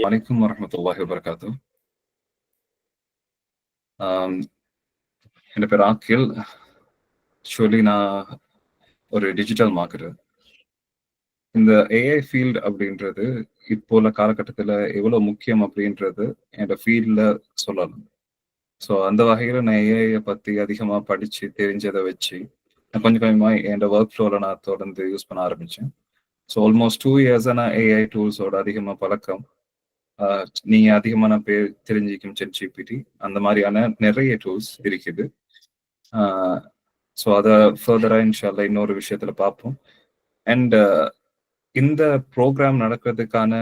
வலைக்கும் வரமத்துல்லாஹி வபரகாத்து. என் பேர் ஆக்கில். ஆக்சுவலி நான் ஒரு டிஜிட்டல் மார்க்கெட்டர். இந்த ஏஐ ஃபீல்டு அப்படின்றது இப்போ உள்ள காலகட்டத்தில் எவ்வளோ முக்கியம் அப்படின்றது என்னோட ஃபீல்டில் சொல்லலாம். ஸோ அந்த வகையில் நான் ஏஐயை பற்றி அதிகமாக படித்து தெரிஞ்சதை வச்சு நான் கொஞ்சம் கொஞ்சமாக என்னோட ஒர்க் ஃப்ளோவில் நான் தொடர்ந்து யூஸ் பண்ண ஆரம்பித்தேன். ஸோ ஆல்மோஸ்ட் 2 இயர்ஸாக நான் ஏஐ டூல்ஸோட அதிகமாக பழக்கம். நீங்க அதிகமான பேர் தெரிஞ்சிக்கும் ChatGPT அந்த மாதிரியான நிறைய டூல்ஸ் இருக்குது. ஸோ அதை ஃபர்தரா இன்ஷால்லா இன்னொரு விஷயத்துல பார்ப்போம். அண்ட் இந்த ப்ரோக்ராம் நடக்கிறதுக்கான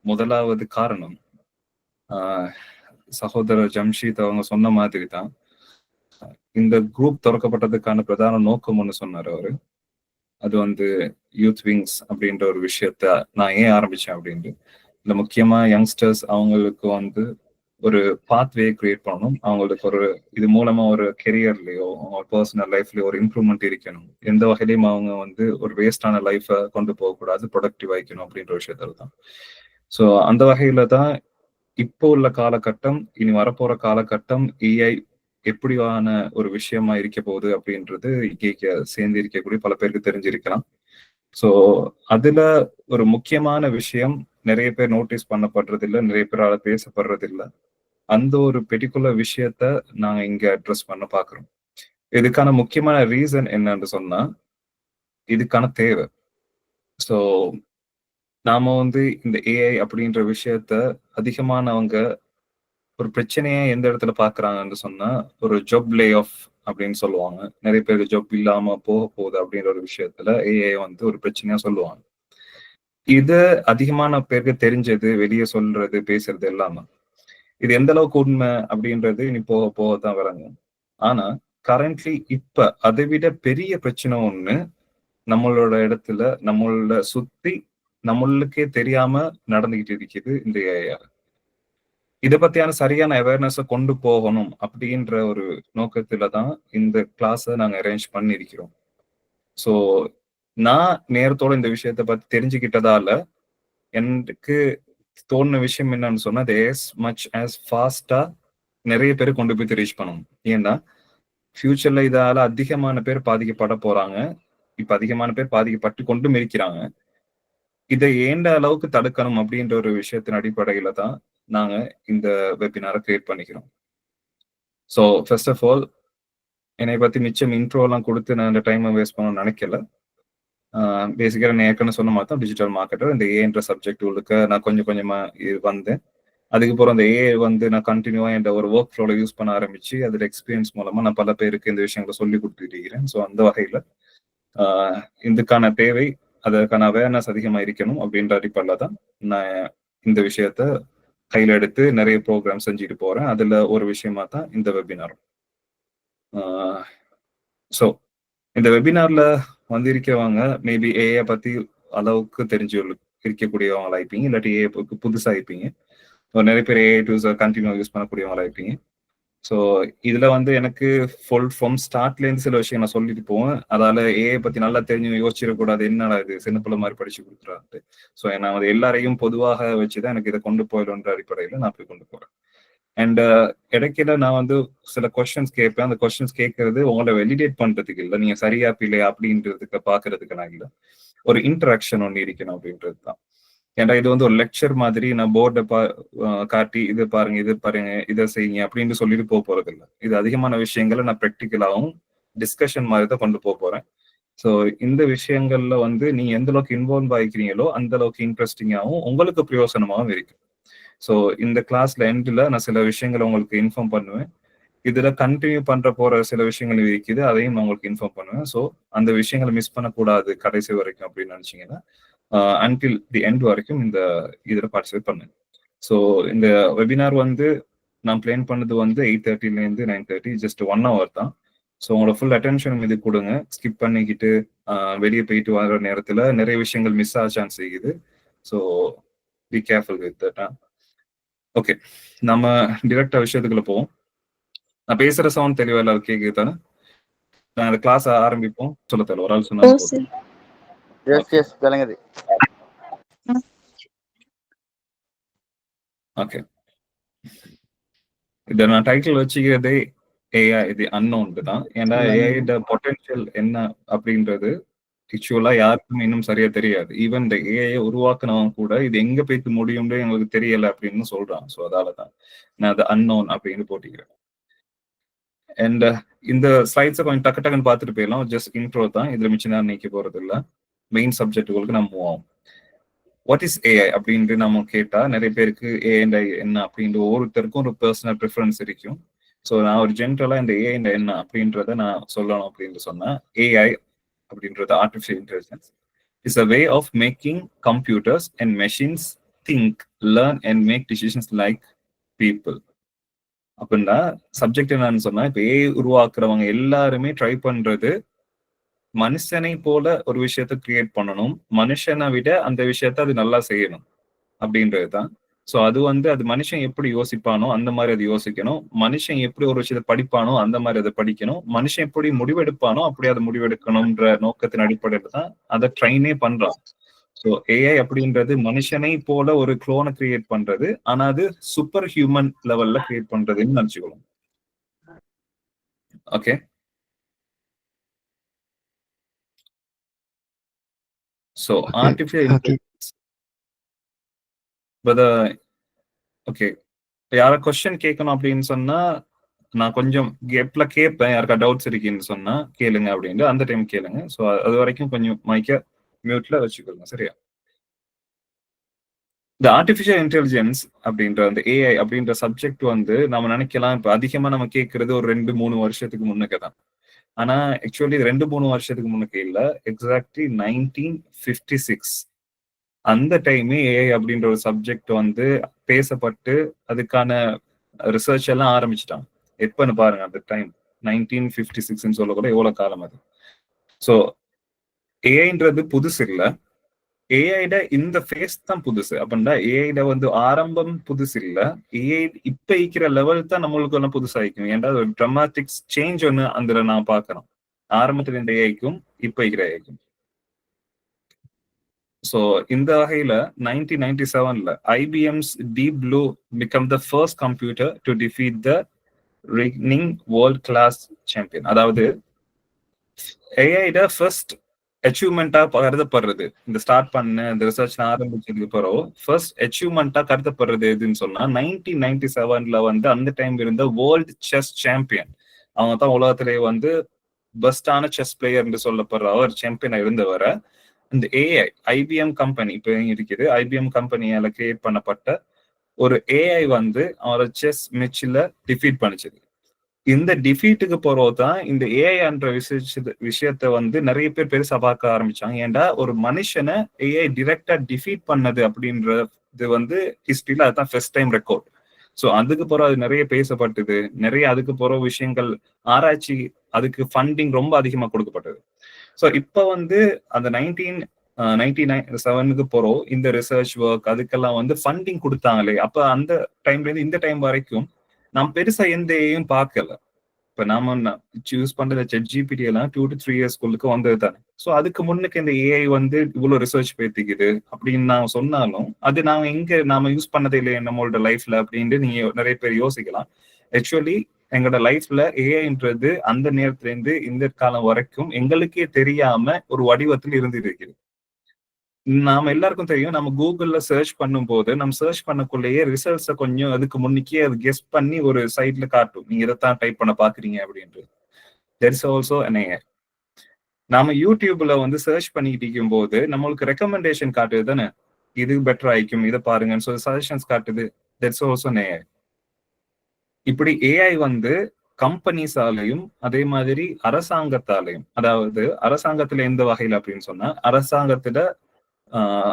முதலாவது காரணம் சகோதரர் ஜம்ஷீத் அவங்க சொன்ன மாதிரி தான். இந்த குரூப் திறக்கப்பட்டதுக்கான பிரதான நோக்கம் ஒன்று சொன்னார் அவரு. அது யூத் விங்ஸ் அப்படின்ற ஒரு விஷயத்த நான் ஏன் ஆரம்பிச்சேன் அப்படின்ட்டு. இந்த முக்கியமா யங்ஸ்டர்ஸ் அவங்களுக்கு ஒரு பாத்வே கிரியேட் பண்ணணும். அவங்களுக்கு ஒரு இது மூலமா ஒரு கெரியர்லயோ அவங்க பர்சனல் லைஃப்லயோ ஒரு இம்ப்ரூவ்மெண்ட் இருக்கணும். எந்த வகையிலையும் அவங்க ஒரு வேஸ்டான லைஃபை கொண்டு போகக்கூடாது, ப்ரொடக்டிவ் ஆயிக்கணும் அப்படின்ற விஷயத்துல தான். ஸோ அந்த வகையில தான் இப்போ உள்ள காலகட்டம், இனி வரப்போற காலகட்டம் ஏஐ எப்படியான ஒரு விஷயமா இருக்க போகுது அப்படின்றது இங்கே சேர்ந்து இருக்கக்கூடிய பல பேருக்கு தெரிஞ்சிருக்கலாம். ஸோ அதுல ஒரு முக்கியமான விஷயம் நிறைய பேர் நோட்டீஸ் பண்ணப்படுறது இல்லை, நிறைய பேரால பேசப்படுறது இல்லை. அந்த ஒரு பெர்டிகுலர் விஷயத்த நாங்க இங்க அட்ரஸ் பண்ண பாக்குறோம். இதுக்கான முக்கியமான ரீசன் என்னன்னு சொன்னா இதுக்கான தேவை. ஸோ நாம இந்த ஏஐ அப்படின்ற விஷயத்த அதிகமானவங்க ஒரு பிரச்சனையை எந்த இடத்துல பாக்குறாங்கன்னு சொன்னா ஒரு ஜாப் லே ஆஃப் அப்படின்னு சொல்லுவாங்க. நிறைய பேருக்கு ஜாப் இல்லாம போக போகுது அப்படின்ற ஒரு விஷயத்துல ஏஐ ஒரு பிரச்சனையா சொல்லுவாங்க. இது அதிகமான பேருக்கு தெரிஞ்சது, வெளியே சொல்றது, பேசுறது எல்லாமே. இது எந்த அளவுக்கு உண்மை அப்படின்றது இனி போக போகத்தான் வராங்க. ஆனா கரண்ட்லி இப்ப அதை விட பெரிய பிரச்சனை ஒண்ணு நம்மளோட இடத்துல நம்மளோட சுத்தி நம்மளுக்கே தெரியாம நடந்துகிட்டு இருக்குது இந்த ஏஐ. இதை பத்தியான சரியான அவேர்னஸை கொண்டு போகணும் அப்படின்ற ஒரு நோக்கத்துல தான் இந்த கிளாஸை நாங்க அரேஞ்ச் பண்ணியிருக்கிறோம். ஸோ நான் நேரத்தோட இந்த விஷயத்த பத்தி தெரிஞ்சுக்கிட்டதால எனக்கு தோணுன விஷயம் என்னன்னு சொன்னா as much as ஃபாஸ்டா நிறைய பேர் கொண்டு போய் ரீச் பண்ணணும். ஏன்னா ஃபியூச்சர்ல இதால அதிகமான பேர் பாதிக்கப்பட போறாங்க. இப்ப அதிகமான பேர் பாதிக்கப்பட்டு கொண்டும் இருக்கிறாங்க. இதை ஏண்ட அளவுக்கு தடுக்கணும் அப்படின்ற ஒரு விஷயத்தின் அடிப்படையில தான் நாங்க இந்த வெபினாரை கிரியேட் பண்ணிக்கிறோம். ஸோ ஃபர்ஸ்ட் ஆஃப் ஆல் என்னை பத்தி மிச்சம் இன்ட்ரோ எல்லாம் கொடுத்து நான் இந்த டைமை வேஸ்ட் பண்ணணும்னு நினைக்கல. பேசிக்கா நான் ஏற்கனவே சொன்ன மாதிரி தான் டிஜிட்டல் மார்க்கெட்டர். இந்த ஏன்ற சப்ஜெக்ட் உள்ளுக்கு நான் கொஞ்சம் கொஞ்சமா வந்தேன். அதுக்கப்புறம் அந்த ஏஐ நான் கண்டினியூவா என் ஒரு ஒர்க் ஃப்ளோல யூஸ் பண்ண ஆரம்பிச்சு அதோட எக்ஸ்பீரியன்ஸ் மூலமா நான் பல பேருக்கு இந்த விஷயங்களை சொல்லி கொடுத்துட்டு இருக்கிறேன். ஸோ அந்த வகையில இதுக்கான தேவை, அதற்கான அவேர்னஸ் அதிகமா இருக்கணும் அப்படின்ற அடிப்படையில தான் நான் இந்த விஷயத்த கையில எடுத்து நிறைய ப்ரோக்ராம் செஞ்சுட்டு போறேன். அதுல ஒரு விஷயமா தான் இந்த வெபினார். ஸோ இந்த வெபினார்ல இருக்கிறவங்க மேபி ஏஐ பத்தி அளவுக்கு தெரிஞ்சு இருக்கக்கூடியவங்களா இருப்பீங்க, இல்லாட்டி ஏஐ புதுசா இருப்பீங்க. நிறைய பேர் ஏஐ டூல்ஸ் கண்டினியூ யூஸ் பண்ணக்கூடியவங்களா இருப்பீங்க. ஸோ இதுல எனக்கு ஃபுல் ஃப்ரம் ஸ்டார்ட்ல இருந்து சில விஷயம் நான் சொல்லிட்டு போவேன். அதால ஏஐ பத்தி நல்லா தெரிஞ்சு யோசிச்சிடக்கூடாது, என்னடா இது சின்னப்புள்ள மாதிரி படிச்சு கொடுக்குறாரு. ஸோ நான் எல்லாரையும் பொதுவாக வச்சுதான் எனக்கு இதை கொண்டு போயிடும்ன்ற அடிப்படையில நான் போய் கொண்டு போறேன். அண்ட் இடைக்கில நான் சில கொஸ்டின்ஸ் கேட்பேன். அந்த கொஸ்டின்ஸ் கேட்கறது உங்களை வெலிடேட் பண்றதுக்கு இல்லை, நீங்க சரியா பிள்ளையா அப்படின்றதுக்கு பாக்குறதுக்கு நான் இல்லை, ஒரு இன்டராக்ஷன் ஒன்று இருக்கணும் அப்படின்றது தான். ஏன்னா இது ஒரு லெக்சர் மாதிரி நான் போர்டை காட்டி இது பாருங்க இதை செய்யுங்க அப்படின்னு சொல்லிட்டு போறது இல்லை. இது அதிகமான விஷயங்களை நான் ப்ராக்டிக்கலாகவும் டிஸ்கஷன் மாதிரி தான் கொண்டு போறேன். ஸோ இந்த விஷயங்கள்ல நீங்க எந்த அளவுக்கு இன்வால்வ் ஆகிக்கிறீங்களோ அந்த அளவுக்கு இன்ட்ரெஸ்டிங்காகவும் உங்களுக்கு பிரயோசனமாகவும் இருக்கு. ஸோ இந்த கிளாஸ்ல எண்ட்ல நான் சில விஷயங்களை உங்களுக்கு இன்ஃபார்ம் பண்ணுவேன். இதுல கண்டினியூ போற சில விஷயங்கள் இருக்குது, அதையும் நான் உங்களுக்கு இன்ஃபார்ம் பண்ணுவேன். ஸோ அந்த விஷயங்களை மிஸ் பண்ணக்கூடாது கடைசி வரைக்கும் அப்படின்னு நினைச்சீங்கன்னா அன்டில் தி எண்ட் வரைக்கும் இந்த இதுல பார்ட்டிசிபேட் பண்ணுங்க. ஸோ இந்த வெபினார் நான் பிளான் பண்ணது 8:30 இருந்து 9:30, ஜஸ்ட் 1 hour தான். ஸோ உங்களோட ஃபுல் அட்டென்ஷன் இது கொடுங்க. ஸ்கிப் பண்ணிக்கிட்டு வெளியே போயிட்டு வர நேரத்துல நிறைய விஷயங்கள் மிஸ் ஆக சான்ஸ் இருக்குது. So be careful with that. Okay, நம்ம டிரெக்டா விஷயத்துக்குள்ள போவோம். நான் பேசுற சவுண்ட் தெளிவா எல்லாரும் கேக்குது தானே? நான் இந்த கிளாஸ் ஆரம்பிப்போம். சொல்ல தெரியல, ஒரு ஆள் சொன்னா ஓகே, இத நான் டைட்டில் வச்சுக்கிறதே ஏஐ இது அன்னோன்க்கு தான். ஏன்னா ஏஐயோட பொட்டன்ஷியல் என்ன அப்படின்றது ஆக்சுவலா யாருக்கும் இன்னும் சரியா தெரியாது. ஈவன் இந்த ஏஐ உருவாக்குனவன் கூட இது எங்க போய்ட்டு முடியும்னு எங்களுக்கு தெரியல அப்படின்னு சொல்றான். ஸோ அதால தான் நான் அது அன்னோன் அப்படின்னு போட்டிக்கிறேன். அண்ட் இந்த ஸ்லைட்ஸை கொஞ்சம் டக்கு டக்குன்னு பார்த்துட்டு போயிடலாம். ஜஸ்ட் இன்ட்ரோ தான். இதுல மிச்ச நேரம் நீக்க போறது இல்ல. மெயின் சப்ஜெக்டுகளுக்கு நம்ம மூவ் ஆகும். வாட் இஸ் ஏஐ அப்படின்ட்டு நம்ம கேட்டா நிறைய பேருக்கு ஏஐ என்ன அப்படின்ற ஒவ்வொருத்தருக்கும் ஒரு பர்சனல் ப்ரிஃபரன்ஸ் இருக்கும். ஸோ நான் ஒரு ஜென்ரலா இந்த ஏஐ என்ன அப்படின்றத நான் சொல்லணும் அப்படின்னு சொன்னா, ஏஐ அப்படின்றது artificial intelligence is a way of making computers and machines think, learn and make decisions like people. அப்படின்னா சப்ஜெக்ட் என்னன்னு சொன்னா, இப்ப ஏஐ உருவாக்குறவங்க எல்லாருமே ட்ரை பண்றது மனுஷனை போல ஒரு விஷயத்த கிரியேட் பண்ணணும், மனுஷனை விட அந்த விஷயத்த அது நல்லா செய்யணும் அப்படின்றதுதான். ஸோ அது அது மனுஷன் எப்படி யோசிப்பானோ அந்த மாதிரி அது யோசிக்கணும், மனுஷன் எப்படி ஒரு விஷயத்த படிப்பானோ அந்த மாதிரி அதை படிக்கணும், மனுஷன் எப்படி முடிவெடுப்பானோ அப்படி அதை முடிவெடுக்கணும்ன்ற நோக்கத்தின் அடிப்படையில தான் அதை ட்ரெயினே பண்றான். ஸோ ஏஐ அப்படின்றது மனுஷனை போல ஒரு குளோனை கிரியேட் பண்றது, ஆனா அது சூப்பர் ஹியூமன் லெவல்ல கிரியேட் பண்றதுன்னு நினைச்சுக்கணும். Okay, so artificial intelligence okay, யார கொஸ்டின் கேட்கணும் அப்படின்னு சொன்னா நான் கொஞ்சம் கேப்ல கேட்பேன். யாருக்கா டவுட்ஸ் இருக்குன்னு சொன்னா கேளுங்க அப்படின்ட்டு அந்த டைம் கேளுங்க. ஸோ அது வரைக்கும் கொஞ்சம் மைக்க மியூட்ல வச்சுக்கோங்க. சரியா? இந்த ஆர்டிஃபிஷியல் இன்டெலிஜென்ஸ் அப்படின்ற அந்த ஏஐ அப்படின்ற சப்ஜெக்ட் நம்ம நினைக்கலாம் இப்ப அதிகமா நம்ம கேட்கறது ஒரு 2-3 வருஷத்துக்கு முன்னுக்கு தான். ஆனா ஆக்சுவலி 2-3 வருஷத்துக்கு முன்னுக்கு இல்ல, எக்ஸாக்ட்லி 1956 அந்த டைமே ஏஐ அப்படின்ற ஒரு சப்ஜெக்ட் பேசப்பட்டு அதுக்கான ரிசர்ச் எல்லாம் ஆரம்பிச்சுட்டாங்க. எப்பன்னு பாருங்க அந்த டைம் 1956 சொல்ல கூட எவ்வளவு காலம் அது. ஸோ ஏஐன்றது புதுசு இல்ல, ஏஐட இந்த ஃபேஸ் தான் புதுசு. அப்படின்னா ஏஐட ஆரம்பம் புதுசு இல்ல, ஏஐ இப்ப இருக்கிற லெவல் தான் நம்மளுக்கு எல்லாம் புதுசாயிக்கும். ஏன்டா ஒரு ட்ரமாட்டிக் சேஞ்ச் ஒன்னு அதுல நான் பாக்குறோம், ஆரம்பத்துல இந்த ஏஐக்கும் இப்ப இருக்கிற ஏஐக்கும். ஸோ இந்த வகையில 1997ல IBM's Deep Blue became the first computer to defeat the reigning world class champion. அதாவது ஏஐட ஃபர்ஸ்ட் அச்சீவ்மெண்டா கருதப்படுறது, இந்த ஸ்டார்ட் பண்ண இந்த ரிசர்ச் ஆரம்பிச்சதுக்கு பிறகு ஃபர்ஸ்ட் அச்சீவ்மெண்டா கருதப்படுறது எதுன்னு சொன்னா 1997ல அந்த டைம் இருந்த வேர்ல்ட் செஸ் சாம்பியன். அவங்க தான் உலகத்திலேயே பெஸ்டான செஸ் பிளேயர் என்று சொல்லப்படுற அவர் சாம்பியனா இருந்தவரை இந்த ஏஐ ஐபிஎம் கம்பெனி இப்ப இருக்குது, ஐபிஎம் கம்பெனியால கிரியேட் பண்ணப்பட்ட ஒரு ஏஐ அவரோட செஸ் மெச்சில் டிஃபீட் பண்ணிச்சது. இந்த டிஃபீட்டுக்கு போறதுதான் இந்த ஏஐ என்ற விஷயத்த நிறைய பேர் பெருசா பார்க்க ஆரம்பிச்சாங்க. ஏன்டா ஒரு மனுஷனை ஏஐ டிரெக்டா டிஃபீட் பண்ணது அப்படின்றது ஹிஸ்டரியில அதுதான் ஃபர்ஸ்ட் டைம் ரெக்கார்ட். ஸோ அதுக்கு பிறகு அது நிறைய பேசப்பட்டது, நிறைய அதுக்கு பிறகு விஷயங்கள் ஆராய்ச்சி, அதுக்கு ஃபண்டிங் ரொம்ப அதிகமா கொடுக்கப்பட்டது. ஸோ இப்போ அந்த 1997க்கு போறோம் இந்த ரிசர்ச் ஒர்க் அதுக்கெல்லாம் ஃபண்டிங் கொடுத்தாங்களே, அப்ப அந்த டைம்ல இருந்து இந்த டைம் வரைக்கும் நாம் பெருசா எந்த ஏஐயும் பார்க்கல. இப்ப நாம சூஸ் பண்ற ChatGPT எல்லாம் 2 to 3 இயர்ஸ்க்குள்ளுக்கு வந்தது தானே. ஸோ அதுக்கு முன்னுக்கு இந்த ஏஐ இவ்வளவு ரிசர்ச் பேத்திக்குது அப்படின்னு நான் சொன்னாலும் அது நாம யூஸ் பண்ணதே இல்லையே நம்மளோட லைஃப்ல அப்படின்ட்டு நீங்க நிறைய பேர் யோசிக்கலாம். ஆக்சுவலி எங்களோட லைஃப்ல ஏஐன்றது அந்த நேரத்துல இருந்து இந்த காலம் வரைக்கும் எங்களுக்கே தெரியாம ஒரு வடிவத்தில் இருந்திருக்கிறது. நாம எல்லாருக்கும் தெரியும், நம்ம கூகுள்ல சர்ச் பண்ணும் போது நம்ம சர்ச் பண்ணக்குள்ளேயே ரிசல்ட்ஸை கொஞ்சம் அதுக்கு முன்னிக்கே அது கெஸ் பண்ணி ஒரு சைட்ல காட்டும், நீங்க இதைத்தான் டைப் பண்ண பாக்குறீங்க அப்படின்ட்டு. There is also an AI. நாம யூடியூப்ல சர்ச் பண்ணிட்டு இருக்கும் போது நம்மளுக்கு ரெக்கமெண்டேஷன் காட்டுது தானே, இது பெட்டர் ஆயிக்கும் இதை பாருங்கன்னு சொல்லி சஜஷன்ஸ் காட்டுது. தெட்ஸ் ஆல்சோ an AI. இப்படி ஏஐ கம்பெனிஸாலையும் அதே மாதிரி அரசாங்கத்தாலையும், அதாவது அரசாங்கத்துல எந்த வகையில அப்படின்னு சொன்னா அரசாங்கத்துல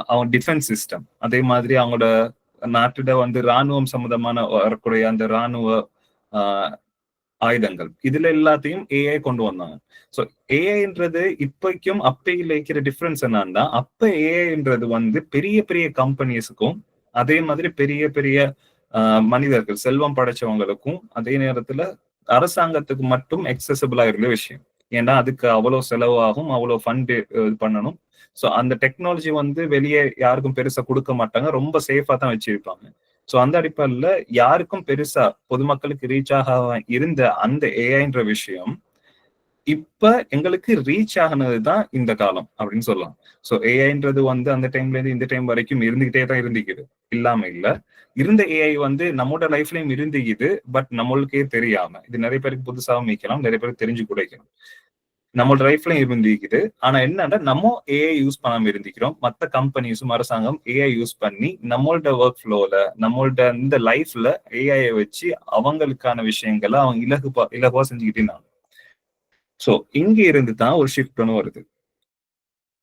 அவங்க டிஃபென்ஸ் சிஸ்டம், அதே மாதிரி அவங்களோட நாட்டோட ராணுவம் சம்பந்தமான வரக்கூடிய அந்த ராணுவ ஆயுதங்கள் இதுல எல்லாத்தையும் ஏஐ கொண்டு வந்தாங்க. ஸோ ஏஐன்றது இப்பைக்கும் அப்பையில் இருக்கிற டிஃபரன்ஸ் என்னன்னா, அப்ப ஏஐன்றது பெரிய பெரிய கம்பெனிஸுக்கும் அதே மாதிரி பெரிய பெரிய மனிதர்கள் செல்வம் படைச்சவங்களுக்கும் அதே நேரத்துல அரசாங்கத்துக்கு மட்டும் எக்ஸசிபிளா இருக்கிற விஷயம். ஏன்னா அதுக்கு அவ்வளவு செலவாகும், அவ்வளவு ஃபண்ட் பண்ணணும். ஸோ அந்த டெக்னாலஜி வெளியே யாருக்கும் பெருசா கொடுக்க மாட்டாங்க, ரொம்ப சேஃபா தான் வச்சிருப்பாங்க. சோ அந்த அடிப்படையில யாருக்கும் பெருசா பொதுமக்களுக்கு ரீச் ஆக இருந்த அந்த ஏஐன்ற விஷயம் இப்ப எங்களுக்கு ரீச் ஆகினதுதான் இந்த காலம் அப்படின்னு சொல்லலாம். சோ ஏஐன்றது வந்து அந்த டைம்ல இருந்து இந்த டைம் வரைக்கும் இருந்துகிட்டே தான் இருந்துக்குது. இல்லாம இல்ல. இருந்த ஏஐ வந்து நம்மோட லைஃப்லயும் இருந்துக்குது. பட் நம்மளுக்கே தெரியாம. இது நிறைய பேருக்கு புதுசாவும் இருக்கலாம். நிறைய பேருக்கு தெரிஞ்சு கூட இருக்கலாம். நம்மளோட லைஃப்லயும் இருந்துக்குது. ஆனா என்னன்னா நம்ம ஏஐ யூஸ் பண்ணாம இருந்துக்கிறோம். மத்த கம்பெனிஸும் அரசாங்கம் ஏஐ யூஸ் பண்ணி நம்மளோட ஒர்க் ஃப்ளோல நம்மளோட இந்த லைஃப்ல ஏஐ வச்சு அவங்களுக்கான விஷயங்களை அவங்க இலகுவா செஞ்சுக்கிட்டே இருந்தாங்க. சோ இங்க இருந்து தான் ஒரு ஷிஃப்ட் ஒன்று வருது.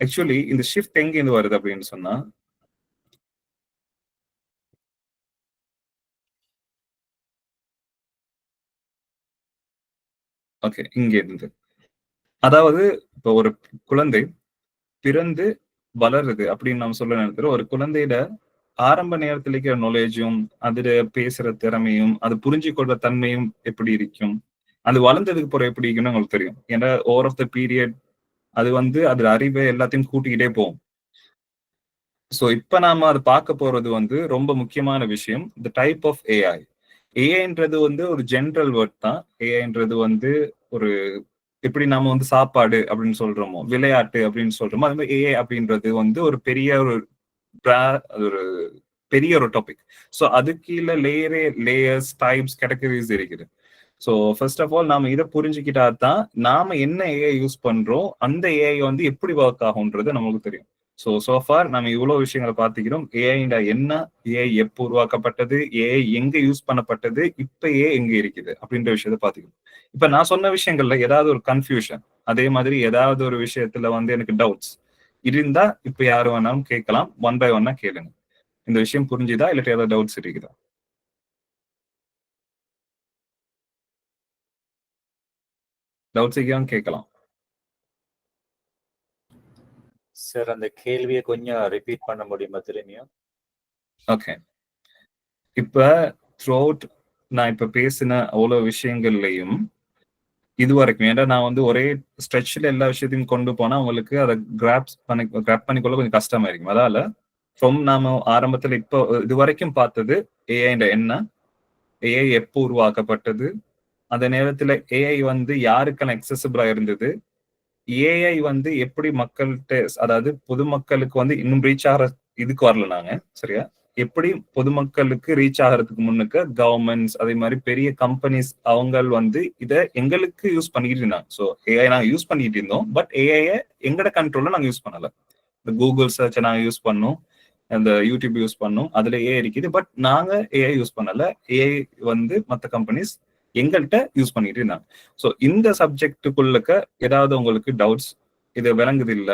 ஆக்சுவலி இந்த ஷிஃப்ட் எங்க இருந்து வருது அப்படின்னு சொன்னா ஓகே இங்க இருந்து. அதாவது இப்போ ஒரு குழந்தை பிறந்து வளருது அப்படின்னு நம்ம சொல்ல நினைக்கிறோம். ஒரு குழந்தையிட ஆரம்ப நேரத்துல இருக்கிற நாலேஜும் அதுல பேசுற திறமையும் அது புரிஞ்சு கொள்ற தன்மையும் எப்படி இருக்கும், அது வளர்ந்ததுக்கு பிறகு எப்படி இருக்குன்னு உங்களுக்கு தெரியும். ஏன்னா ஓவர் ஆஃப் த பீரியட் அது வந்து அது அறிவை எல்லாத்தையும் கூட்டிக்கிட்டே போகும். சோ இப்ப நாம அது பார்க்க போறது வந்து ரொம்ப முக்கியமான விஷயம். The type of AI. ஏஐன்றது வந்து ஒரு ஜெனரல் வேர்ட் தான். ஏஐன்றது வந்து ஒரு எப்படி நாம வந்து சாப்பாடு அப்படின்னு சொல்றோமோ, விளையாட்டு அப்படின்னு சொல்றோமோ, அது மாதிரி ஏஐ அப்படின்றது வந்து ஒரு பெரிய ஒரு ஒரு பெரிய ஒரு டாபிக். சோ அது கீழ லேயர்ஸ், டைப்ஸ், கேட்டகரிஸ் இருக்குது. சோ ஃபர்ஸ்ட் ஆஃப் ஆல் நாம இத புரிஞ்சுக்கிட்டா தான் நாம என்ன ஏஐ யூஸ் பண்றோம், அந்த ஏஐ வந்து எப்படி ஒர்க் ஆகும்ன்றது நமக்கு தெரியும். சோ ஃபார் நம்ம இவ்வளவு விஷயங்களை பார்த்துக்கிறோம். ஏஐ என்ன, ஏஐ எப்போ உருவாக்கப்பட்டது, ஏஐ எங்க யூஸ் பண்ணப்பட்டது, இப்ப ஏஐ எங்க இருக்குது அப்படின்ற விஷயத்த பார்த்துக்கிறோம். இப்ப நான் சொன்ன விஷயங்கள்ல ஏதாவது ஒரு கன்ஃபியூஷன், அதே மாதிரி ஏதாவது ஒரு விஷயத்துல வந்து எனக்கு டவுட்ஸ் இருந்தா இப்ப யாரு வேணாலும் கேட்கலாம். ஒன் பை ஒன்னா கேளுங்க. இந்த விஷயம் புரிஞ்சுதா இல்லாட்டி ஏதாவது டவுட்ஸ் இருக்குதா? டவுட்ஸ் இருக்கான்னு கேட்கலாம். சார் அந்த கேள்வியை கொஞ்சம் ரிப்பீட் பண்ண முடியுமா திரும்பியும்? ஓகே. இப்ப த்ரூ அவுட் நான் இப்ப பேசின அவ்வளவு விஷயங்கள்லயும் இது வரைக்கும் ஏன்னா நான் வந்து ஒரே ஸ்ட்ரெச்ல எல்லா விஷயத்தையும் கொண்டு போனா உங்களுக்கு அதை கிராப் பண்ணிக்கொள்ள கொஞ்சம் கஷ்டமா இருக்கும். அதால ஃப்ரம் நாம ஆரம்பத்துல இப்போ இது வரைக்கும் பார்த்தது ஏஐ என்ன, ஏஐ எப்போ உருவாக்கப்பட்டது, அந்த நேரத்துல ஏஐ வந்து யாருக்கெல்லாம் எக்ஸசிபிளா இருந்தது, ஏஐ வந்து எப்படி மக்கள்கிட்ட அதாவது பொதுமக்களுக்கு வந்து இன்னும் ரீச் ஆகிற இதுக்கு வரல நாங்க சரியா, எப்படி பொதுமக்களுக்கு ரீச் ஆகிறதுக்கு முன்னுக்கு கவர்மெண்ட்ஸ் அதே மாதிரி பெரிய கம்பெனிஸ் அவங்க வந்து இதை எங்களுக்கு யூஸ் பண்ணிட்டு இருந்தாங்க. ஸோ ஏஐ நாங்க யூஸ் பண்ணிட்டு இருந்தோம். பட் ஏஐ எங்கட கண்ட்ரோல்ல நாங்க யூஸ் பண்ணல. இந்த கூகுள் சர்ச் நாங்க யூஸ் பண்ணோம், அந்த யூடியூப் யூஸ் பண்ணோம், அதுல ஏஐ இருக்குது. பட் நாங்க ஏஐ யூஸ் பண்ணல. ஏஐ வந்து மற்ற கம்பெனிஸ் எங்கள்கிட்ட யூஸ் பண்ணிட்டு இருந்தாங்க. ஸோ இந்த சப்ஜெக்டுக்குள்ளக்க ஏதாவது உங்களுக்கு டவுட்ஸ், இது விளங்குது இல்ல,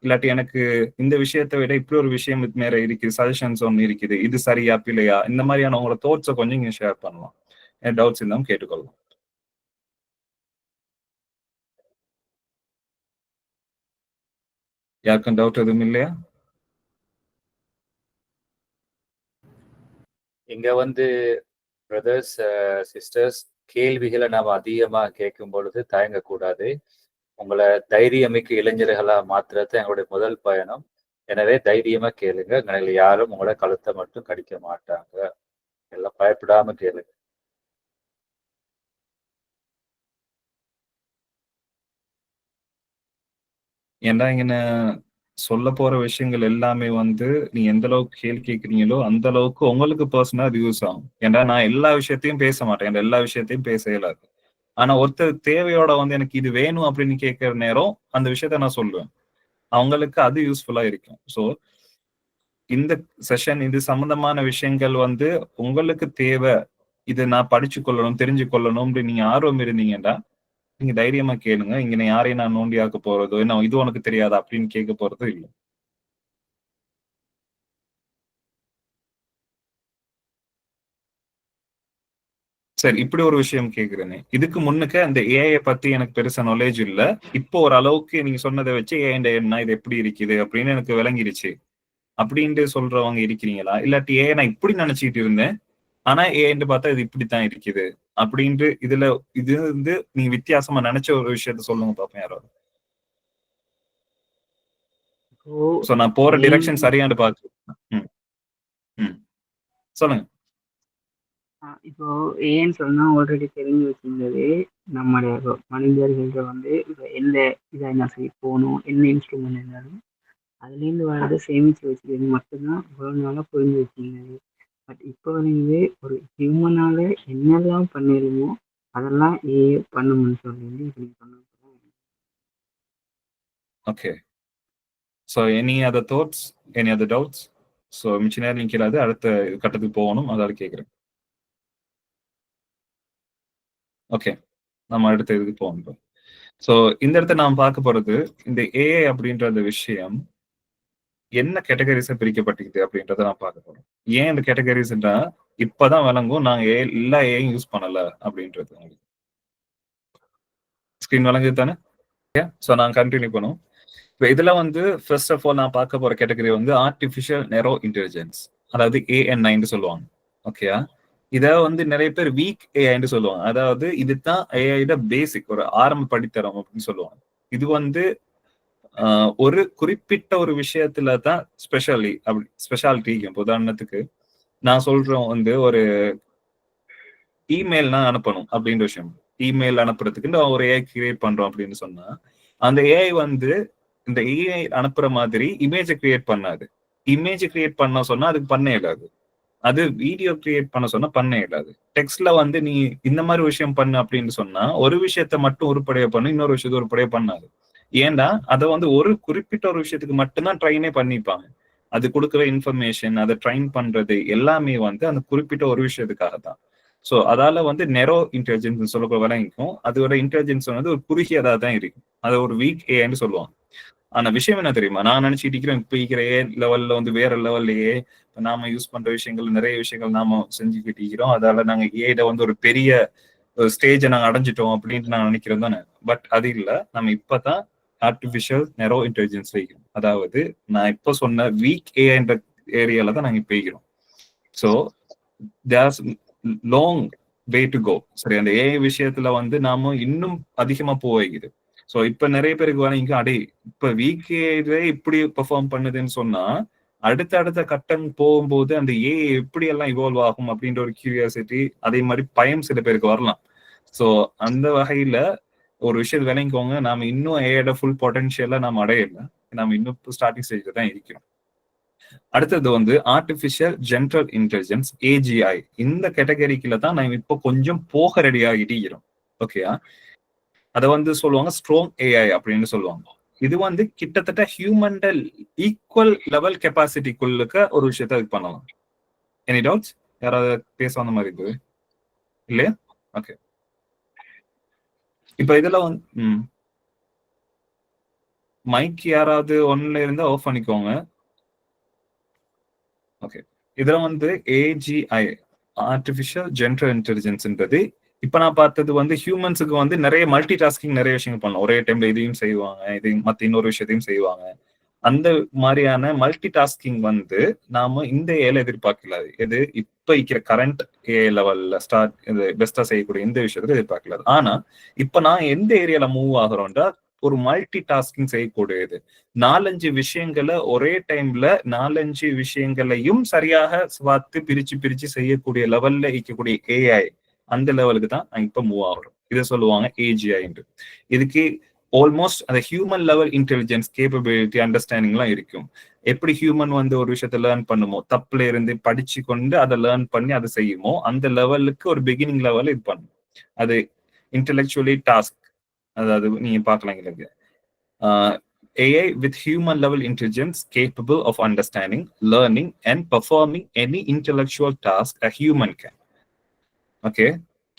இல்லாட்டி எனக்கு இந்த விஷயத்தை விட இப்படி ஒரு விஷயம் இது மேல இருக்குது, சஜஷன்ஸ் ஒன்று இருக்குது, இது சரியா பிள்ளையா, இந்த மாதிரியான உங்களோட தோட்ஸை கொஞ்சம் இங்க ஷேர் பண்ணலாம். டவுட்ஸ் இருந்தாலும் கேட்டுக்கொள்ளலாம். யாருக்கும் டவுட் எதுவும் இல்லையா? இங்க வந்து பிரதர்ஸ் சிஸ்டர்ஸ் கேள்விகளை நாம் அதிகமா கேட்கும் பொழுது தயங்கக்கூடாது. உங்களை தைரியமிக்க இளைஞர்களா மாத்துறது எங்களுடைய முதல் பயணம். எனவே தைரியமா கேளுங்க. எங்களை யாரும் உங்களோட கழுத்தை மட்டும் கடிக்க மாட்டாங்க. எல்லாம் பயப்படாம கேளுங்க. ஏன்னா இங்க சொல்ல போற விஷயங்கள் எல்லாமே வந்து நீங்க எந்த அளவுக்கு கேள்வி கேட்குறீங்களோ அந்த அளவுக்கு உங்களுக்கு பர்சனலா அது யூஸ் ஆகும். ஏன்னா நான் எல்லா விஷயத்தையும் பேச மாட்டேன், எல்லா விஷயத்தையும் பேச இயலாது. ஆனா ஒருத்தர் தேவையோட வந்து எனக்கு இது வேணும் அப்படின்னு கேட்கிற நேரம் அந்த விஷயத்த நான் சொல்லுவேன். அவங்களுக்கு அது யூஸ்ஃபுல்லா இருக்கும். ஸோ இந்த செஷன் இது சம்பந்தமான விஷயங்கள் வந்து உங்களுக்கு தேவை, இது நான் படிச்சு கொள்ளணும், தெரிஞ்சு கொள்ளணும் நீங்க ஆர்வம் இருந்தீங்கன்னா நீங்க தைரியமா கேளுங்க. இங்க நான் யாரையும் நான் நோண்டியாக்க போறதோ, என்ன இது உனக்கு தெரியாதா அப்படின்னு கேட்க போறதோ இல்ல. சரி, இப்படி ஒரு விஷயம் கேக்குறேனே. இதுக்கு முன்னுக்கு அந்த ஏஐ பத்தி எனக்கு பெருசா நாலேஜ் இல்ல. இப்போ ஒரு அளவுக்கு நீங்க சொன்னதை வச்சு ஏஐ என்ன இது எப்படி இருக்குது அப்படின்னு எனக்கு விளங்கிருச்சு அப்படின்ட்டு சொல்றவங்க இருக்கிறீங்களா? இல்லாட்டி ஏஐ நான் இப்படி நினைச்சிட்டு இருந்தேன். ஆனா ஏஐன்னு பார்த்தா இது இப்படித்தான் இருக்குது அப்படின்ட்டு இதுல இது வந்து நீங்க வித்தியாசமா நினைச்ச ஒரு விஷயத்த சொல்லுங்க பாப்போம் யாராவது. சோ நான் போற டிரெக்ஷன் சரியானு பாக்கு. ம் ம் சொல்லுங்க. இப்போ ஏன்னு சொன்னா ஆல்ரெடி தெரிஞ்சு வச்சிருந்தது நம்முடைய மனிதர்கள்ட்ட வந்து இப்போ எந்த இதாக இருந்தாலும் சரி போகணும் என்ன இன்ஸ்ட்ருமெண்ட் இருந்தாலும் அதுலேருந்து வர்றதை சேமித்து வச்சுக்கிறது மட்டும்தான் இவ்வளோ நாளாக புரிஞ்சு வச்சிருந்தது. பட் இப்போ வந்து ஒரு ஹியூமனால் என்னெல்லாம் பண்ணிடுமோ அதெல்லாம் பண்ணும்னு சொல்லி வந்து இப்போ நீங்கள் சொன்ன okay. So any other thoughts, any other doubts? So மிச்ச நேரம் கேளாது, அடுத்த கட்டத்துக்கு போகணும், அதால கேட்குறேன். ஓகே, நம்ம அடுத்த இதுக்கு போகணும். ஸோ இந்த இடத்த நாம் பார்க்க போறது இந்த ஏஐ அப்படின்ற அந்த விஷயம் என்ன கேட்டகரிஸா பிரிக்கப்பட்டிருக்கு அப்படின்றத நான் பார்க்க போறோம். ஏன் இந்த கேட்டகரிஸ்ன்றா இப்பதான் விளங்கும் நாங்க எல்லா ஏஐயும் யூஸ் பண்ணல அப்படின்றது. ஸ்கிரீன் விளங்குது தானே? ஸோ நான் கண்டினியூ பண்ணுவோம். இப்போ இதுல வந்து ஃபர்ஸ்ட் ஆஃப் ஆல் நான் பார்க்க போற கேட்டகரி வந்து ஆர்டிஃபிஷியல் நெரோ இன்டெலிஜென்ஸ், அதாவது ANI சொல்லுவாங்க. ஓகேயா? இத வந்து நிறைய பேர் வீக் ஏஐன்னு சொல்லுவாங்க. அதாவது இதுதான் ஏஐட பேசிக், ஒரு ஆரம்ப படித்தரம் அப்படின்னு சொல்லுவாங்க. இது வந்து ஒரு குறிப்பிட்ட ஒரு விஷயத்துல தான் ஸ்பெஷாலிட்டி. உதாரணத்துக்கு நான் சொல்றோம் வந்து ஒரு இமெயில் தான் அனுப்பணும் அப்படின்ற விஷயம். இமெயில் அனுப்புறதுக்கு ஒரு ஏஐ கிரியேட் பண்றோம் அப்படின்னு சொன்னா அந்த ஏஐ வந்து இந்த ஏஐ அனுப்புற மாதிரி இமேஜ் கிரியேட் பண்ணாது. இமேஜ் கிரியேட் பண்ண சொன்னா அதுக்கு பண்ண இயலாது. அது வீடியோ கிரியேட் பண்ண சொன்னா பண்ண இயலாது. டெக்ஸ்ட்ல வந்து நீ இந்த மாதிரி விஷயம் பண்ணு அப்படின்னு சொன்னா ஒரு விஷயத்த மட்டும் உருப்படைய பண்ணு, இன்னொரு விஷயத்த உருப்படைய பண்ணாது. ஏன்டா அதை வந்து ஒரு குறிப்பிட்ட ஒரு விஷயத்துக்கு மட்டும்தான் ட்ரைனே பண்ணிப்பாங்க. அது கொடுக்குற இன்ஃபர்மேஷன், அதை ட்ரைன் பண்றது எல்லாமே வந்து அந்த குறிப்பிட்ட ஒரு விஷயத்துக்காக தான். ஸோ அதால வந்து நெரோ இன்டெலிஜென்ஸ் சொல்ல வரைக்கும் அதோட இன்டெலிஜென்ஸ் வந்து ஒரு குறுகியதா தான் இருக்கும். அதை ஒரு வீக் ஏன்னு சொல்லுவாங்க. ஆனா விஷயம் என்ன தெரியுமா, நான் நினைச்சிட்டு இருக்கிறேன் இப்ப இருக்கிற ஏ லெவல்ல வந்து வேற லெவல்லையே நாம யூஸ் பண்ற விஷயங்கள் நிறைய விஷயங்கள் நாம செஞ்சுக்கிட்டு இருக்கிறோம். அதால நாங்க ஏட வந்து ஒரு பெரிய ஸ்டேஜை நாங்க அடைஞ்சிட்டோம் அப்படின்ட்டு நான் நினைக்கிறேன் தானே. பட் அது இல்ல, நம்ம இப்பதான் ஆர்டிபிஷியல் நெரோ இன்டெலிஜென்ஸ் வைக்கிறோம். அதாவது நான் இப்ப சொன்ன வீக் ஏன்ற ஏரியால தான் நாங்க இப்ப வைக்கிறோம். So there's long way to go. சரி, அந்த ஏஐ விஷயத்துல வந்து நாம இன்னும் அதிகமா போகுது. ஸோ இப்ப நிறைய பேருக்கு வரீங்க அடே இப்ப வீக்கே இப்படி பெர்ஃபார்ம் பண்ணுதுன்னு சொன்னா அடுத்த கட்டம் போகும்போது அந்த ஏஐ எப்படி எல்லாம் இவால்வ் ஆகும் அப்படின்ற ஒரு கியூரியாசிட்டி, அதே மாதிரி பயம் சில பேருக்கு வரலாம். ஸோ அந்த வகையில ஒரு விஷயத்தை விளங்கிக்கோங்க, நாம இன்னும் ஏஐட ஃபுல் பொட்டன்ஷியலா நாம அடையல. நாம இன்னும் ஸ்டார்டிங் ஸ்டேஜ்ல தான் இருக்கிறோம். அடுத்தது வந்து ஆர்டிபிஷியல் ஜெனரல் இன்டெலிஜென்ஸ், AGI. இந்த கேட்டகரிக்குள்ள தான் நான் இப்போ கொஞ்சம் போக ரெடி ஆகிட்டு இருக்கிறோம். ஓகேயா? அதை வந்து சொல்லுவாங்க ஸ்ட்ராங் ஏஐ அப்படின்னு சொல்லுவாங்க. இது வந்து கிட்டத்தட்ட ஹியூமன் ஈக்குவல் லெவல் கெப்பாசிட்டிக்குள்ளுக்க ஒரு விஷயத்த இது பண்ணலாம். Any doubts? யாராவது பேச வந்த மாதிரி இருக்குது இல்லையா? ஓகே, இப்ப இதுல வந்து மைக் யாராவது ஒன்ல இருந்தா ஆஃப் பண்ணிக்கோங்க. ஓகே, இதுல வந்து AGI, ஆர்டிபிஷியல் ஜெனரல் இன்டெலிஜென்ஸ்ன்றது இப்ப நான் பார்த்தது வந்து ஹியூமன்ஸுக்கு வந்து நிறைய மல்டி டாஸ்கிங் நிறைய விஷயங்கள் பண்ணலாம். ஒரே டைம்ல இதையும் செய்வாங்க, இதையும் மத்த இன்னொரு விஷயத்தையும் செய்வாங்க. அந்த மாதிரியான மல்டி டாஸ்கிங் வந்து நாம இந்த ஏல எதிர்பார்க்கல. எது இப்ப இருக்கிற கரண்ட் ஏ லெவல்ல ஸ்டார்ட் இது பெஸ்டா செய்யக்கூடிய இந்த விஷயத்துல எதிர்பார்க்கல. ஆனா இப்ப நான் எந்த ஏரியால மூவ் ஆகிறோம்டா ஒரு மல்டி டாஸ்கிங் செய்யக்கூடியது. 4-5 விஷயங்களை ஒரே டைம்ல 4-5 விஷயங்களையும் சரியாக பார்த்து பிரிச்சு செய்யக்கூடிய லெவல்ல இருக்கக்கூடிய ஏஐ, அந்த லெவலுக்கு தான் இப்ப மூவ் ஆகிறோம். இதை சொல்லுவாங்க AGI. இதுக்கு ஆல்மோஸ்ட் அந்த ஹியூமன் லெவல் இன்டெலிஜென்ஸ் கேப்பபிலிட்டி அண்டர்ஸ்டாண்டிங்லாம் இருக்கும். எப்படி ஹியூமன் வந்து ஒரு விஷயத்த லேர்ன் பண்ணுமோ, தப்புல இருந்து படிச்சு கொண்டு அதை லேர்ன் பண்ணி அதை செய்யுமோ அந்த லெவலுக்கு ஒரு பிகினிங் லெவல் இது பண்ணும். அது இன்டெலெக்சுவலி டாஸ்க், அதாவது நீங்க பார்க்கலாம் AI with human level intelligence capable of understanding, learning and performing any intellectual task a human can. Okay,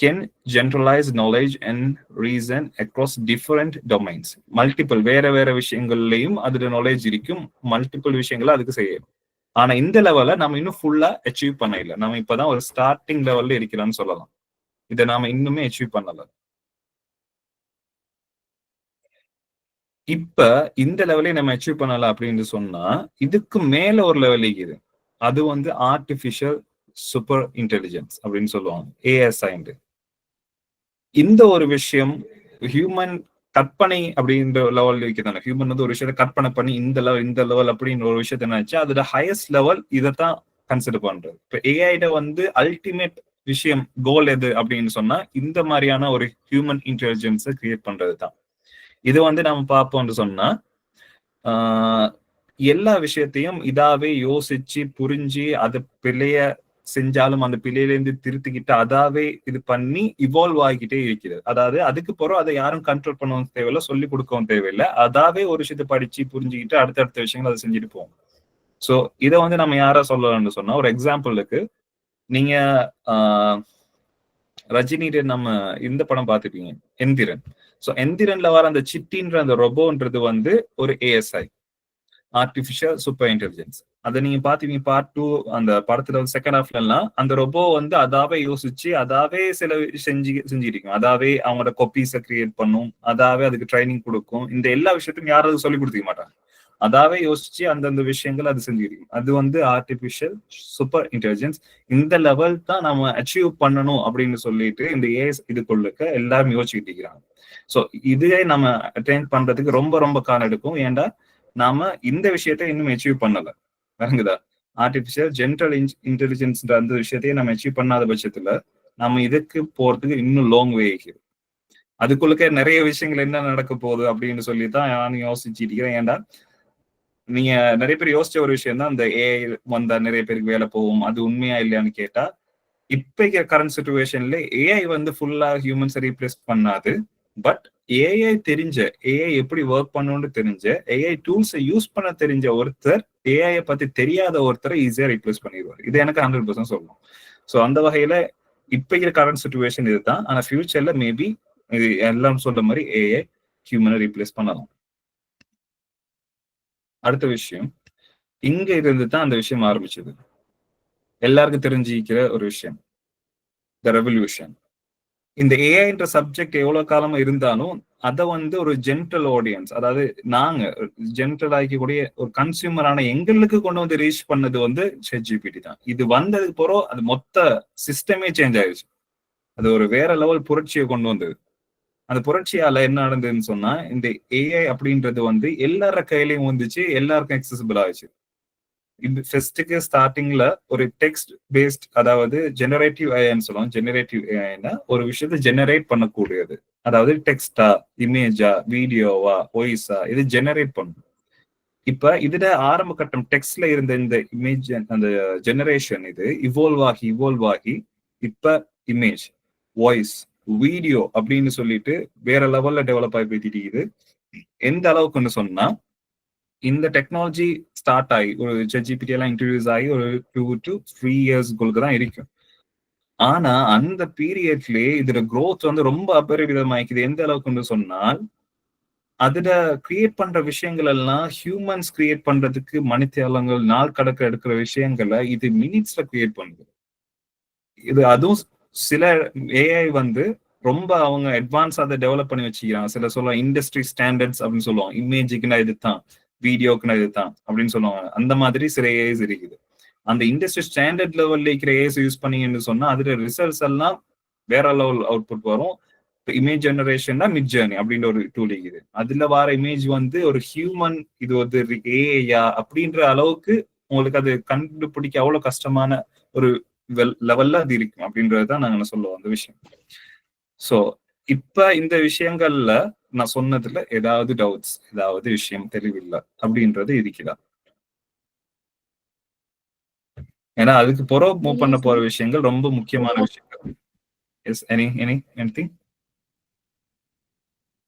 can generalize knowledge and reason across different domains. Multiple வேற விஷயங்கள்லயும் அதோட knowledge இருக்கும், multiple விஷயங்களை அதுக்கு செய்யணும். ஆனா இந்த லெவல நம்ம இன்னும் ஃபுல்லா அச்சீவ் பண்ண இல்லை. நம்ம இப்பதான் ஒரு ஸ்டார்டிங் லெவல்ல இருக்கிறோம்னு சொல்லலாம். இதை நாம இன்னுமே அச்சீவ் பண்ணல. இப்ப இந்த லெவலே நம்ம அச்சீவ் பண்ணல அப்படின்னு சொன்னா இதுக்கு மேல ஒரு லெவல் இருக்குது. அது வந்து ஆர்டிபிஷியல் சூப்பர் இன்டெலிஜென்ஸ் அப்படின்னு சொல்லுவாங்க, ASI. இந்த ஒரு விஷயம் ஹியூமன் கற்பனை அப்படின்ற லெவல் இருக்குதானே. ஹியூமன் வந்து ஒரு விஷயத்த கற்பனை பண்ணி இந்த லெவல் அப்படின்னு ஒரு விஷயத்த நினைச்சு அதோட ஹையஸ்ட் லெவல் இதைத்தான் கன்சிடர் பண்றது. இப்ப ஏஐட வந்து அல்டிமேட் விஷயம் கோல் எது அப்படின்னு சொன்னா இந்த மாதிரியான ஒரு ஹியூமன் இன்டெலிஜென்ஸை கிரியேட் பண்றது தான். இது வந்து நம்ம பார்ப்போம்னு சொன்னா எல்லா விஷயத்தையும் இதாவே யோசிச்சு புரிஞ்சு அது பிழைய செஞ்சாலும் அந்த பிள்ளையிலேருந்து திருத்திக்கிட்டு அதாவே இது பண்ணி இவால்வ் ஆகிக்கிட்டே இருக்கிறது. அதாவது அதுக்கு பிறகு அதை யாரும் கண்ட்ரோல் பண்ணவும் தேவையில்லை, சொல்லி கொடுக்கவும் தேவையில்லை. அதாவே ஒரு விஷயத்தை படிச்சு புரிஞ்சுக்கிட்டு அடுத்தடுத்த விஷயங்கள் அதை செஞ்சுட்டு போவோம். ஸோ இதை வந்து நம்ம யாரா சொல்லலாம்னு சொன்னா, ஒரு எக்ஸாம்பிளுக்கு நீங்க ரஜினியிட நம்ம இந்த படம் பார்த்துப்பீங்க, எந்திரன். ஸோ எந்திரன்ல வர அந்த சிட்டின்ற அந்த ரொபோன்றது வந்து ஒரு ஏஎஸ்ஐ, ஆர்டிபிஷியல் சூப்பர் இன்டெலிஜென்ஸ். அதை நீங்க பாத்தீங்க பார்ட் 2 அந்த படத்துல செகண்ட் ஹாஃப்ல எல்லாம் அந்த ரொபோ வந்து அதாவே யோசிச்சு அதாவே சில செஞ்சிருக்கும், அதாவே அவங்களோட கொப்பீஸை கிரியேட் பண்ணும், அதாவே அதுக்கு ட்ரைனிங் கொடுக்கும். இந்த எல்லா விஷயத்தையும் யாரும் சொல்லி கொடுத்துக்க மாட்டாங்க, அதாவே யோசிச்சு அந்தந்த விஷயங்கள் அது செஞ்சிருக்கும். அது வந்து ஆர்டிபிஷியல் சூப்பர் இன்டெலிஜென்ஸ். இந்த லெவல் தான் நம்ம அச்சீவ் பண்ணணும் அப்படின்னு சொல்லிட்டு இந்த ஏஎஸ் இதுக்குள்ளுக்க எல்லாரும் யோசிச்சுக்கிட்டு இருக்கிறாங்க. ஸோ இதே நம்ம அட்டைன் பண்றதுக்கு ரொம்ப ரொம்ப காலம் எடுக்கும். ஏன்டா நாம இந்த விஷயத்த இன்னும் அச்சீவ் பண்ணல, விளங்குதா? ஆர்டிபிஷியல் ஜெனரல் இன்டெலிஜென்ஸ் அந்த விஷயத்தையே நம்ம அச்சீவ் பண்ணாத பட்சத்துல நம்ம இதுக்கு போறதுக்கு இன்னும் லாங் வே இருக்குது. அதுக்குள்ளுக்க நிறைய விஷயங்கள் என்ன நடக்க போகுது அப்படின்னு சொல்லிதான் நானும் யோசிச்சுட்டு இருக்கிறேன். ஏன்டா நீங்க நிறைய பேர் யோசிச்ச ஒரு விஷயம் தான், இந்த ஏஐ வந்தா நிறைய பேருக்கு வேலை போகும், அது உண்மையா இல்லையான்னு கேட்டா, இப்ப கரண்ட் சிச்சுவேஷன்ல ஏஐ வந்து ஃபுல்லா ஹியூமன்ஸை ரீப்ளேஸ் பண்ணாது. பட் ஏஐ தெரிஞ்ச, ஏஐ எப்படி ஒர்க் பண்ணணும்னு தெரிஞ்ச, ஏஐ டூல்ஸை யூஸ் பண்ண தெரிஞ்ச ஒருத்தர் ஏஐ பத்தி தெரியாத ஒருத்தரை ஈஸியா ரீப்ளேஸ் பண்ணிடுவார். இது எனக்கு 100% சொல்லணும். ஸோ அந்த வகையில இப்ப கரண்ட் சிச்சுவேஷன் இதுதான். ஆனா ஃபியூச்சர்ல மேபி இது எல்லாம் சொல்ற மாதிரி ஏஐ ஹியூமனை ரீப்ளேஸ் பண்ணலாம். அடுத்த விஷயம், இங்க இருந்து தான் அந்த விஷயம் ஆரம்பிச்சது. எல்லாருக்கும் தெரிஞ்சிக்கிற ஒரு விஷயம், த ரெவல்யூஷன். இந்த ஏஐன்ற சப்ஜெக்ட் எவ்வளவு காலமா இருந்தாலும் அதை வந்து ஒரு ஜென்ரல் ஆடியன்ஸ், அதாவது நாங்க ஜென்ரல் ஆகிக்கூடிய ஒரு கன்சியூமரான எங்களுக்கு கொண்டு வந்து ரீச் பண்ணது வந்து ChatGPT தான். இது வந்ததுக்கு பிறகு அது மொத்த சிஸ்டமே சேஞ்ச் ஆயிடுச்சு. அது ஒரு வேற லெவல் புரட்சியை கொண்டு வந்தது. அந்த புரட்சியால என்ன நடந்ததுன்னு சொன்னா, இந்த ஏஐ அப்படின்றது வந்து எல்லார கையிலையும் வந்துச்சு, எல்லாருக்கும் அக்சசிபிள் ஆயிடுச்சு. இது ஃபர்ஸ்ட்டுக்கு ஸ்டார்டிங்ல ஒரு டெக்ஸ்ட் பேஸ்ட், அதாவது ஜெனரேட்டிவ் ஏஐன்னு சொல்லுவோம். ஜெனரேட்டிவ் ஏஐனா ஒரு விஷயத்தை ஜெனரேட் பண்ணக்கூடியது, அதாவது டெக்ஸ்டா, இமேஜா, வீடியோவா, வாய்ஸா, இது ஜெனரேட் பண்ணும். இப்ப இதுல ஆரம்ப கட்டம் டெக்ஸ்ட்ல இருந்த இந்த இமேஜ், அந்த ஜெனரேஷன் இது இவால்வ் ஆகி இப்ப இமேஜ், வாய்ஸ், வீடியோ அப்படின்னு சொல்லிட்டு வேற லெவல்ல டெவலப் ஆகி போயிட்டு இருக்குது. எந்த அளவுக்குன்னு சொன்னா, இந்த டெக்னாலஜி ஸ்டார்ட் ஆகி ஒரு ChatGPT எல்லாம் இன்ட்ரடியூஸ் ஆகி ஒரு 2 to 3 இயர்ஸ்க்குள்ளுக்கு தான் இருக்கும். ஆனா அந்த பீரியட்லயே இதோட growth வந்து ரொம்ப அபரிவிதமாயிக்குது. எந்த அளவுக்குன்னு சொன்னால், அதுல கிரியேட் பண்ற விஷயங்கள் எல்லாம் ஹியூமன்ஸ் கிரியேட் பண்றதுக்கு மணித்தியாலங்கள், நாள் கணக்கு எடுக்கிற விஷயங்களை இது மினிட்ஸ்ல கிரியேட் பண்ணுது. இது அதுவும் சில ஏஐ வந்து ரொம்ப அவங்க அட்வான்ஸ் அதை டெவலப் பண்ணி வச்சுக்கிறாங்க. சில சொல்லுவாங்க இண்டஸ்ட்ரி ஸ்டாண்டர்ட்ஸ் அப்படின்னு சொல்லுவாங்க, இமேஜுக்குன்னா இதுதான், வீடியோக்குன்னா இதுதான் அப்படின்னு சொல்லுவாங்க. அந்த மாதிரி சில ஏஐஸ் இருக்குது. அந்த இண்டஸ்ட்ரி ஸ்டாண்டர்ட் லெவல்ல இருக்கிற ஏஐஸ் யூஸ் பண்ணீங்கன்னு சொன்னா அதுல ரிசல்ட்ஸ் எல்லாம் வேற லெவல் அவுட்புட் வரும். இமேஜ் ஜெனரேஷன்னா மிட் ஜர்னி அப்படின்ற ஒரு டூல் இருக்குது. அதுல வர இமேஜ் வந்து ஒரு ஹியூமன், இது ஒரு ஏஐயா அப்படின்ற அளவுக்கு உங்களுக்கு அது கண்டுபிடிக்க அவ்வளவு கஷ்டமான ஒரு லெவல்ல அது இருக்கும் அப்படின்றதுதான் நாங்க சொல்லுவோம் அந்த விஷயம். சோ இப்ப இந்த விஷயங்கள்ல நான் சொன்னதுல ஏதாவது டவுட்ஸ், ஏதாவது விஷயம் தெளிவில்லை அப்படின்றது இருக்குதா? ஏன்னா அதுக்கு புறம் மூவ் பண்ண போற விஷயங்கள் ரொம்ப முக்கியமான விஷயங்கள். Yes, anything?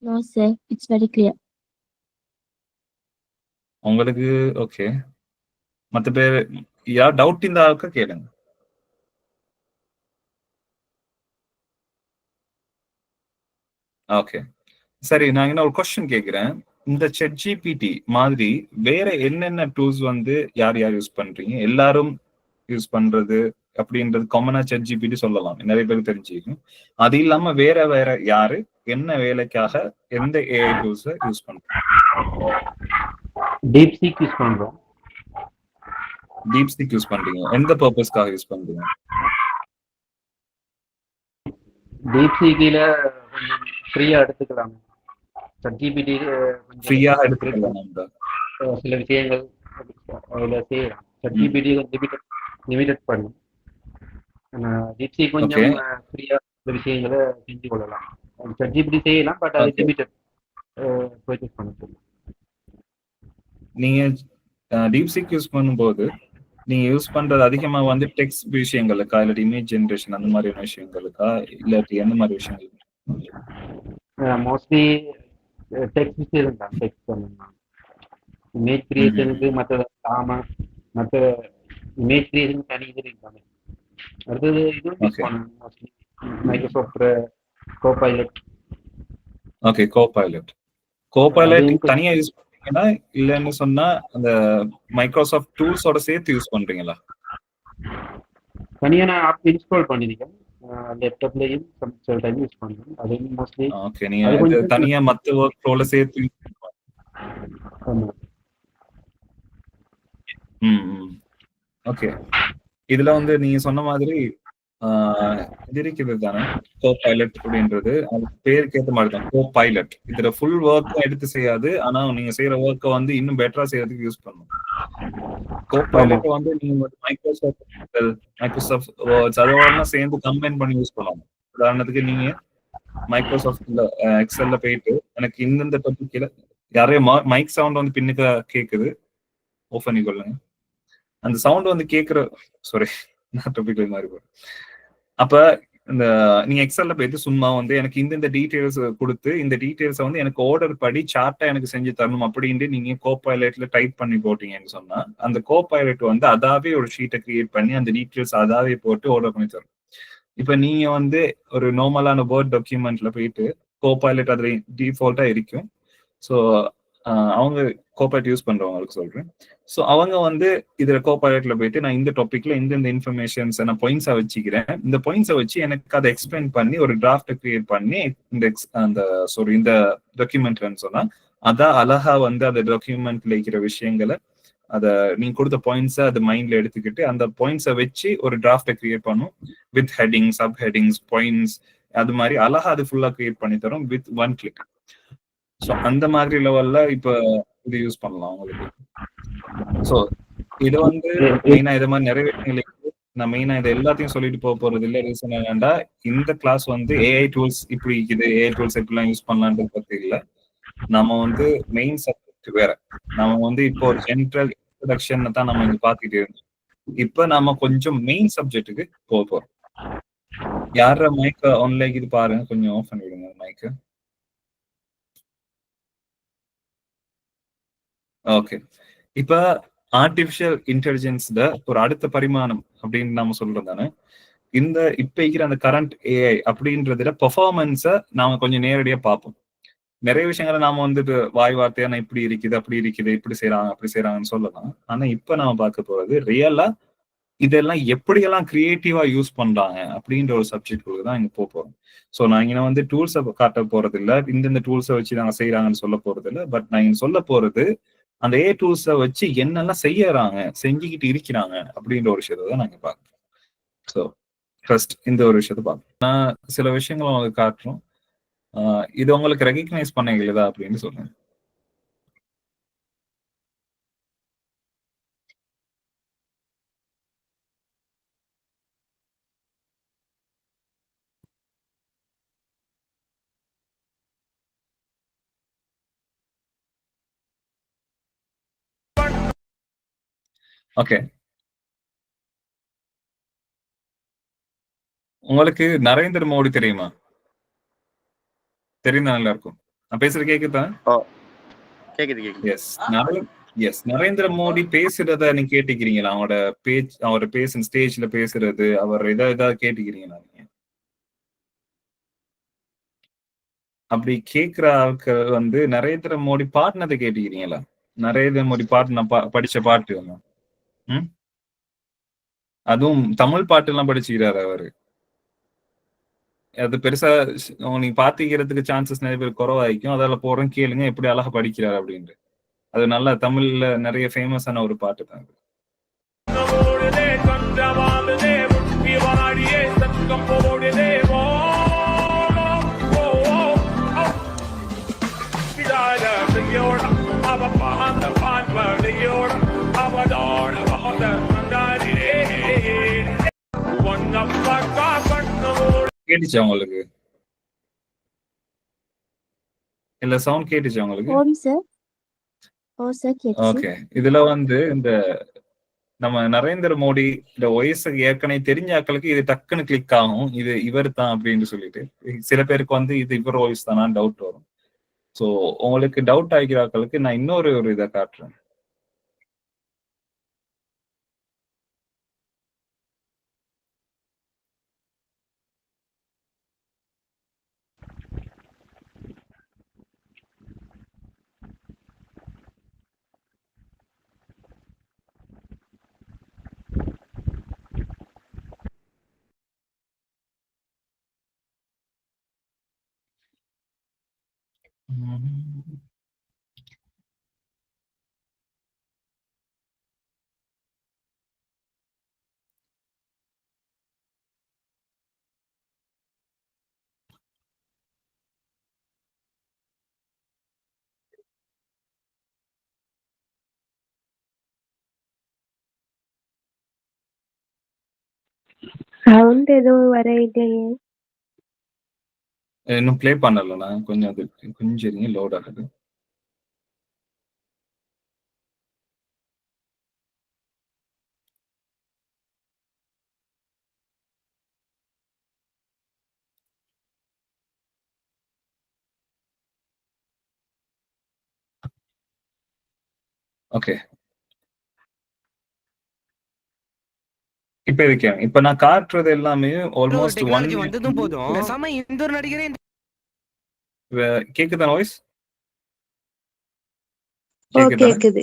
No sir, it's very clear. உங்களுக்கு ஓகே. மத்த பேர் யார் டவுட் இந்த ஆளுக்கு கேளுங்க. ஓகே சரி, நான் என்ன ஒரு கொஸ்டின் கேட்கிறேன். இந்த ChatGPT மாதிரி வேற என்னென்ன டூல்ஸ் வந்து யார் யார் யூஸ் பண்றீங்க? எல்லாரும் யூஸ் பண்றது அப்படின்றது காமனா ChatGPT சொல்லலாம், நிறைய பேருக்கு தெரிஞ்சுக்கணும். அது இல்லாம வேற வேற யாரு என்ன வேலைக்காக எந்த ஏஐ டூல்ஸ் யூஸ் பண்றீங்க? DeepSeek யூஸ் பண்றோம். DeepSeek யூஸ் பண்றீங்க, எந்த பர்பஸ்க்காக யூஸ் பண்றீங்க? DeepSeekல கொஞ்சம் ஃப்ரீயா எடுத்துக்கலாம். ChatGPT ஃப்ரீயா எடுத்துக்கலாம். சில விஷயங்கள் அதுல செய்யலாம். ChatGPT லிமிடெட் பண்ணும். டிப்சி கொஞ்சம் ஃப்ரீயா விஷயங்களை செஞ்சு கொள்ளலாம். ChatGPT செய்யலாம், பட் அது லிமிட்டட் பர்ச்சேஸ் பண்ண சொல்லுங்க. நீங்க டீப்சீக் யூஸ் பண்ணும்போது நீங்க யூஸ் பண்றது அதிகமா வந்து டெக்ஸ்ட் விஷயங்களுக்கா இல்லாட்டி இமேஜ் ஜென்ரேஷன் அந்த மாதிரியான விஷயங்களுக்கா இல்லாட்டி எந்த மாதிரி விஷயங்கள்? மோஸ்ட்லி டெக்ஸ்ட் விஷயம் தான். டெக்ஸ்ட் பண்ணலாம். இமேஜ் கிரியேஷனுக்கு மற்ற இமேஜ் கிரியேஷன் தனி இது இருக்காங்க. அடுத்தது இது யூஸ் பண்ணணும். Mostly Microsoft copilot. Okay, copilot தனியா யூஸ் பண்றீங்களா இல்லன்னு சொன்னா அந்த மைக்ரோசாஃப்ட் டூல்ஸோட சேர்த்து யூஸ் பண்றீங்களா? தனியா நான் ஆப் இன்ஸ்டால் பண்ணிருக்கேன். லேப்டாப்லயும் சில டைம் யூஸ் பண்ணுவேன். அது மோஸ்ட்லி ஓகே, நீங்க தனியா மத்த வொர்க் ஃப்ளோல சேர்த்து யூஸ் ஆமா. ஓகே. இதுல வந்து நீங்க சொன்ன மாதிரி இது இருக்குது தானே கோபைலட் அப்படின்றது. அது பேருக்கு ஏற்ற மாதிரி தான் கோபைலட். இதுல ஃபுல் ஒர்க்கும் எடுத்து செய்யாது, ஆனா நீங்க செய்யற ஒர்க்கை வந்து இன்னும் பெட்டரா செய்யறதுக்கு யூஸ் பண்ணும். கோபைலட் வந்து நீங்க மைக்ரோசாஃப்ட் வேர்ட்ஸ் அதோட சேர்ந்து கம்பைன் பண்ணி யூஸ் பண்ணலாம். உதாரணத்துக்கு நீங்க மைக்ரோசாஃப்ட்ல எக்ஸல்ல போயிட்டு எனக்கு இந்தந்த டாபிக்ல யாரையோ மைக் சவுண்ட் வந்து பின்னுக்கு கேக்குது, ஆஃப் பண்ணி கொள்ளுங்க. அந்த சவுண்ட் வந்து கேக்குற சாரி டாபிக்ல மாதிரி போறேன். அப்ப இந்த நீங்க எக்ஸல்ல போயிட்டு சும்மா வந்து எனக்கு இந்த டீடைல்ஸ் கொடுத்து இந்த டீடைல்ஸை வந்து எனக்கு ஆர்டர் படி சார்ட்டா எனக்கு செஞ்சு தரணும் அப்படின்ட்டு நீங்க கோபைலட்ல டைப் பண்ணி போட்டீங்கன்னு சொன்னா அந்த கோபைலட் வந்து அதாவே ஒரு ஷீட்டை கிரியேட் பண்ணி அந்த டீடைல்ஸ் அதாவே போட்டு ஆர்டர் பண்ணி தரும். இப்ப நீங்க வந்து ஒரு நார்மலான வேர்ட் டாக்குமெண்ட்ல போயிட்டு கோபைலட் அதுல டிஃபால்ட்டா இருக்கும். ஸோ அவங்க கோபைலட் யூஸ் பண்றவங்களுக்கு சொல்றேன். ஸோ அவங்க வந்து இதுல கோபைலட்ல போயிட்டு நான் இந்த டாபிக்ல இந்த இன்ஃபர்மேஷன்ஸ் நான் பாயிண்ட்ஸா வச்சுக்கிறேன், இந்த பாயிண்ட்ஸை வச்சு எனக்கு அதை எக்ஸ்பிளைன் பண்ணி ஒரு டிராஃப்ட் கிரியேட் பண்ணி இந்த டாக்குமெண்ட்லன்னு சொன்னா அதான் அழகா வந்து அந்த டாக்குமெண்ட்ல இருக்கிற விஷயங்களை அதை நீங்க கொடுத்த பாயிண்ட்ஸை அது மைண்ட்ல எடுத்துக்கிட்டு அந்த பாயிண்ட்ஸை வச்சு ஒரு டிராஃப்டை கிரியேட் பண்ணும் with heading, sub headings, points, அது மாதிரி அழகா அது ஃபுல்லா கிரியேட் பண்ணி தரும் வித் 1 கிளிக். ஸோ அந்த மாதிரி லெவல்ல இப்ப இது யூஸ் பண்ணலாம் உங்களுக்கு. ஸோ இது வந்து மெயினா இது மாதிரி நிறைய விஷயங்களுக்கு நான் மெயினா இதை எல்லாத்தையும் சொல்லிட்டு போறது இல்லை. ரீசன் என்னன்னா இந்த கிளாஸ் வந்து ஏஐ டூல்ஸ் இப்படி இருக்குது, ஏஐ டூல்ஸ் எப்படிலாம் யூஸ் பண்ணலான்றது பத்தி இல்லை. நம்ம வந்து மெயின் சப்ஜெக்ட் வேற. நம்ம வந்து இப்போ ஒரு ஜென்ரல் இன்ட்ரோடக்ஷன் தான் நம்ம இங்க பாத்துட்டு இருந்தோம். இப்ப நம்ம கொஞ்சம் மெயின் சப்ஜெக்டுக்கு போறோம். யார மைக் ஆன்லைன் இது பாருங்க, கொஞ்சம் ஆஃப் பண்ணிவிடுங்க மைக்கு. ஓகே, இப்ப ஆர்டிபிஷியல் இன்டெலிஜென்ஸ்ல ஒரு அடுத்த பரிமாணம் அப்படின்னு நாம சொல்றோம் தானே. இந்த இப்ப இருக்கிற அந்த கரண்ட் ஏஐ அப்படின்றதுல பெர்ஃபார்மன்ஸை நாம கொஞ்சம் நேரடியா பார்ப்போம். நிறைய விஷயங்களை நாம வந்துட்டு வாய் வார்த்தையா நான் இப்படி இருக்குது அப்படி இருக்குது இப்படி செய்யறாங்க அப்படி செய்யறாங்கன்னு சொல்லலாம். ஆனா இப்ப நாம பார்க்க போறது ரியலா இதெல்லாம் எப்படியெல்லாம் கிரியேட்டிவா யூஸ் பண்றாங்க அப்படின்ற ஒரு சப்ஜெக்ட் தான் இங்க போறோம். ஸோ நான் இங்க வந்து டூல்ஸை காட்ட போறது இல்லை, இந்த டூல்ஸை வச்சு நாங்க செய்யறாங்கன்னு சொல்ல போறது இல்லை. பட் நான் இங்க சொல்ல போறது அந்த ஏ டூல்ஸை வச்சு என்னெல்லாம் செய்யறாங்க, செஞ்சுக்கிட்டு இருக்கிறாங்க அப்படின்ற ஒரு விஷயத்தை தான் நாங்க பார்க்கறோம். ஸோ ஃபர்ஸ்ட் இந்த ஒரு விஷயத்த பார்க்கணும். நான் சில விஷயங்களை உங்களுக்கு காட்டுறோம். இது உங்களுக்கு ரெகக்னைஸ் பண்ணீங்களா அப்படின்னு சொல்லுங்க. ஓகே, உங்களுக்கு நரேந்திர மோடி தெரியுமா? தெரியும், நல்லா இருக்கும். நான் பேசுறது கேக்குதா? எஸ், நரேந்திர மோடி பேசுறத நீங்க கேட்டுக்கிறீங்களா? அவரோட ஸ்டேஜ்ல பேசுறது, அவர் ஏதாவது கேட்டுக்கிறீங்களா நீங்க? அப்படி கேட்கிற ஆட்கள் வந்து நரேந்திர மோடி பாடினதை கேட்டுக்கிறீங்களா? நரேந்திர மோடி பாட்டு நான் படிச்ச பாட்டு அதுவும் தமிழ் பாட்டு எல்லாம் படிச்சுக்கிறாரு அவரு. அது பெருசா நீங்க பாத்திக்கிறதுக்கு சான்சஸ் நிறைய பேர் குறவாயிக்கும். அதில் போறோம் கேளுங்க எப்படி அழகா படிக்கிறாரு அப்படின்ட்டு. அது நல்லா தமிழ்ல நிறைய ஃபேமஸான ஒரு பாட்டு தான் அது. கேட்டுச்சா உங்களுக்கு? இல்ல சவுண்ட் கேட்டுச்சா உங்களுக்கு? sir. Oh, sir, okay. இதுல வந்து இந்த நம்ம நரேந்திர மோடி இந்த வயசு ஏற்கனவே தெரிஞ்ச ஆட்களுக்கு இது டக்குன்னு கிளிக் ஆகும். இது இவர் தான் அப்படின்னு சொல்லிட்டு. சில பேருக்கு வந்து இது இவர் வாய்ஸ் தானா டவுட் வரும். சோ உங்களுக்கு டவுட் ஆகிற ஆட்களுக்கு நான் இன்னொரு ஒரு இதை காட்டுறேன். சவுண்ட் எதுவும் வர இல்லையே. இன்னும் ப்ளே பண்ணல நான். கொஞ்சம் அது கொஞ்சம் இருங்க, லோட் ஆகுது. ஓகே, இப்ப இருக்கேன். இப்ப நான் காட்டுறது எல்லாமே ஆல்மோஸ்ட் டெக்னாலஜி வந்ததும் போதும் பேசாம இந்த ஒரு நடிகரே கேக்குதா வாய்ஸ்? கேக்குது.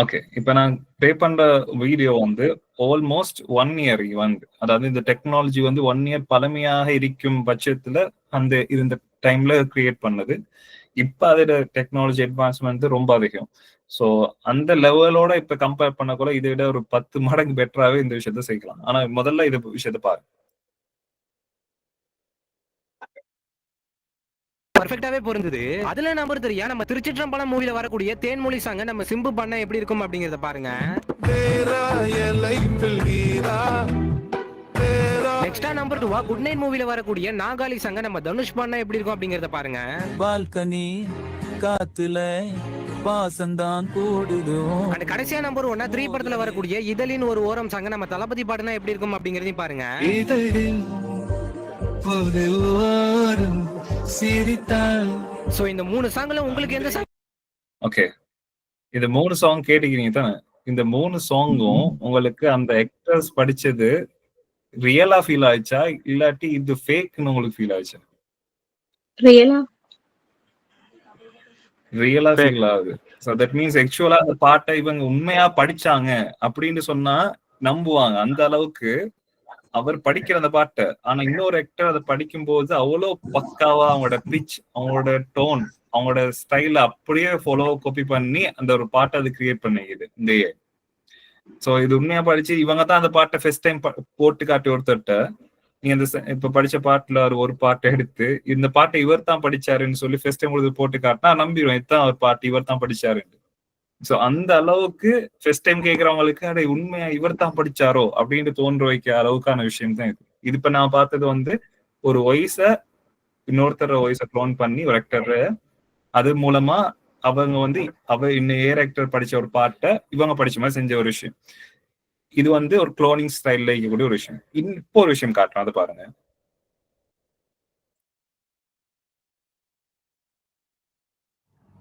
ஓகே, இப்ப நான் ப்ளே பண்ற வீடியோ வந்து ஆல்மோஸ்ட் 1 இயர் வந்து, அதாவது இந்த டெக்னாலஜி வந்து 1 இயர் பழமையாக இருக்கும் பட்சத்துல அந்த இந்த டைம்ல கிரியேட் பண்ணது. இப்ப அதோட டெக்னாலஜி அட்வான்ஸ்மெண்ட் ரொம்ப அதிகம். சோ அந்த லெவலோட இப்ப கம்பேர் பண்ண கூட இதை விட ஒரு 10 மடங்கு பெட்டராவே இந்த விஷயத்த செய்யலாம். ஆனா முதல்ல இது விஷயத்த பாருங்க. பர்ஃபெக்ட்டாவே பொருந்தது. அதுல நம்பர் தெரியா நம்ம திருச்சிற்றம்பலம் மூவில வரக்கூடிய தேன்மொழி சாங்க நம்ம சிம்பு பண்ண எப்படி இருக்கும் அப்படிங்கறத பாருங்க. நெக்ஸ்டா நம்பர் 2 குட் நைட் மூவில வரக்கூடிய நாகாலி சாங்க நம்ம தனுஷ் பண்ண எப்படி இருக்கும் அப்படிங்கறத பாருங்க. பால்கனி காத்துல பாசந்தான் கூடுதும். அந்த கடைசியா நம்பர் 1 3 படத்துல வரக்கூடிய இதழின் ஒரு ஓரம் சாங்க நம்ம தளபதி பாடுனா எப்படி இருக்கும் அப்படிங்கறதையும் பாருங்க. சோ இந்த 3 சாங்ல உங்களுக்கு எந்த சாங்? ஓகே, இந்த 3 சாங் கேட்டுக்கிறீங்க தானே? இந்த 3 சாங்கும் உங்களுக்கு அந்த ஆக்டர்ஸ் படிச்சது ரியலா ஃபீல் ஆயிச்சா, இல்லாட்டி இது ஃபேக்னு உங்களுக்கு ஃபீல் ஆயிச்சா? ரியலா ஃபீல் ஆகுது. சோ தட் மீன்ஸ் ஆக்சுவலா அந்த பாட்டை இவங்க உண்மையா படிச்சாங்க அப்படின்னு சொன்னா நம்புவாங்க. அந்த அளவுக்கு அவர் படிக்கிற அந்த பாட்டை. ஆனா இன்னொரு ஆக்டர் அதை படிக்கும்போது அவ்வளவு பக்காவா அவங்களோட பிச், அவங்களோட டோன், அவங்களோட ஸ்டைல அப்படியே ஃபாலோ காப்பி பண்ணி அந்த ஒரு பாட்டை அது கிரியேட் பண்ணிக்குது இந்த. சோ இது உண்மையா படிச்சு இவங்க தான் அந்த பாட்டை ஃபர்ஸ்ட் டைம் போட்டு காட்டி ஒருத்தர்ட்ட, நீங்க இந்த இப்ப படிச்ச பாட்டுல ஒரு பாட்டை எடுத்து இந்த பாட்டை இவர் தான் படிச்சாருன்னு சொல்லி ஃபர்ஸ்ட் டைம் உங்களுக்கு போட்டு காட்டினா நம்பிடுவேன் இதுதான் ஒரு பாட்டு இவர் தான் படிச்சாருன்னு. சோ அந்த அளவுக்கு ஃபர்ஸ்ட் டைம் கேட்கறவங்களுக்கு அடே உண்மையா இவர் தான் படிச்சாரோ அப்படின்னு தோன்ற வைக்க அளவுக்கான விஷயம் தான் இது. இது இப்ப நான் பார்த்தது வந்து ஒரு வாய்ஸ இன்னொருத்தர வாய்ஸ க்ளோன் பண்ணி ஒரு ஆக்டர், அது மூலமா அவங்க வந்து இன்னும் ஏர் ஆக்டர் படிச்ச ஒரு பாட்டை இவங்க படிச்ச மாதிரி செஞ்ச ஒரு விஷயம். இது வந்து ஒரு க்ளோனிங் ஸ்டைல்ல இருக்கக்கூடிய ஒரு விஷயம். இப்போ ஒரு விஷயம் காட்டுறோம், அதை பாருங்க.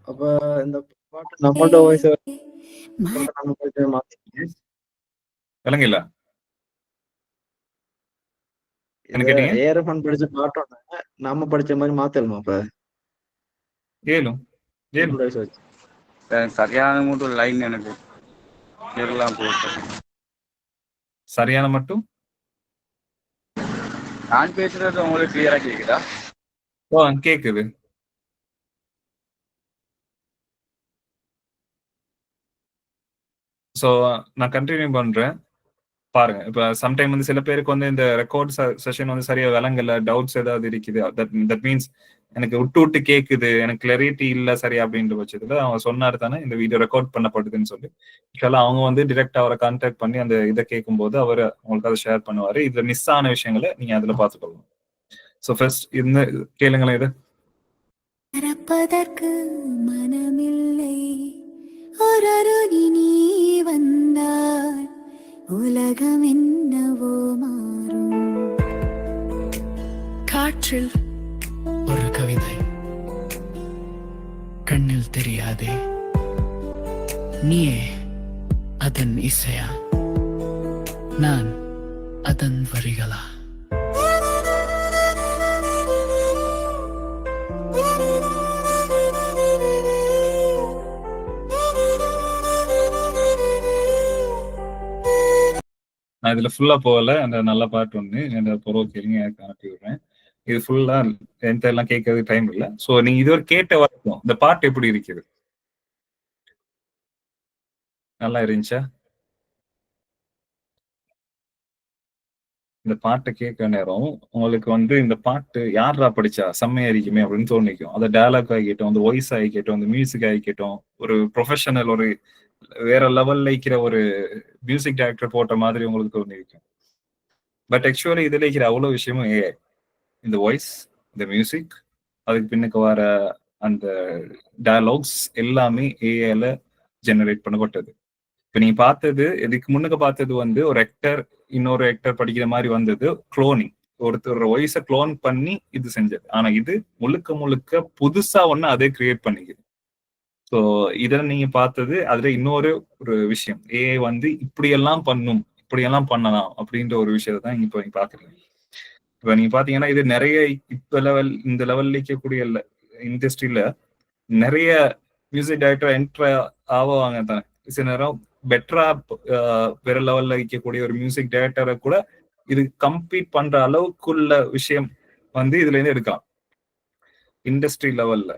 அப்ப இந்த பாட்டு நம்மளோட வாய்ஸ் விளங்கல? ஏரஃபன் படிச்ச பாட்டோட நாம படிச்ச மாதிரி மாத்தலுமா? அப்ப ஏலும் சரியான மட்டும் லைன் எனக்கு சரியான மட்டும் நான் பேசுறது உங்களுக்கு கிளியரா கேக்குதா? கேக்குது. சோ நான் கண்டினியூ பண்றேன் பாருங்க. இப்ப சம்டைம் வந்து சில பேருக்கு வந்து இந்த ரெக்கார்ட் செஷன் வந்து சரியா விளங்கல, டவுட்ஸ் ஏதாவது இருக்குது. தட் மீன்ஸ் எனக்கு விட்டு விட்டு கேக்குது, எனக்கு கிளாரிட்டி இல்ல சரி அப்படின்ற பட்சத்துல அவங்க சொன்னாரு தானே இந்த வீடியோ ரெக்கார்ட் பண்ணப்படுதுன்னு சொல்லி. அவங்க வந்து டிரெக்டா அவரை கான்டாக்ட் பண்ணி அந்த இதை கேட்கும்போது அவர் உங்களுக்கு அதை ஷேர் பண்ணுவாரு. இதுல மிஸ் ஆன விஷயங்களை நீங்க அதுல பார்த்துக்கொள்ளணும். ஸோ ஃபர்ஸ்ட் இந்த கேளுங்களேன் இதை. மறப்பதற்கு மனமில்லை ஒரு நீ வந்தால் உலகம் என்னவோ மாறும். காற்றில் ஒரு கவிதை கண்ணில் தெரியாதே, நீயே அதன் இசையா, நான் அதன் வரிகளா? நான் இதுல ஃபுல்லா போகல. அந்த நல்ல பாட்டு ஒண்ணு இந்த பொருள் கேளுங்க, எனக்கு அனுப்பி விடுறேன். இது ஃபுல்லா என்கிட்ட எல்லாம் கேட்கறதுக்கு டைம் இல்லை. ஸோ நீங்க இதுவரை கேட்ட வரைக்கும் இந்த பாட்டு எப்படி இருக்குது? நல்லா இருந்துச்சா? இந்த பாட்டை கேட்க நேரம் உங்களுக்கு வந்து இந்த பாட்டு யாரா படிச்சா செம்மையா இருக்குமே அப்படின்னு தோணிக்கும். அந்த டயலாக் ஆகிக்கட்டும், அந்த வாய்ஸ் ஆகிக்கட்டும், அந்த மியூசிக் ஆகிக்கட்டும், ஒரு ப்ரொஃபஷனல் ஒரு வேற லெவல்ல இருக்கிற ஒரு மியூசிக் டைரக்டர் போட்ட மாதிரி உங்களுக்கு தோணிருக்கும். பட் ஆக்சுவலி இதுல இருக்கிற அவ்வளவு விஷயமும் ஏஐ. இந்த வாய்ஸ், இந்த மியூசிக், அதுக்கு பின்னுக்கு வர அந்த டயலாக்ஸ் எல்லாமே ஏஐல ஜெனரேட் பண்ணப்பட்டது. இப்ப நீங்க பார்த்தது, இதுக்கு முன்னுக்கு பார்த்தது வந்து ஒரு ஆக்டர் இன்னொரு ஆக்டர் படிக்கிற மாதிரி வந்தது குளோனிங். ஒருத்தர் வாய்ஸை குளோன் பண்ணி இது செஞ்சது. ஆனா இது முழுக்க முழுக்க புதுசா ஒண்ணு அதே கிரியேட் பண்ணிக்குது. ஸோ இதை நீங்க பார்த்தது அதுல இன்னொரு ஒரு விஷயம், ஏஐ வந்து இப்படியெல்லாம் பண்ணும், இப்படியெல்லாம் பண்ணலாம் அப்படின்ற ஒரு விஷயத்த தான் இப்போ நீங்க பாக்குறீங்க. இப்ப நீங்க பாத்தீங்கன்னா இது நிறைய இந்த லெவல்ல இருக்கக்கூடிய இண்டஸ்ட்ரியில நிறைய மியூசிக் டைரக்டர் என்டர் ஆவாங்க தானே. சில நேரம் பெட்டரா வேற லெவல்ல இருக்கக்கூடிய ஒரு மியூசிக் டைரக்டரை கூட இது கம்பீட் பண்ற அளவுக்குள்ள விஷயம் வந்து இதுல இருந்து எடுக்கலாம் இண்டஸ்ட்ரி லெவல்ல.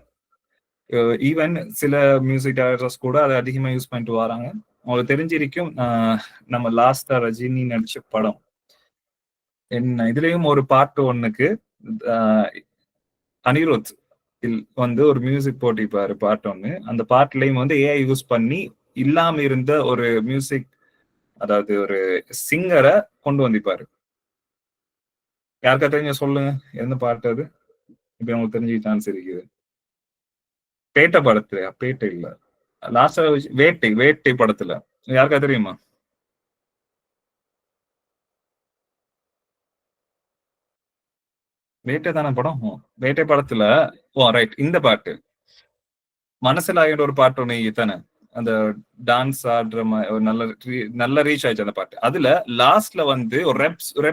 ஈவன் சில மியூசிக் டைரக்டர்ஸ் கூட அதை அதிகமா யூஸ் பண்ணிட்டு வராங்க. உங்களுக்கு தெரிஞ்சிருக்கும், நம்ம லாஸ்டா ரஜினி நடிச்ச படம் என்ன, இதுலயும் ஒரு பாட்டு ஒண்ணுக்கு அனிருத் வந்து ஒரு மியூசிக் போட்டிப்பாரு பாட்டு ஒண்ணு. அந்த பாட்டுலயும் வந்து ஏஐ யூஸ் பண்ணி இல்லாம இருந்த ஒரு மியூசிக், அதாவது ஒரு சிங்கரை கொண்டு வந்திப்பாரு. யாருக்கா தெரிஞ்ச சொல்லுங்க, எந்த பாட்டு அது? இப்ப உங்களுக்கு தெரிஞ்சு சான்ஸ் இருக்குது. பேட்டை படத்துல, பேட்டை இல்ல, லாஸ்டா வேட்டை படத்துல யாருக்கா தெரியுமா? வேட்டை தானே படம். வேட்டை படத்துல ரைட், இந்த பாட்டு மனசுல ஆகிற ஒரு பாட்டு ஒண்ணு தானே, அந்த டான்ஸ் ஆடுற ஒரு நல்ல ரீச் ஆயிடுச்சு அந்த பாட்டு. அதுல லாஸ்ட்ல வந்து ஒரு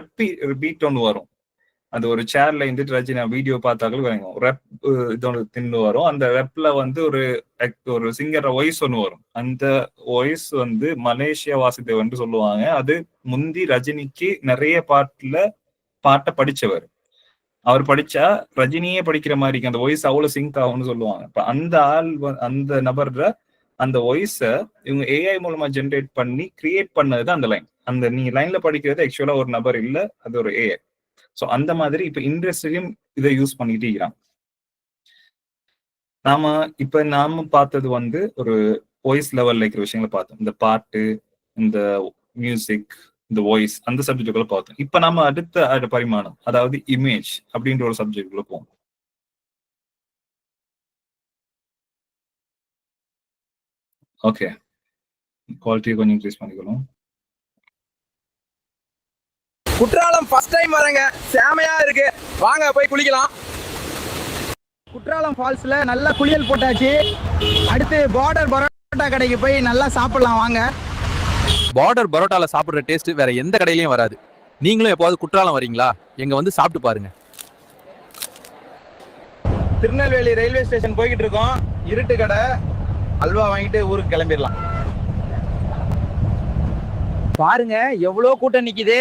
பீட் ஒன்று வரும். அது ஒரு சேர்ல இருந்துட்டு ரஜினி வீடியோ பார்த்தாக்கள் வரும், ரெப் இதொன்று தின்னு வரும். அந்த ரெப்ல வந்து ஒரு சிங்கர் வாய்ஸ் ஒன்று வரும். அந்த வாய்ஸ் வந்து மலேசியா வாசுதேவன் சொல்லுவாங்க. அது முந்தி ரஜினிக்கு நிறைய பாட்டை படிச்சவர். அவர் படிச்சா ரஜினியே படிக்கிற மாதிரி அந்த வாய்ஸ் அவ்வளவு சிங்க் ஆகும்னு சொல்லுவாங்க. இப்ப அந்த அந்த நபர்ற அந்த வாய்ஸ இவங்க ஏஐ மூலமா ஜென்ரேட் பண்ணி கிரியேட் பண்ணது அந்த லைன். அந்த நீங்க லைன்ல படிக்கிறது ஆக்சுவலா ஒரு நபர் இல்ல, அது ஒரு ஏஐ. ஸோ அந்த மாதிரி இப்ப இண்டஸ்ட்ரியும் இதை யூஸ் பண்ணிட்டு இருக்கிறாங்க. நாம பார்த்தது வந்து ஒரு வாய்ஸ் லெவல்ல இருக்கிற விஷயங்களை பார்த்தோம். இந்த பாட்டு, இந்த மியூசிக், இந்த வாய்ஸ், அந்த சப்ஜெக்டுக்குள்ள பார்த்தோம். இப்ப நம்ம அடுத்த பரிமாணம், அதாவது இமேஜ் அப்படின்ற ஒரு சப்ஜெக்டுக்குள்ள போவோம். ஓகே, குவாலிட்டியை கொஞ்சம் இன்க்ரீஸ் பண்ணிக்கணும். குற்றாலம் ஃபர்ஸ்ட் டைம் வரேங்க, செமையா இருக்கு, வாங்க போய் குளிக்கலாம். குற்றாலம் ஃபால்ஸ்ல நல்லா குளியல் போட்டாச்சு. அடுத்து பார்டர் பரோட்டா கடைக்கு போய் நல்லா சாப்பிடலாம் வாங்க. பார்டர் பரோட்டால சாப்பிடுற டேஸ்ட் வேற எந்த கடையிலயும் வராது. நீங்களும் எப்போது குற்றாலம் வரீங்களா, எங்க வந்து சாப்பிட்டு பாருங்க. திருநெல்வேலி ரயில்வே ஸ்டேஷன் போய்கிட்டு இருக்கோம். இருட்டு கடை, அல்வா வாங்கிட்டு ஊருக்கு கிளம்பிடலாம். பாருங்க எவ்வளோ கூட்டம் நிக்குது.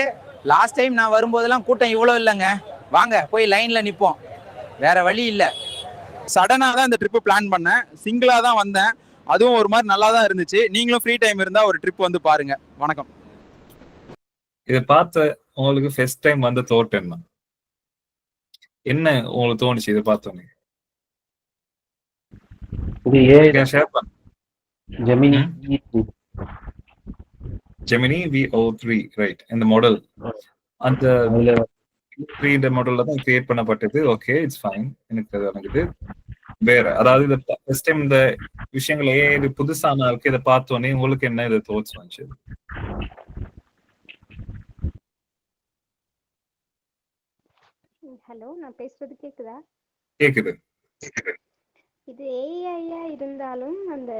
லாஸ்ட் டைம் நான் வரும்போதெல்லாம் கூட்டம் இவ்வளோ இல்லைங்க. வாங்க போய் லைன்ல நிப்போம், வேற வழி இல்லை. சடனா தான் இந்த ட்ரிப்பு பிளான் பண்ணேன், சிங்கிளா தான் வந்தேன். அதுவும் ஒரு மாதிரி நல்லா தான் இருந்துச்சு. நீங்களும் ஃப்ரீ டைம் இருந்தா ஒரு ட்ரிப் வந்து பாருங்க. வணக்கம். இதை பார்த்த உங்களுக்கு ஃபர்ஸ்ட் டைம் வந்த தோட்டம் என்ன உங்களுக்கு தோணுச்சு இதை பார்த்தோன்னே? இது ஏஐ ஷேர் பண்ண ஜெமினி ஜெமினி VO3 ரைட். இந்த மாடல் அந்த அதுல இந்த மாடல்ல தான் கிரியேட் பண்ணப்பட்டது. Okay, it's fine. எனக்கு அது எனக்கு வேற, அதாவது இந்த ஃபர்ஸ்ட் டைம் இந்த விஷயங்களே இது புதுசான இருக்கு. இதை பார்த்தோன்னே உங்களுக்கு என்ன இது தோட்ஸ் வந்துச்சு? ஹலோ, நான் பேசுறது கேக்குதா? கேக்குது. இது ஏஐயா இருந்தாலும் அந்த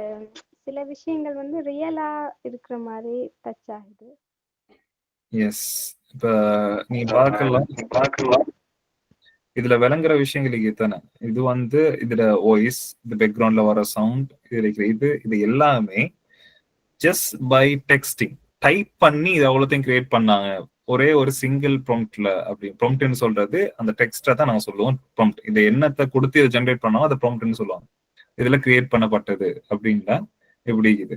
சில விஷயங்கள் வந்து ரியலா இருக்கிற மாதிரி டச் ஆகுது. எஸ், இப்ப நீ பார்க்கலாம் இதுல விளங்குற விஷயங்களுக்கு தானே. இது வந்து இதுல வாய்ஸ், இந்த பேக்ரவுண்ட்ல வர சவுண்ட், இது எல்லாமே ஜஸ்ட் பை டெக்ஸ்டிங் டைப் பண்ணி இது அவ்வளோத்தையும் கிரியேட் பண்ணாங்க. ஒரே ஒரு சிங்கிள் ப்ராம்ப்ட்ல. அப்படி ப்ராம்ப்ட்னு சொல்றது அந்த டெக்ஸ்டை தான் நாங்க சொல்லுவோம் ப்ராம்ப்ட். இந்த எண்ணத்தை கொடுத்து இதை ஜென்ரேட் பண்ணோம், அதை ப்ராம்ப்ட்னு சொல்லுவாங்க. இதுல கிரியேட் பண்ணப்பட்டது அப்படின்னா எப்படி இது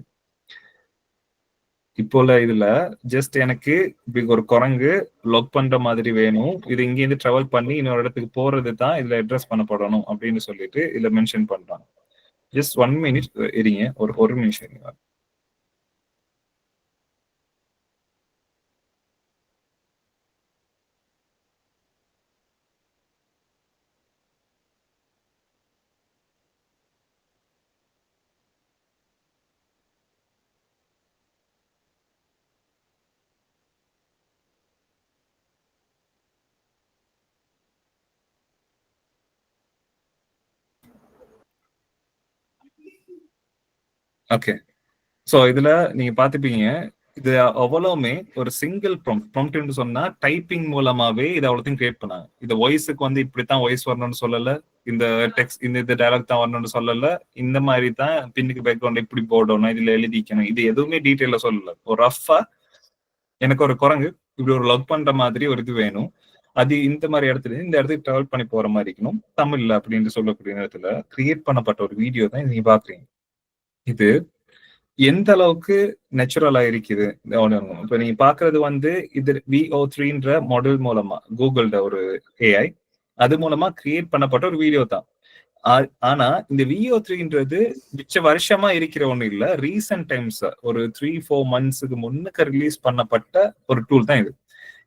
இப்போல இதுல ஜஸ்ட் எனக்கு இப்படி ஒரு குரங்கு லாக் பண்ற மாதிரி வேணும், இது இங்கேருந்து டிராவல் பண்ணி இன்னொரு இடத்துக்கு போறது தான் இதுல அட்ரஸ் பண்ணப்படணும் அப்படின்னு சொல்லிட்டு இதுல மென்ஷன் பண்றாங்க. ஜஸ்ட் 1 minute இருங்க, ஒரு நிமிஷம் இருங்க. ஓகே, ஸோ இதுல நீங்க பாத்துப்பீங்க, இது அவ்வளவுமே ஒரு சிங்கிள் ப்ராம்ப்ட்னு சொன்னா டைப்பிங் மூலமாவே இது அவ்வளோத்தையும் கிரியேட் பண்ணாங்க. இந்த வாய்ஸுக்கு வந்து இப்படித்தான் வாய்ஸ் வரணும்னு சொல்லல, இந்த டெக்ஸ்ட் இந்த டயலாக் தான் வரணும்னு சொல்லல, இந்த மாதிரி தான் பின்னுக்கு பேக்ரவுண்ட் இப்படி போடணும், இதுல எழுதிக்கணும், இது எதுவுமே டீட்டெயில சொல்லல. ஒரு ரஃபா எனக்கு ஒரு குரங்கு இப்படி ஒரு லக் பண்ற மாதிரி ஒரு இது வேணும், அது இந்த மாதிரி இடத்துல இந்த இடத்துக்கு டிராவல் பண்ணி போற மாதிரி இருக்கணும் தமிழ்ல அப்படின்னு சொல்லக்கூடிய நேரத்துல கிரியேட் பண்ணப்பட்ட ஒரு வீடியோ தான் நீங்க பாக்குறீங்க. இது எந்த அளவுக்கு நேச்சுரலா இருக்குது. இப்ப நீங்க பாக்குறது வந்து இது VO3ன்ற மாடல் மூலமா, கூகுள்ட ஒரு AI, அது மூலமா கிரியேட் பண்ணப்பட்ட ஒரு வீடியோ தான். ஆனா இந்த VO3ன்றது மிச்ச வருஷமா இருக்கிற ஒண்ணு இல்ல, ரீசன்ட் டைம்ஸ் ஒரு 3-4 monthsக்கு முன்னுக்கு ரிலீஸ் பண்ணப்பட்ட ஒரு டூல் தான் இது.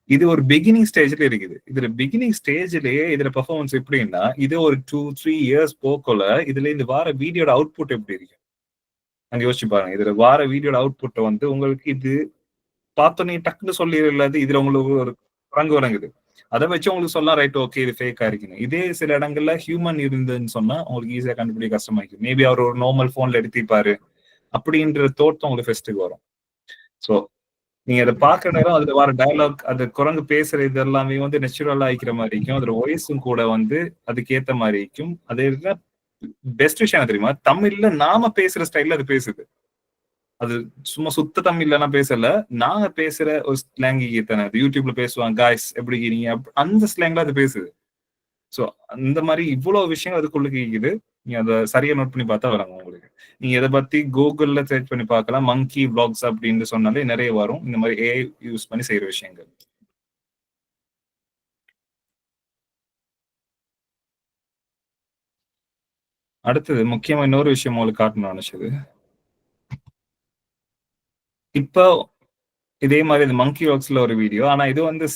இது ஒரு பிகினிங் ஸ்டேஜ்ல இருக்குது. இதுல பிகினிங் ஸ்டேஜ்லயே இதுல பெர்ஃபார்மன்ஸ் எப்படின்னா, இது ஒரு 2-3 years போக்கல இதுல இந்த வார வீடியோட அவுட்புட் எப்படி இருக்கு அங்க யோசிச்சு பாருங்க. இதுல வார வீடியோட அவுட்புட் வந்து உங்களுக்கு இது பார்த்தோன்னே டக்குன்னு சொல்லிடலாது, இதுல உங்களுக்கு ஒரு குரங்கு வழங்குது, அதை வச்சு உங்களுக்கு சொல்லலாம் ரைட் ஓகே இது ஃபேக்கா இருக்குன்னு. இதே சில இடங்கள்ல ஹியூமன் இருந்துன்னு சொன்னா உங்களுக்கு ஈஸியா கண்டுபிடிக்க கஷ்டமாயிருக்கு. மேபி அவர் ஒரு நார்மல் போன்ல எடுத்திப்பாரு அப்படின்ற தோட்டம் உங்களுக்கு ஃபெஸ்ட்டுக்கு வரும். ஸோ நீங்க அதை பார்க்குற நேரம் அதுல வர டயலாக், அது குரங்கு பேசுற இது எல்லாமே வந்து நேச்சுரலா ஆயிக்கிற மாதிரி இருக்கும். அதோட வாய்ஸும் கூட வந்து அதுக்கேத்த மாதிரி இருக்கும். அது பெஸ்ட் விஷயம் தெரியுமா, தமிழ்ல நாம பேசுற ஸ்டைல்ல அது பேசுது. அது சும்மா சுத்த தமிழ்ல பேசல, நாங்க பேசுற ஒரு ஸ்லாங் தானே. அது யூடியூப்ல பேசுவாங்க, காய்ஸ் எப்படி இருக்கீங்க, அந்த ஸ்லாங்ல அது பேசுது. ஸோ அந்த மாதிரி இவ்வளவு விஷயம் அதுக்குள்ள இருக்குது. நீங்க அதை சரியா நோட் பண்ணி பார்த்தா வராங்க உங்களுக்கு. நீங்க இதை பத்தி கூகுள்ல சர்ச் பண்ணி பார்க்கலாம், மங்கி vlogs அப்படின்னு சொன்னாலே நிறைய வரும் இந்த மாதிரி AI யூஸ் பண்ணி செய்யற விஷயங்கள். அடுத்தது முக்கியமா இன்னொரு விஷயம் உங்களுக்கு காட்டணும்னு நினைச்சது, இப்போ இதே மாதிரி இந்த மங்கி vlogsல ஒரு வீடியோ, ஆனா இது வந்து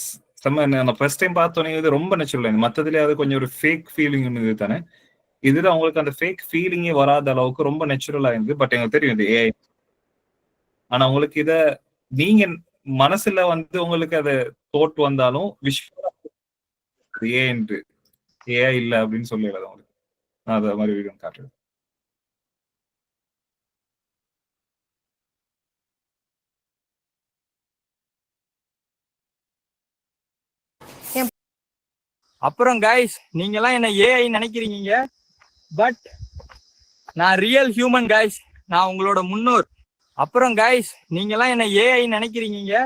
நம்ம ஃபர்ஸ்ட் டைம் பார்த்தோன்னே இது ரொம்ப நேச்சுரல். மற்றதுல அது கொஞ்சம் ஒரு ஃபேக் ஃபீலிங் இது தானே. இதுல அவங்களுக்கு அந்த ஃபேக் ஃபீலிங்கே வராத அளவுக்கு ரொம்ப நேச்சுரலா இருந்து. பட் எனக்கு தெரியும் இது AI, ஆனா உங்களுக்கு இத நீங்க மனசுல வந்து உங்களுக்கு அதை தோட்டு வந்தாலும் AI இல்ல அப்படின்னு சொல்லிடாது உங்களுக்கு. நான் அத மாதிரி வீடியோ காட்டுறேன். அப்புறம் கைஸ், நீங்க எல்லாம் என்ன ஏஐ நினைக்கிறீங்க, பட் நான் ரியல் ஹியூமன் கைஸ், நான் உங்களோட முன்னோர். அப்புறம் கைஸ், நீங்க எல்லாம் என்ன ஏஐ நினைக்கிறீங்க,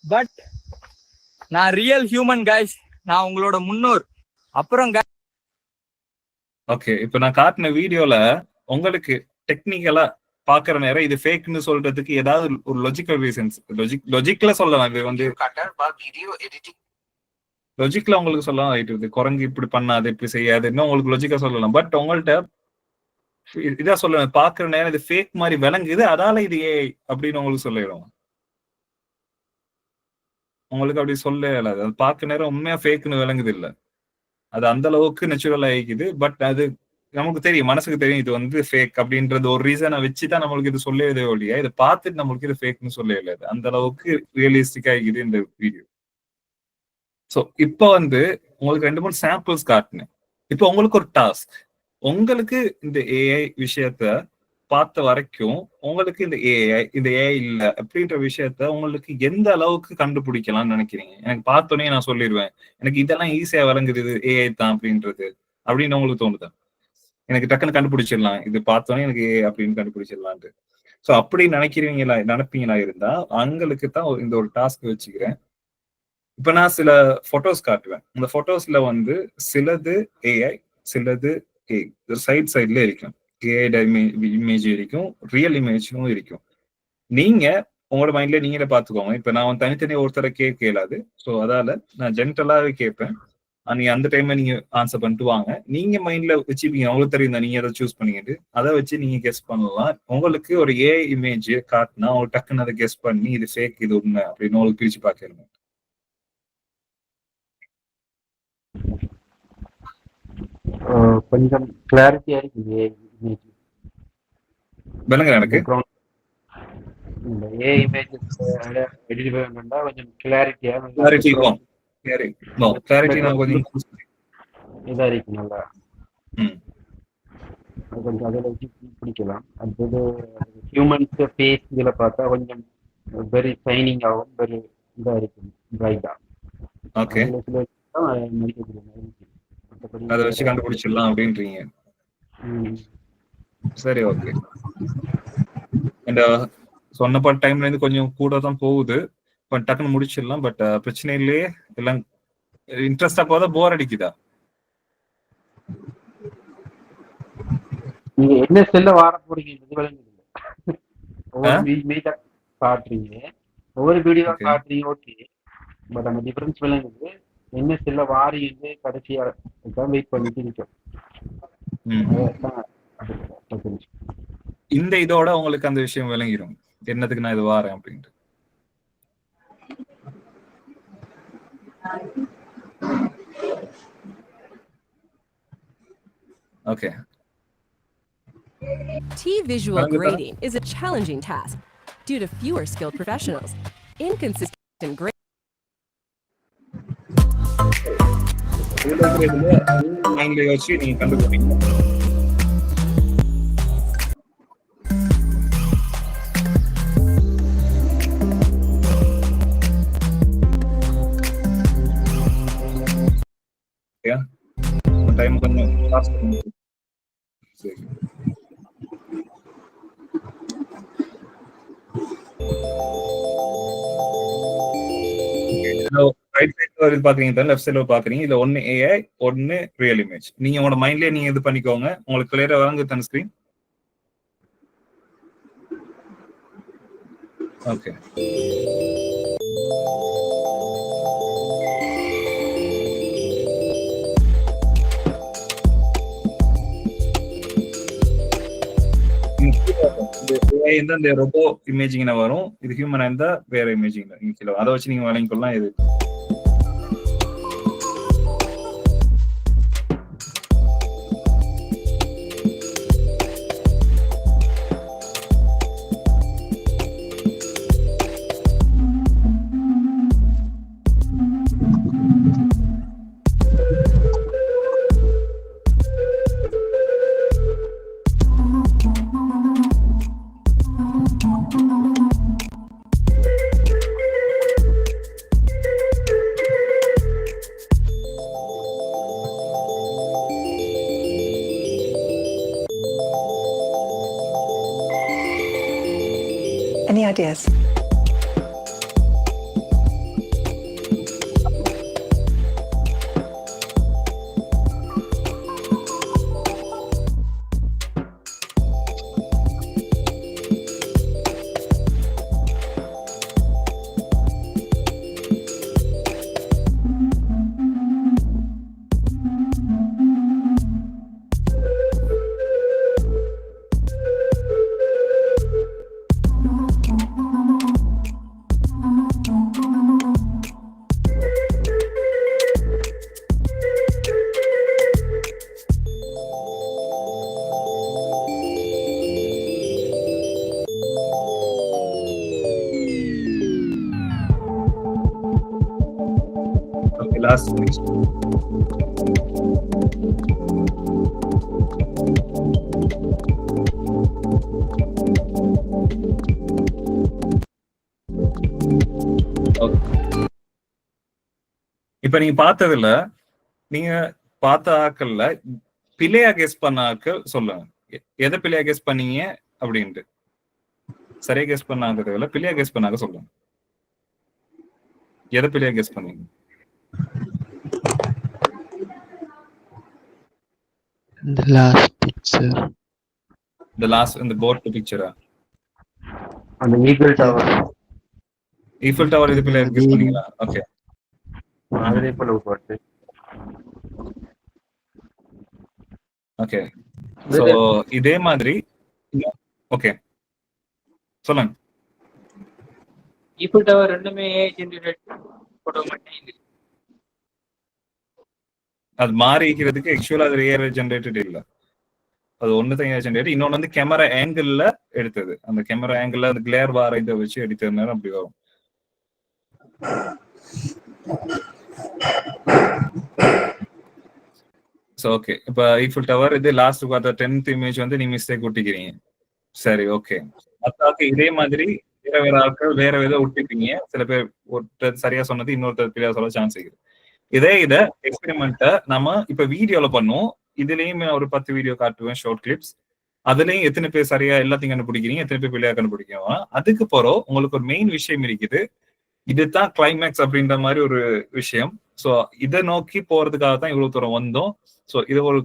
பட் நான் ரியல் ஹியூமன் கைஸ், நான் உங்களோட முன்னோர். அப்புறம் ஓகே, இப்ப நான் காட்டின வீடியோல உங்களுக்கு டெக்னிக்கலா பாக்குற நேரம் இது ஃபேக்னு சொல்றதுக்கு ஏதாவது ஒரு லாஜிக்கல் ரீசன்ஸ், லாஜிக்ல சொல்லலாம். இது வந்து லாஜிக்ல உங்களுக்கு சொல்லலாம், ரைட் இது குரங்கு இப்படி பண்ணாது இப்படி செய்யாது, இன்னும் உங்களுக்கு லாஜிக்கா சொல்லலாம். பட் உங்கள்ட்ட இதான் சொல்லுவேன், பாக்குற நேரம் இது ஃபேக் மாதிரி விளங்குது, அதனால இது ஏஐ அப்படின்னு உங்களுக்கு சொல்லிடும். உங்களுக்கு அப்படி சொல்ல இயலாது. அது பார்க்க நேரம் உண்மையா ஃபேக்னு விளங்குது இல்ல. அது அந்த அளவுக்கு நேச்சுரல் ஆகிக்குது. பட் அது நமக்கு தெரியும், மனசுக்கு தெரியும் இது வந்து ஃபேக் அப்படின்றது ஒரு ரீசனை வச்சுதான் நம்மளுக்கு இது சொல்லவே ஒழிய இதை பார்த்துட்டு நம்மளுக்கு இது ஃபேக்னு சொல்ல இயலாது. அந்த அளவுக்கு ரியலிஸ்டிக் ஆகிக்குது இந்த வீடியோ. ஸோ இப்போ வந்து உங்களுக்கு 2-3 சாம்பிள்ஸ் காட்டினேன். இப்போ உங்களுக்கு ஒரு டாஸ்க். உங்களுக்கு இந்த ஏஐ விஷயத்த பார்த்த வரைக்கும் உங்களுக்கு இந்த ஏஐ இல்ல அப்படின்ற விஷயத்த உங்களுக்கு எந்த அளவுக்கு கண்டுபிடிக்கலாம்னு நினைக்கிறீங்க? எனக்கு பார்த்தோன்னே நான் சொல்லிடுவேன், எனக்கு இதெல்லாம் ஈஸியா விளங்குது, இது ஏஐ தான் அப்படின்றது அப்படின்னு உங்களுக்கு தோணுதா? எனக்கு டக்குன்னு கண்டுபிடிச்சிடலாம், இது பார்த்தோன்னே எனக்கு ஏஐ அப்படின்னு கண்டுபிடிச்சிடலான்ட்டு. ஸோ அப்படி நினைப்பீங்களா இருந்தா அவங்களுக்கு தான் இந்த ஒரு டாஸ்க் வச்சுக்கிறேன். இப்ப நான் சில போட்டோஸ் காட்டுவேன். அந்த போட்டோஸ்ல வந்து சிலது ஏஐ, சிலது சைட்ல இருக்கும். ஏஐ இமேஜ் இருக்கும், ரியல் இமேஜும் இருக்கும். நீங்க உங்களோட மைண்ட்ல நீங்களே பாத்துக்கோங்க. இப்ப நான் தனித்தனியா ஒருத்தரை கேட்க இயலாது. ஸோ அதால நான் ஜென்ரலாவே கேட்பேன். நீங்க அந்த டைம்ல நீங்க ஆன்சர் பண்ணிட்டு வாங்க. நீங்க மைண்ட்ல வச்சுப்பீங்க, உங்களுக்கு தெரியும் நீங்க அதை சூஸ் பண்ணிக்கிட்டு அதை வச்சு நீங்க கெஸ் பண்ணலாம். உங்களுக்கு ஒரு ஏஐ இமேஜ் காட்டினா உங்களுக்கு டக்குன்னு அதை கெஸ் பண்ணி இது ஃபேக் இது உண்மை அப்படின்னு உங்களுக்கு பிரிச்சு பார்க்கணும். கொஞ்சம் கிளாரிட்டியா இருக்குது எனக்கு இந்த ஏ இமேஜஸ் எடிட் பண்ணா கொஞ்சம் கிளாரிட்டியா இதா இருக்கு நல்லா. கொஞ்சம் அதில் வச்சு பிடிக்கலாம். அடுத்தது ஹியூமன்ஸ் ஃபேஸ் இதில் பார்த்தா கொஞ்சம் வெரி ஷைனிங் ஆகும், வெரி இதா இருக்கும், பிரைட்டா. ஓகே, அதை வச்சு கண்டுபிடிச்சிடலாம் அப்படின்றீங்க. சரி, ஓகே. அண்ட் சொன்னப்பட்ட டைம்ல இருந்து கொஞ்சம் கூட தான் போகுது, டக்குன்னு முடிச்சிடலாம். பட் பிரச்சனை இல்லையே, எல்லாம் இன்ட்ரெஸ்டா போதா போர் அடிக்குதா? நீங்க என்ன செல்ல வார போறீங்க ஒவ்வொரு இமேஜா காட்டுறீங்க, ஒவ்வொரு வீடியோ காட்டுறீங்க, ஓகே. பட் அந்த டிஃபரன்ஸ் விளங்குது. என்ன செல்ல வாரின்னு கடைசியா வெயிட் பண்ணிட்டு இருக்கோம். இந்த இதோட உங்களுக்கு அந்த விஷயம் விளங்கிடும், என்னதுக்கு நான் இது வாரேன் அப்படின்ட்டு. Okay. T-visual grading is a challenging task due to fewer skilled professionals. Inconsistent grading. வச்சு நீங்க கண்டுபிடிப்பீங்க. டைம் கொஞ்சம் சரி. ரைட் சைடுல பாக்குறீங்க, லெஃப்ட் சைடுல பாக்குறீங்க. இதுல ஒன்னு ஏஐ, ஒன்னு ரியல் இமேஜ். நீங்க உங்களோட மைண்ட்லயே நீங்க இது பண்ணிக்கோங்க. உங்களுக்கு கிளியரா வழங்குது அந்த ஸ்கிரீன். ஓகே. இந்த ரோபோ இமேஜிங் வரும், இது ஹியூமன் இருந்தா வேற இமேஜிங் அதை வச்சு நீங்க வழங்கிக்கொள்ளலாம். இது Any ideas? Okay, last next. இப்ப நீங்க பார்த்ததுல நீங்க பார்த்த ஆக்கள்ல பிள்ளையா கெஸ் பண்ண ஆக்கள் சொல்லுங்க. எதை பிள்ளையா கெஸ் பண்ணீங்க அப்படின்ட்டு. சரியா கெஸ் பண்ண ஆக்கிறதுல பிள்ளையா கெஸ் பண்ணாக்க சொல்லுங்க. எதை பிள்ளையா கெஸ் பண்ணீங்க? The last picture. The last in the board picture. அந்த Eiffel Tower. Eiffel Tower இது பிள்ளையா கெஸ் பண்ணீங்களா? ஓகே. மாதிரி போல போட்டு. ஓகே. சோ இதே மாதிரி ஓகே. சொல்லுங்க. Eiffel Tower ரெண்டுமே AI ஜெனரேட் போட்டோ மட்டும் அது மாறி இருக்கிறதுக்கு ஆக்சுவலா அது ஏஐ ஜெனரேட்டட் இல்ல. அது ஒண்ணுதான் ஏஐ ஜெனரேட். இன்னொன்னு வந்து கேமரா ஆங்கிள் எடுத்தது. அந்த கேமரா ஆங்கிள் அந்த கிளேர் வார இதை வச்சு எடுத்ததுனால அப்படி வரும். So okay. இப்ப ஈஃபில் டவர் இது லாஸ்ட் பார்த்த 10th இமேஜ் வந்து நீங்க மிஸ்டேக் ஒட்டிக்கிறீங்க. சரி ஓகே. மத்தாக்கு இதே மாதிரி வேற வேற ஆட்கள் வேற வித ஒட்டிப்பீங்க. சில பேர் ஒருத்தர் சரியா சொன்னது இன்னொருத்தர் சரியா சொல்ல சான்ஸ் இருக்குது. இத எக்ஸ்பெரிமெண்ட்ட நம்ம இப்ப வீடியோல பண்ணுவோம். இதுலயுமே ஒரு 10 வீடியோ காட்டுவேன், ஷார்ட் கிளிப்ஸ். அதுலயும் எத்தனை பேர் சரியா எல்லாத்தையும் கண்டுபிடிக்கிறீங்க, எத்தனை பேர் பிள்ளையா கண்டுபிடிக்கவா. அதுக்கு போறோம் உங்களுக்கு ஒரு மெயின் விஷயம் இருக்குது. இதுதான் கிளைமேக்ஸ் அப்படின்ற மாதிரி ஒரு விஷயம். சோ இதை நோக்கி போறதுக்காக தான் இவ்வளவு தூரம் வந்தோம். சோ இது ஒரு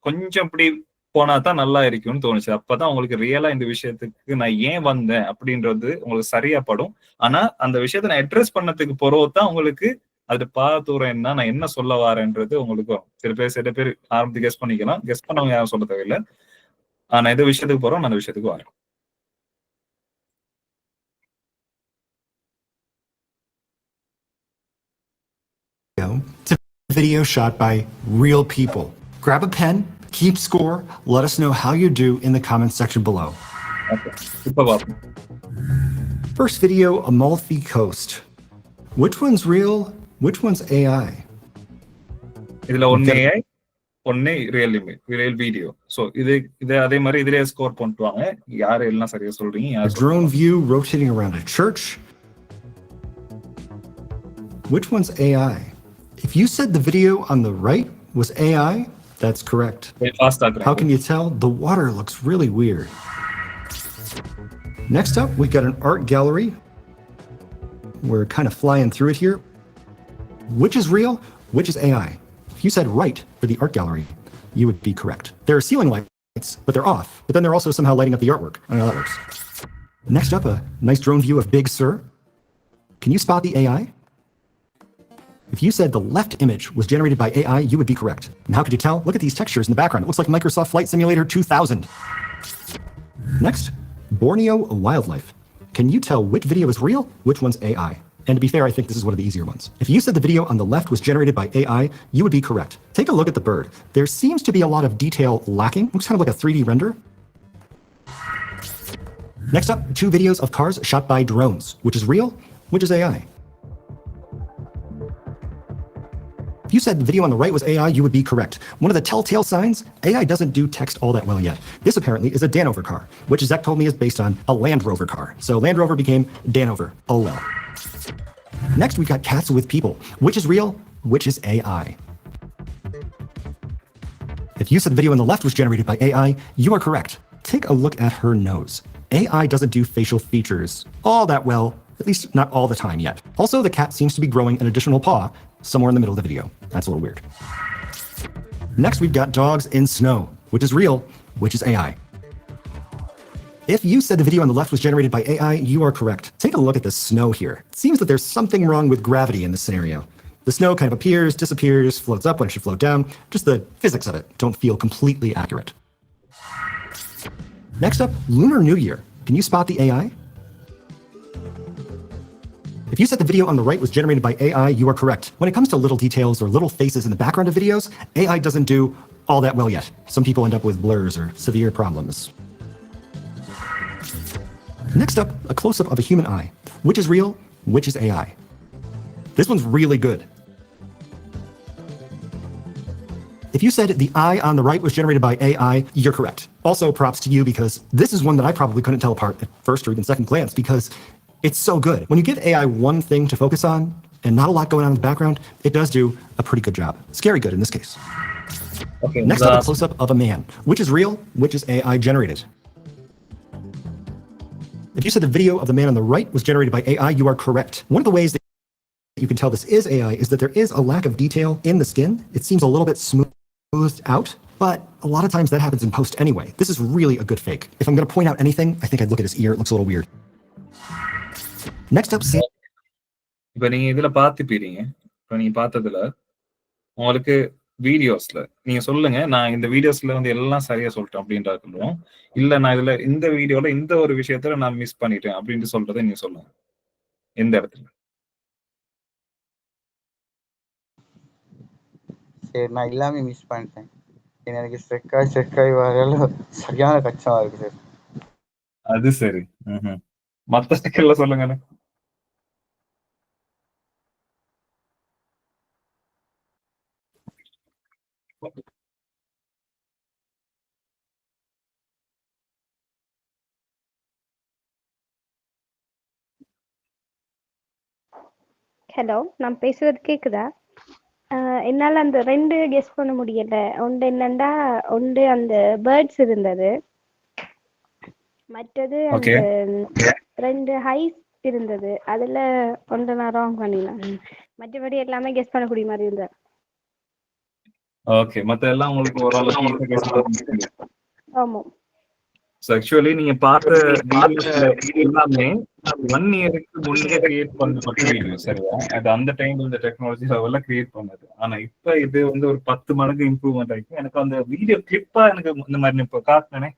கொஞ்சம் இப்படி போனா தான் நல்லா இருக்கும்னு தோணுச்சு. அப்பதான் உங்களுக்கு ரியலா இந்த விஷயத்துக்கு நான் ஏன் வந்தேன் அப்படின்றது உங்களுக்கு சரியா படும். ஆனா அந்த விஷயத்த நான் அட்ரஸ் பண்ணதுக்கு போறதான் உங்களுக்கு அது தூரம் என்ன, நான் என்ன சொல்ல வரேன்றது உங்களுக்கு வரும். சில பேர் ஆரம்பத்து கெஸ் பண்ணிக்கலாம். கெஸ் பண்ணவங்க யாரும் சொல்ல தேவையில்லை. ஆனா எந்த விஷயத்துக்கு போறோம் நான் அந்த விஷயத்துக்கு வரேன். It's a video shot by real people. Grab a pen, keep score, let us know how you do in the comments section below. Okay. First video, Amalfi Coast. Which one's real? Which one's AI? இதுல ஒன்னு AI, ஒன்னு real image, real video. So இது அதே மாதிரி இதுலயே score பண்ணிடுவாங்க. யாரு எல்லாம் சரியா சொல்றீங்க? A drone view rotating around a church. Which one's AI? If you said the video on the right was AI, that's correct. How can you tell? The water looks really weird. Next up, we've got an art gallery. We're kind of flying through it here. Which is real? Which is AI? If you said right for the art gallery, you would be correct. There are ceiling lights, but they're off. But then they're also somehow lighting up the artwork. I don't know how that works. Next up, a nice drone view of Big Sur. Can you spot the AI? If you said the left image was generated by AI, you would be correct. And how could you tell? Look at these textures in the background. It looks like Microsoft Flight Simulator 2000. Next, Borneo wildlife. Can you tell which video is real, which one's AI? And to be fair, I think this is one of the easier ones. If you said the video on the left was generated by AI, you would be correct. Take a look at the bird. There seems to be a lot of detail lacking. Looks kind of like a 3D render. Next up, 2 videos of cars shot by drones. Which is real, which is AI? If you said the video on the right was AI, you would be correct. One of the telltale signs, AI doesn't do text all that well yet. This apparently is a Danover car, which Zach told me is based on a Land Rover car. So Land Rover became Danover. Oh well. Next, we've got cats with people. Which is real, which is AI? If you said the video on the left was generated by AI, you are correct. Take a look at her nose. AI doesn't do facial features all that well, at least not all the time yet. Also, the cat seems to be growing an additional paw somewhere in the middle of the video. That's a little weird. Next, we've got dogs in snow, which is real, which is AI. If you said the video on the left was generated by AI, you are correct. Take a look at the snow here. It seems that there's something wrong with gravity in this scenario. The snow kind of appears, disappears, floats up when it should float down. Just the physics of it don't feel completely accurate. Next up, Lunar New Year. Can you spot the AI? If you said the video on the right was generated by AI, you are correct. When it comes to little details or little faces in the background of videos, AI doesn't do all that well yet. Some people end up with blurs or severe problems. Next up, a close-up of a human eye. Which is real, which is AI? This one's really good. If you said the eye on the right was generated by AI, you're correct. Also, props to you because this is one that I probably couldn't tell apart at first or even second glance because it's so good. When you give AI one thing to focus on and not a lot going on in the background, it does do a pretty good job. Scary good in this case. Okay, Next up, a close-up of a man. Which is real, which is AI generated? If you said the video of the man on the right was generated by AI, you are correct. One of the ways that you can tell this is AI is that there is a lack of detail in the skin. It seems a little bit smoothed out, but a lot of times that happens in post anyway. This is really a good fake. If I'm going to point out anything, I think I'd look at his ear. It looks a little weird. Next up, இப்ப நீங்க இதுல பாத்துப்பீங்க. இப்ப நீங்க பார்த்ததுல உங்களுக்கு வீடியோஸ்ல நீங்க சொல்லுங்க, நான் இந்த வீடியோஸ்ல வந்து எல்லாம் சரியா சொல்லிட்டேன் அப்படின்றா சொல்லுவோம். இல்ல நான் இதுல இந்த வீடியோல இந்த ஒரு விஷயத்துல நான் மிஸ் பண்ணிட்டேன் அப்படின்னு சொல்றதை நீங்க சொல்லுங்க. எந்த இடத்துல? சரி, நான் எல்லாமே மிஸ் பண்ணிட்டேன். எனக்கு ஸ்ட்ரெக்காய் வரையில சரியான கஷ்டமா இருக்கு சார். அது சரி. மத்த ஸ்டிக்கர்ல சொல்லுங்க. ஹலோ, நான் பேசுறது கேக்குதா? என்னால அந்த 2 கெஸ் பண்ண முடியல. ஒன்று என்னண்டா, ஒன்று அந்த பேர்ட்ஸ் இருந்தது, மற்றது அந்த 2 ஹைஸ் இருந்தது. அதுல ஒன்று நான் ராங் பண்ணினேன். மற்றபடி எல்லாமே கெஸ் பண்ணக்கூடிய மாதிரி இருந்தது. ஓகே, மத்த எல்லாம் உங்களுக்கு ஓரளவுக்கு கெஸ் பண்ண முடியுது. ஆமா. சோ ஆக்சுவலி நீங்க பார்த்த வீடியோஸ்ல எல்லாமே 1 இயருக்கு முன்னே கிரியேட் பண்ணப்பட்ட வீடியோ, சரியா? அது அந்த டைம்ல இந்த டெக்னாலஜி லெவல்ல கிரியேட் பண்ணது. ஆனா இப்ப இது வந்து ஒரு 10 மடங்கு இம்ப்ரூவ்மெண்ட் ஆயிருக்கு. எனக்கு அந்த வீடியோ கிளிப்பா எனக்கு இந்த மாதிரி இப்ப காட்டினே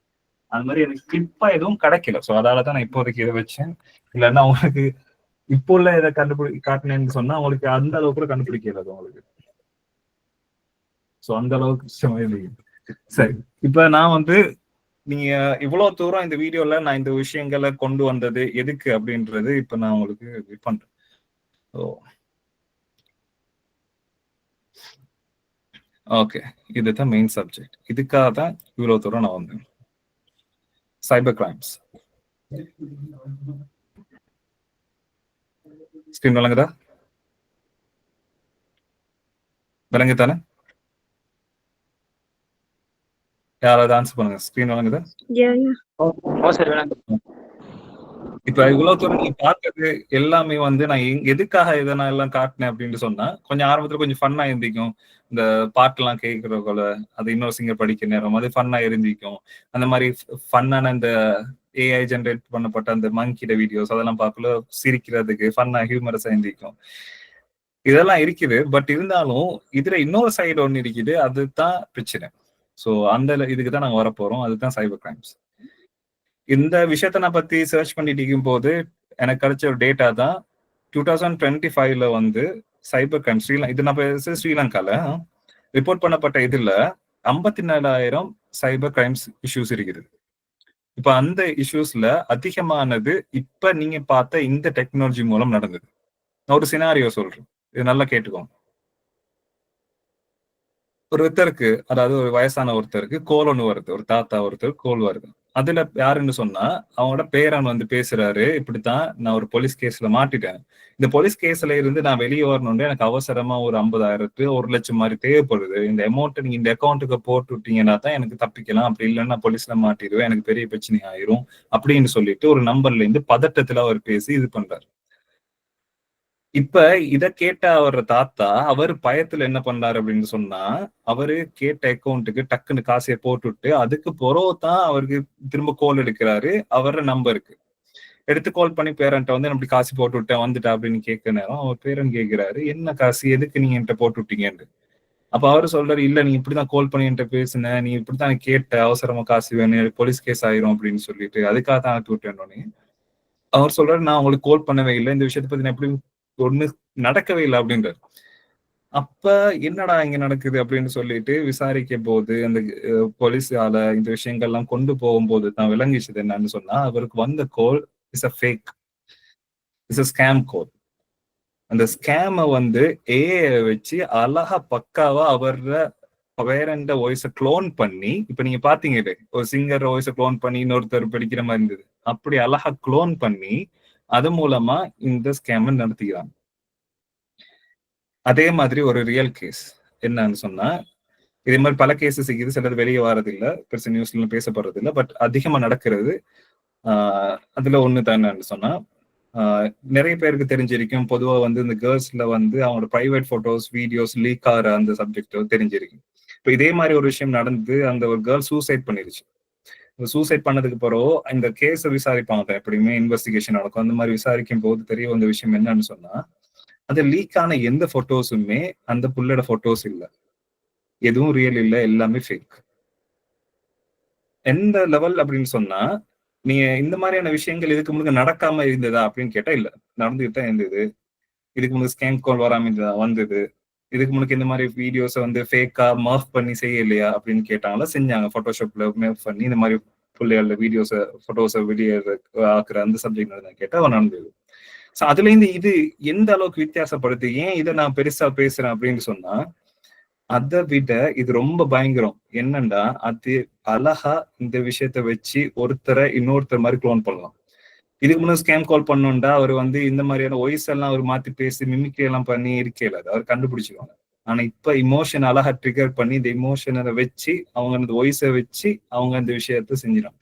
அந்த மாதிரி எனக்கு கிளிப்பா எதுவும் கிடைக்கல. சோ அதாலதான் நான் இப்போதைக்கு இதை வச்சேன். இல்லைன்னா உங்களுக்கு இப்போ உள்ள இதை காட்டினேன்னு சொன்னா உங்களுக்கு அந்த அளவுக்கு கூட கண்டுபிடிக்கல உங்களுக்கு. சோ அந்த அளவுக்கு சரி. இப்ப நான் வந்து நீங்க இவ்வளவு தூரம் இந்த வீடியோல நான் இந்த விஷயங்களை கொண்டு வந்தது எதுக்கு அப்படின்றது இப்ப நான் உங்களுக்கு பண்றேன். ஓகே, இதுதான் மெயின் சப்ஜெக்ட். இதுக்காக தான் இவ்வளவு தூரம் நான் வந்தேன். சைபர் கிரைம்ஸ். ஸ்கிரீன் விளங்குதா? விளங்குதானே? யாராவது ஆன்சர் பண்ணுங்க. ஸ்கிரீன் விளங்குதா? இப்ப இவ்வளவு தூரம் நீங்க பார்த்தது எல்லாமே வந்து நான் எதுக்காக இதை நான் எல்லாம் காட்டினேன் அப்படின்னு சொன்னா, கொஞ்சம் ஆரம்பத்துல கொஞ்சம் ஃபன்னா இருந்திக்கும். இந்த பாட்டெல்லாம் கேட்கறதுல அது இன்னொரு சிங்கர் படிக்கிற நேரம் அது ஃபன்னா இருந்திக்கும். அந்த மாதிரி ஃபன்னான இந்த ஏஐ ஜென்ரேட் பண்ணப்பட்ட அந்த மங்கிட வீடியோஸ் அதெல்லாம் பார்க்கல சிரிக்கிறதுக்கு ஃபன்னா ஹியூமரஸா இருந்திக்கும். இதெல்லாம் இருக்குது. பட் இருந்தாலும் இதுல இன்னொரு சைடு ஒண்ணு இருக்குது. அதுதான் பிரச்சனை. சோ அந்த இதுக்கு தான் நாங்க வரப்போறோம். அதுதான் சைபர் கிரைம்ஸ். இந்த விஷயத்த நான் பத்தி சர்ச் பண்ணிட்டு இருக்கும் போது எனக்கு கிடைச்ச ஒரு டேட்டா தான் 2025ல வந்து சைபர் கிரைம் இது நம்ம ஸ்ரீலங்கால ரிப்போர்ட் பண்ணப்பட்ட இதுல 54,000 சைபர் கிரைம்ஸ் இஷ்யூஸ் இருக்குது. இப்ப அந்த இஷ்யூஸ்ல அதிகமானது இப்ப நீங்க பார்த்த இந்த டெக்னாலஜி மூலம் நடந்தது. நான் ஒரு சினாரியோ சொல்றேன், இது நல்லா கேட்டுக்கோங்க. ஒருத்தருக்கு, அதாவது ஒரு வயசான ஒருத்தருக்கு கோல் ஒண்ணு வருது, ஒரு தாத்தா ஒருத்தர் கோல் வருது. அதுல யாருன்னு சொன்னா அவங்களோட பேரன் வந்து பேசுறாரு, இப்படித்தான் நான் ஒரு போலீஸ் கேஸ்ல மாட்டிட்டேன். இந்த போலீஸ் கேஸ்ல இருந்து நான் வெளியே வரணும்னு எனக்கு அவசரமா ஒரு 50,000 1,00,000 மாதிரி தேவைப்படுது. இந்த அமௌண்ட் நீங்க இந்த அக்கௌண்ட்டுக்கு போட்டு விட்டீங்கன்னா தான் எனக்கு தப்பிக்கலாம், அப்படி இல்லைன்னா போலீஸ்ல மாட்டிடுவேன், எனக்கு பெரிய பிரச்சனை ஆயிரும் அப்படின்னு சொல்லிட்டு ஒரு நம்பர்ல இருந்து பதட்டத்துல அவர் பேசி இது பண்றாரு. இப்ப இத கேட்ட அவர் தாத்தா அவர் பயத்துல என்ன பண்றாரு அப்படின்னு சொன்னா, அவரு கேட்ட அக்கௌண்ட்டுக்கு டக்குன்னு காசையை போட்டுவிட்டு அதுக்கு தான் அவருக்கு திரும்ப கோல் எடுக்கிறாரு. அவர நம்பருக்கு எடுத்து கால் பண்ணி பேரண்ட்ட வந்து அப்படி காசு போட்டு விட்டேன் வந்துட்டா அப்படின்னு கேட்க நேரம் அவர் பேரன் கேட்கிறாரு, என்ன காசு, எதுக்கு நீங்க என்கிட்ட போட்டு விட்டீங்கன்னு. அப்ப அவரு சொல்றாரு, இல்ல நீ இப்படிதான் கால் பண்ணி என்கிட்ட பேசுன, நீ இப்படித்தான் கேட்ட, அவசரமா காசு வேணும், போலீஸ் கேஸ் ஆயிரும் அப்படின்னு சொல்லிட்டு அதுக்காக தான் அனுப்பி விட்டேன். அவர் சொல்றாரு, நான் உங்களுக்கு கால் பண்ணவே இல்லை, இந்த விஷயத்தை பத்தி நான் எப்படி ஒண்ணு நடக்கவே இல்லை அப்படின்றாரு. அப்ப என்னடா இங்க நடக்குது அப்படின்னு சொல்லிட்டு விசாரிக்க போது அந்த போலீஸ் ஆள இந்த விஷயங்கள்லாம் கொண்டு போகும்போது தான் விளங்கிச்சது என்னன்னு சொன்னா, அவருக்கு வந்த call is a fake, is a scam call. அந்த ஸ்கேம வந்து ஏஐ வச்சு அழகா பக்காவா அவர வேற எந்த வாய்ஸை க்ளோன் பண்ணி, இப்ப நீங்க பாத்தீங்களே ஒரு சிங்கர் வாய்ஸை க்ளோன் பண்ணி இன்னொருத்தர் படிக்கிற மாதிரி இருந்தது, அப்படி அழகா க்ளோன் பண்ணி அது மூலமா இந்த ஸ்கேம் நடத்திக்கிறாங்க. அதே மாதிரி ஒரு ரியல் கேஸ் என்னன்னு சொன்னா, இதே மாதிரி பல கேசஸ் இருக்குது, சிலது வெளியே வர்றதில்லை, பெருசு நியூஸ்ல பேசப்படுறது இல்லை, பட் அதிகமா நடக்கிறது. அதுல ஒண்ணு தான் என்னன்னு சொன்னா, நிறைய பேருக்கு தெரிஞ்சிருக்கும், பொதுவா வந்து இந்த கேர்ள்ஸ்ல வந்து அவங்களோட பிரைவேட் போட்டோஸ் வீடியோஸ் லீக் ஆகிற அந்த சப்ஜெக்ட் தெரிஞ்சிருக்கும். இப்ப இதே மாதிரி ஒரு விஷயம் நடந்து அந்த ஒரு கேர்ள் சூசைட் பண்ணிருச்சு. சூசைட் பண்ணதுக்கு பிறகு இந்த கேஸை விசாரிப்பாங்க, எப்படியுமே இன்வெஸ்டிகேஷன் நடக்கும். அந்த மாதிரி விசாரிக்கும் போது தெரிய வந்த விஷயம் என்னன்னு சொன்னா, அது லீக் ஆன எந்த போட்டோஸுமே அந்த புள்ளோட போட்டோஸ் இல்லை, எதுவும் ரியல் இல்லை, எல்லாமே ஃபேக். எந்த லெவல் அப்படின்னு சொன்னா, நீங்க இந்த மாதிரியான விஷயங்கள் இதுக்கு முன்னாடி நடக்காம இருந்ததா அப்படின்னு கேட்டா இல்ல, நடந்துகிட்டு தான் இருந்தது. இதுக்கு முன்னாடி ஸ்கேம் கால் வராம வந்தது. இதுக்கு முன்னாடி இந்த மாதிரி வீடியோஸை வந்து ஃபேக்கா மர்ஃப் பண்ணி செய்யலையா அப்படின்னு கேட்டாங்களா, செஞ்சாங்க. போட்டோஷாப்ல மேப் பண்ணி இந்த மாதிரி பிள்ளைகள வீடியோஸை போட்டோஸை வெளியே ஆக்குற அந்த சப்ஜெக்ட் நடந்தா கேட்டா அவன் நடந்தது. ஸோ அதுல இருந்து இது எந்த அளவுக்கு வித்தியாசப்படுது, ஏன் இதை நான் பெருசா பேசுறேன் அப்படின்னு சொன்னா, அதை விட இது ரொம்ப பயங்கரம். என்னண்டா, அது அழகா இந்த விஷயத்த வச்சு ஒருத்தரை இன்னொருத்தர் மாதிரி க்ளோன் பண்ணலாம். இதுக்கு முன்னாடி ஸ்கேம் கால் பண்ணோம்டா அவர் வந்து இந்த மாதிரியான வாய்ஸ் எல்லாம் அவர் மாத்தி பேசி மிமிக்ரி எல்லாம் பண்ணி இருக்கல, அவர் கண்டுபிடிச்சிருவாங்க. ஆனா இப்ப இமோஷன் அழகா ட்ரிகர் பண்ணி இந்த இமோஷனை வச்சு அவங்க அந்த வாய்ஸை வச்சு அவங்க அந்த விஷயத்த செஞ்சிடும்.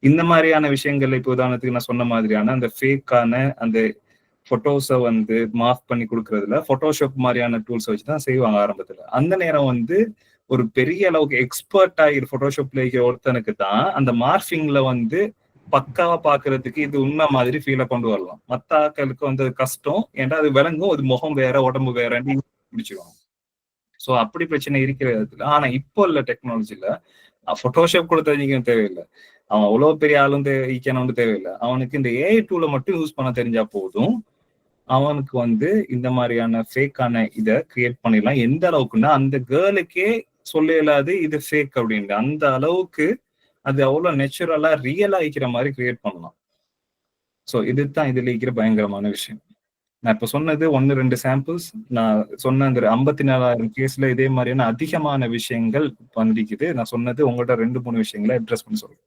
இந்த மாதிரியான விஷயங்கள்ல இப்போ உதாரணத்துக்கு நான் சொன்ன மாதிரியான அந்த ஃபேக்கான அந்த போட்டோஸை வந்து மார்க் பண்ணி கொடுக்கறதுல போட்டோஷாப் மாதிரியான டூல்ஸ் வச்சுதான் செய்வாங்க ஆரம்பத்துல. அந்த நேரம் வந்து ஒரு பெரிய அளவுக்கு எக்ஸ்பர்ட் ஆகிற போட்டோஷாப்ல இருக்கிற ஒருத்தனுக்கு தான் அந்த மார்பிங்ல வந்து பக்காவா பாக்குறதுக்கு இது உண்மை மாதிரி ஃபீலை கொண்டு வரலாம். மத்த ஆட்களுக்கு வந்து அது கஷ்டம், ஏன்னா அது விளங்கும், அது முகம் வேற உடம்பு வேறன்னு பிடிச்சிருவாங்க. ஸோ அப்படி பிரச்சனை இருக்கிற இடத்துல. ஆனா இப்போ உள்ள டெக்னாலஜில போட்டோஷாப் கூட தெரிஞ்சுக்கணும் தேவையில்லை, அவன் அவ்வளவு பெரிய ஆளும் ஈக்கணும் தேவையில்லை, அவனுக்கு இந்த ஏஐ டூலை மட்டும் யூஸ் பண்ண தெரிஞ்சா போதும், அவனுக்கு வந்து இந்த மாதிரியான ஃபேக்கான இதை கிரியேட் பண்ணிடலாம். எந்த அளவுக்குன்னா அந்த கேர்ளுக்கே சொல்ல இயலாது இது ஃபேக் அப்படின்ட்டு, அந்த அளவுக்கு அது அவ்வளவு நேச்சுரலா ரியலா இருக்கிற மாதிரி கிரியேட் பண்ணலாம். ஸோ இதுதான் இதுல இருக்கிற பயங்கரமான விஷயம். நான் இப்ப சொன்னது 1-2 சாம்பிள்ஸ். நான் சொன்ன அந்த 54,000 கேஸ்ல இதே மாதிரியான அதிகமான விஷயங்கள் வந்திருக்குது. நான் சொன்னது உங்கள்கிட்ட 2-3 விஷயங்களை அட்ரஸ் பண்ணி சொல்றேன்.